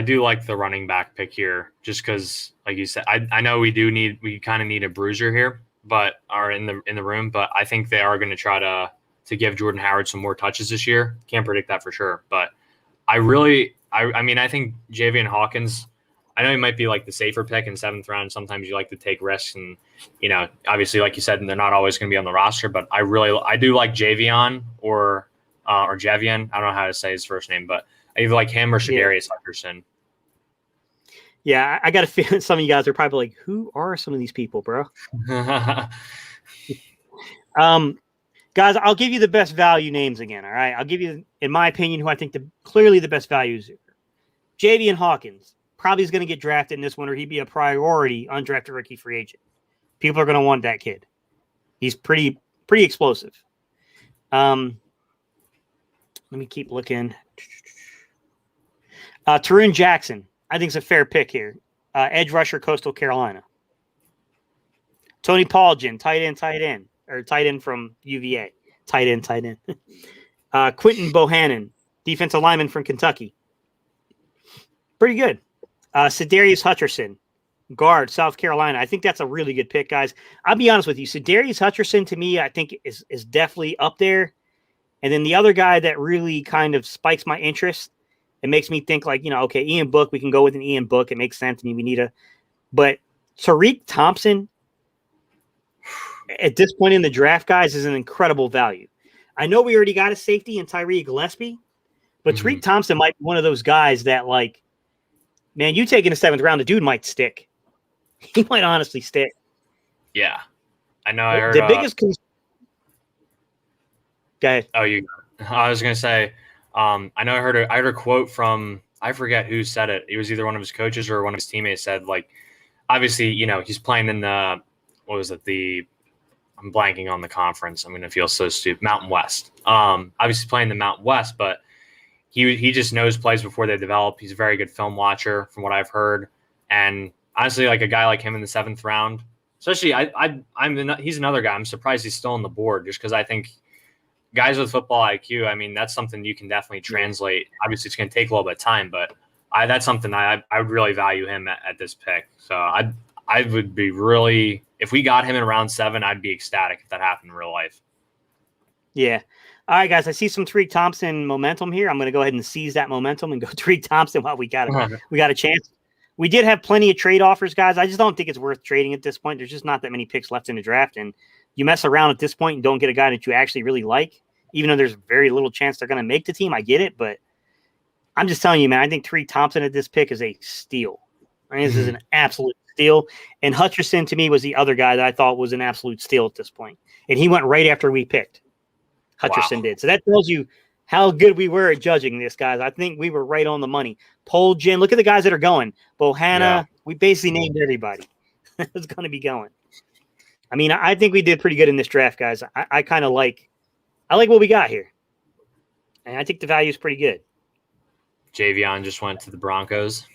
do like the running back pick here, just because, like you said, I know we kind of need a bruiser here, but are in the room. But I think they are going to try to give Jordan Howard some more touches this year. Can't predict that for sure, but I think Javian Hawkins. I know he might be like the safer pick in 7th round. Sometimes you like to take risks, and obviously, like you said, they're not always going to be on the roster. But I do like Javion or Javian. I don't know how to say his first name, but I either like him or Sedarius Hutcherson. Yeah, I got a feeling some of you guys are probably like, who are some of these people, bro? Guys, I'll give you the best value names again, all right? I'll give you, in my opinion, who I think clearly the best values are. Javian Hawkins probably is going to get drafted in this one, or he'd be a priority undrafted rookie free agent. People are going to want that kid. He's pretty explosive. Let me keep looking. Tyrone Jackson, I think, is a fair pick here. Edge rusher, Coastal Carolina. Tony Poljan, tight end from UVA. Tight end. Quentin Bohannon, defensive lineman from Kentucky. Pretty good. Sedarius Hutcherson, guard, South Carolina. I think that's a really good pick, guys. I'll be honest with you. Sedarius Hutcherson, to me, I think is definitely up there. And then the other guy that really kind of spikes my interest, it makes me think like, okay, Ian Book, we can go with an Ian Book. It makes sense. I mean, we need but Tariq Thompson at this point in the draft, guys, is an incredible value. I know we already got a safety in Tyree Gillespie, but Tariq Thompson might be one of those guys that, like, man, you take in the 7th round, the dude might stick. He might honestly stick. Yeah. I know. I heard, the biggest Go ahead. Oh, I was gonna say, I know I heard a quote from, I forget who said it. It was either one of his coaches or one of his teammates said, like, obviously, he's playing in the, what was it? I'm blanking on the conference. I'm gonna feel so stupid. Mountain West. Obviously playing the Mountain West, but he just knows plays before they develop. He's a very good film watcher, from what I've heard. And honestly, like a guy like him in the 7th round, especially, he's another guy. I'm surprised he's still on the board, just because I think guys with football IQ, I mean, that's something you can definitely translate. Obviously, it's going to take a little bit of time, but that's something I would really value him at this pick. So I would be really, if we got him in round 7, I'd be ecstatic if that happened in real life. Yeah. All right, guys. I see some Tariq Thompson momentum here. I'm going to go ahead and seize that momentum and go Tariq Thompson while we got a chance. We did have plenty of trade offers, guys. I just don't think it's worth trading at this point. There's just not that many picks left in the draft, and you mess around at this point and don't get a guy that you actually really like, even though there's very little chance they're going to make the team. I get it, but I'm just telling you, man, I think Tariq Thompson at this pick is a steal. I mean, this is an absolute steal. And Hutcherson, to me, was the other guy that I thought was an absolute steal at this point. And he went right after we picked. Hutcherson did. So that tells you how good we were at judging this, guys. I think we were right on the money. Poljan, look at the guys that are going. Bohanna, we basically named everybody that's going to be going. I mean, I think we did pretty good in this draft, guys. I kind of like what we got here. And I think the value is pretty good. Javion just went to the Broncos.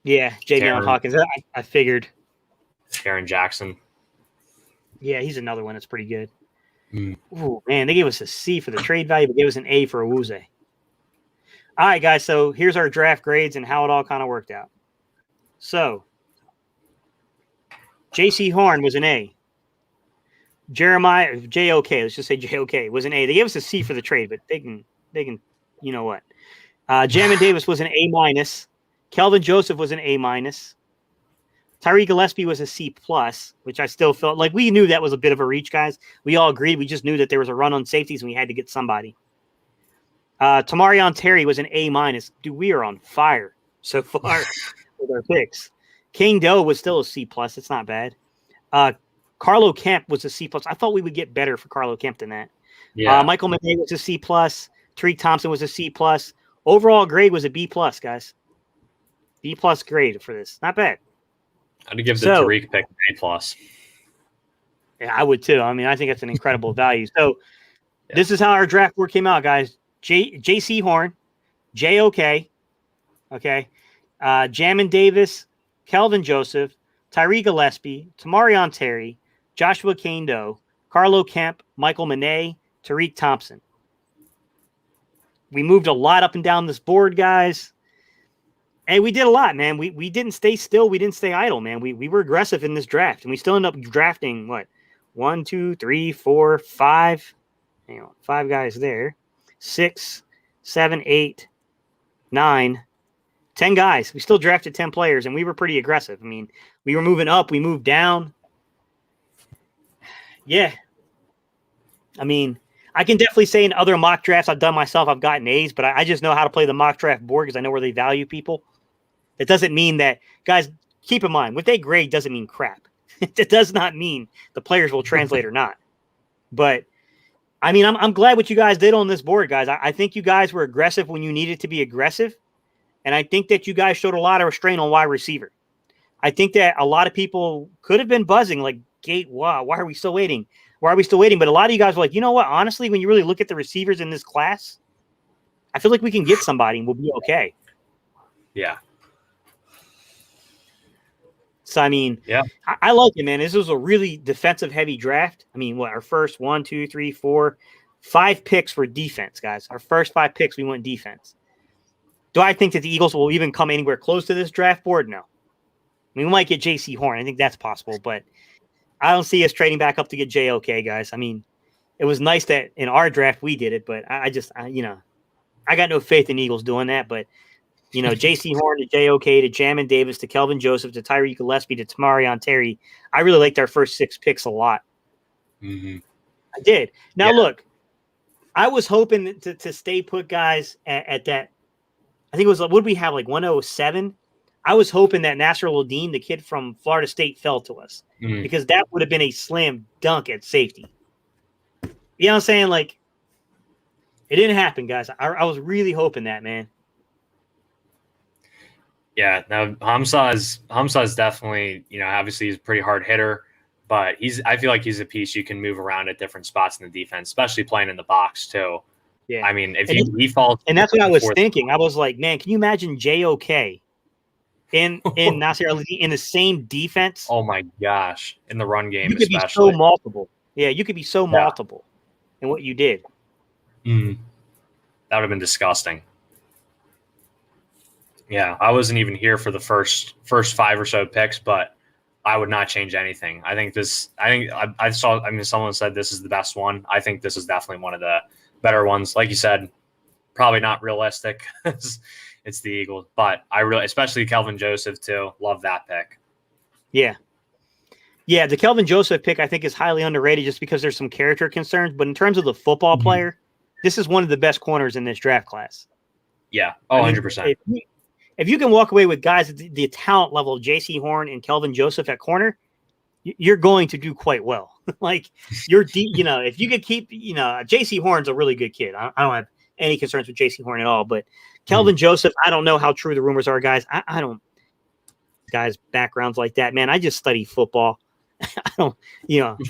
Yeah, Javion Hawkins. I figured. Aaron Jackson. Yeah, he's another one that's pretty good. Ooh, man, they gave us a C for the trade value, but gave us an A for Awuzie. All right, guys, so here's our draft grades and how it all kind of worked out. So, J.C. Horn was an A. Jeremiah, J.O.K., let's just say J.O.K. was an A. They gave us a C for the trade, but they can, you know what. Jamin Davis was an A-. Kelvin Joseph was an A-. Tyree Gillespie was a C+, which I still felt like we knew that was a bit of a reach, guys. We all agreed. We just knew that there was a run on safeties and we had to get somebody. Tamarion Terry was an A-. Dude, we are on fire so far with our picks. King Doe was still a C+. It's not bad. Carlo Kemp was a C+. I thought we would get better for Carlo Kemp than that. Yeah. Michael Manet was a C+. Tariq Thompson was a C+. Overall grade was a B+, guys. B+ grade for this. Not bad. I'd give the Tariq pick an A+. Yeah, I would too. I mean, I think it's an incredible value. So this is how our draft board came out, guys. J.C. Horn, J.O.K., okay, Jamin Davis, Kelvin Joseph, Tyree Gillespie, Tamarion Terry, Joshua Kane-Doe, Carlo Kemp, Michael Manet, Tariq Thompson. We moved a lot up and down this board, guys. And we did a lot, man. We didn't stay still. We didn't stay idle, man. We were aggressive in this draft. And we still end up drafting, what, 1, 2, 3, 4, 5. Hang on, 5 guys there. 6, 7, 8, 9, 10 guys. We still drafted 10 players, and we were pretty aggressive. I mean, we were moving up. We moved down. Yeah. I mean, I can definitely say in other mock drafts I've done myself, I've gotten A's, but I just know how to play the mock draft board because I know where they value people. It doesn't mean that, guys, keep in mind, what they grade doesn't mean crap. It does not mean the players will translate or not. But, I mean, I'm glad what you guys did on this board, guys. I think you guys were aggressive when you needed to be aggressive. And I think that you guys showed a lot of restraint on wide receiver. I think that a lot of people could have been buzzing like, wow, why are we still waiting? Why are we still waiting? But a lot of you guys were like, you know what? Honestly, when you really look at the receivers in this class, I feel like we can get somebody and we'll be okay. Yeah. So, I mean, yeah, I like it, man. This was a really defensive-heavy draft. I mean, our first 1, 2, 3, 4, 5 picks were defense, guys. Our first 5 picks, we went defense. Do I think that the Eagles will even come anywhere close to this draft board? No. I mean, we might get J.C. Horn. I think that's possible, but I don't see us trading back up to get J.O.K., guys. I mean, it was nice that in our draft we did it, but I got no faith in Eagles doing that, but J.C. Horn to J.O.K. to Jamin Davis to Kelvin Joseph to Tyree Gillespie to Tamarion Terry. I really liked our first 6 picks a lot. Mm-hmm. I did. Now, look, I was hoping to stay put, guys, at that. I think it was, what did we have, like 107? I was hoping that Nasser Ladine, the kid from Florida State, fell to us because that would have been a slam dunk at safety. You know what I'm saying? Like, It didn't happen, guys. I was really hoping that, man. Yeah, no, Hamza is definitely, obviously he's a pretty hard hitter, but I feel like he's a piece you can move around at different spots in the defense, especially playing in the box too. Yeah. I mean, if he falls, and that's what I was thinking. I was like, man, can you imagine JOK in Nasir Ali in the same defense? Oh my gosh, in the run game, you could especially. be so multiple. Yeah, you could be so multiple in what you did. That would have been disgusting. Yeah, I wasn't even here for the first 5 or so picks, but I would not change anything. I saw. I mean, someone said this is the best one. I think this is definitely one of the better ones. Like you said, probably not realistic. It's the Eagles, but especially Kelvin Joseph too. Love that pick. Yeah. Yeah, the Kelvin Joseph pick I think is highly underrated just because there's some character concerns. But in terms of the football player, this is one of the best corners in this draft class. Yeah, 100%. If you can walk away with guys at the talent level of J.C. Horn and Kelvin Joseph at corner, you're going to do quite well. Like you're deep, if you could keep, J.C. Horn's a really good kid. I don't have any concerns with J.C. Horn at all. But Kelvin Joseph, I don't know how true the rumors are, guys. I don't guys backgrounds like that, man. I just study football. I don't,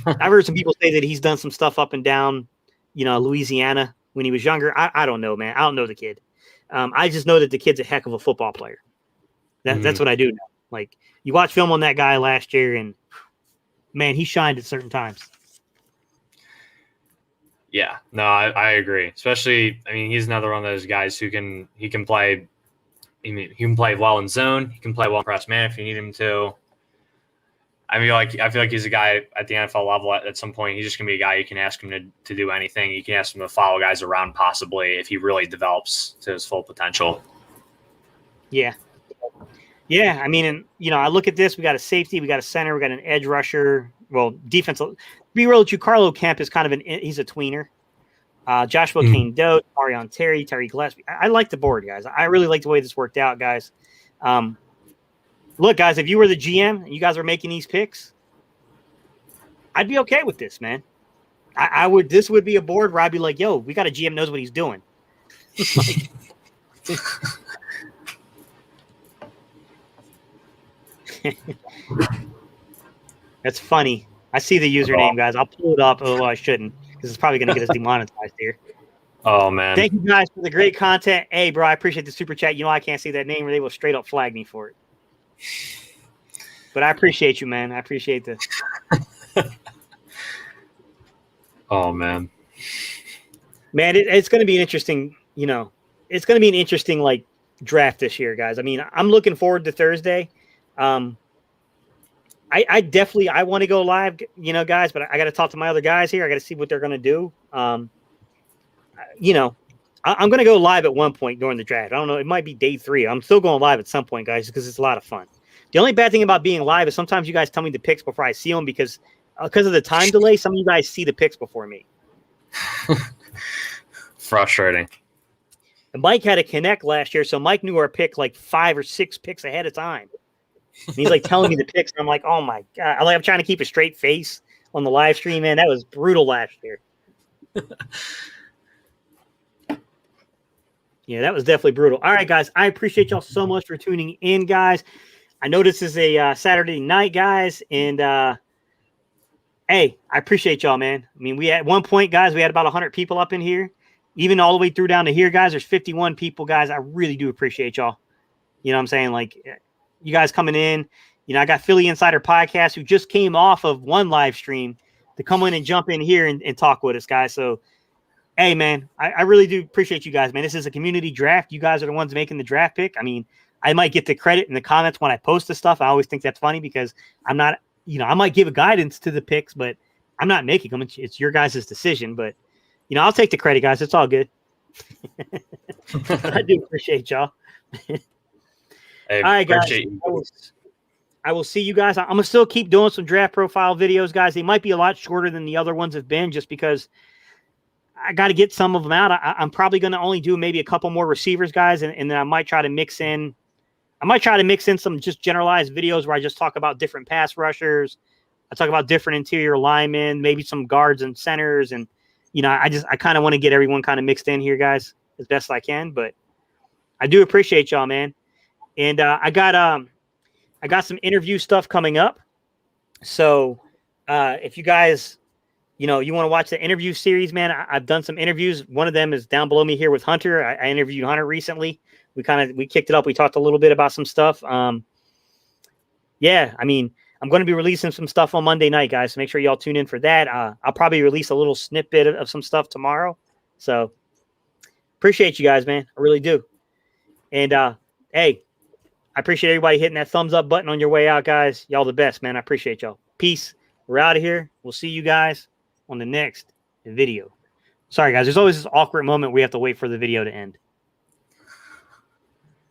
I've heard some people say that he's done some stuff up and down, Louisiana when he was younger. I don't know, man. I don't know the kid. I just know that the kid's a heck of a football player. That's what I do know. Like you watch film on that guy last year, and man, he shined at certain times. Yeah, no, I agree. Especially, I mean, he's another one of those guys who he can play. I mean, he can play well in zone. He can play well in press man if you need him to. I feel like he's a guy at the NFL level at some point. He's just gonna be a guy you can ask him to do anything. You can ask him to follow guys around possibly if he really develops to his full potential. Yeah. Yeah. I mean, and I look at this, we got a safety, we got a center, we got an edge rusher. Well, defensive. Be real with you, Carlo Kemp is kind of he's a tweener. Joshua Kane Doe, Marion Terry Gillespie. I like the board, guys. I really like the way this worked out, guys. Look, guys, if you were the GM and you guys were making these picks, I'd be okay with this, man. I would. This would be a board where I'd be like, yo, we got a GM knows what he's doing. That's funny. I see the username, guys. I'll pull it up, although I shouldn't because it's probably going to get us demonetized here. Oh, man. Thank you, guys, for the great content. Hey, bro, I appreciate the super chat. I can't see that name or they will straight up flag me for it. But I appreciate you, man. I appreciate this. Oh, man. Man, it's going to be an interesting, it's going to be an interesting, like, draft this year, guys. I mean, I'm looking forward to Thursday. I definitely want to go live, guys, but I got to talk to my other guys here. I got to see what they're going to do. I'm going to go live at one point during the draft. I don't know. It might be day 3. I'm still going live at some point, guys, because it's a lot of fun. The only bad thing about being live is sometimes you guys tell me the picks before I see them because of the time delay. Some of you guys see the picks before me. Frustrating. And Mike had a connect last year, so Mike knew our pick like 5 or 6 picks ahead of time. And he's like telling me the picks, and I'm like, oh my God. I'm trying to keep a straight face on the live stream, man. That was brutal last year. Yeah, that was definitely brutal. All right, guys. I appreciate y'all so much for tuning in, guys. I know this is a Saturday night, guys, and hey, I appreciate y'all, man. I mean, at one point, guys, we had about 100 people up in here. Even all the way through down to here, guys, there's 51 people, guys. I really do appreciate y'all. You know what I'm saying? Like, you guys coming in. I got Philly Insider Podcast who just came off of one live stream to come in and jump in here and talk with us, guys. So, hey, man, I really do appreciate you guys, man. This is a community draft. You guys are the ones making the draft pick. I mean, I might get the credit in the comments when I post the stuff. I always think that's funny because I'm not, I might give a guidance to the picks, but I'm not making them. It's your guys' decision. But, I'll take the credit, guys. It's all good. I do appreciate y'all. Hey, all right, guys. I will see you guys. I'm going to still keep doing some draft profile videos, guys. They might be a lot shorter than the other ones have been just because I got to get some of them out. I'm probably going to only do maybe a couple more receivers, guys, and then I might try to mix in some just generalized videos where I just talk about different pass rushers. I talk about different interior linemen, maybe some guards and centers, and I kind of want to get everyone kind of mixed in here, guys, as best I can. But I do appreciate y'all, man. And I got some interview stuff coming up. So if you guys, you want to watch the interview series, man, I've done some interviews. One of them is down below me here with Hunter. I interviewed Hunter recently. We kicked it up. We talked a little bit about some stuff. Yeah, I mean, I'm going to be releasing some stuff on Monday night, guys. So make sure y'all tune in for that. I'll probably release a little snippet of some stuff tomorrow. So appreciate you guys, man. I really do. And hey, I appreciate everybody hitting that thumbs up button on your way out, guys. Y'all the best, man. I appreciate y'all. Peace. We're out of here. We'll see you guys on the next video. Sorry, guys. There's always this awkward moment we have to wait for the video to end.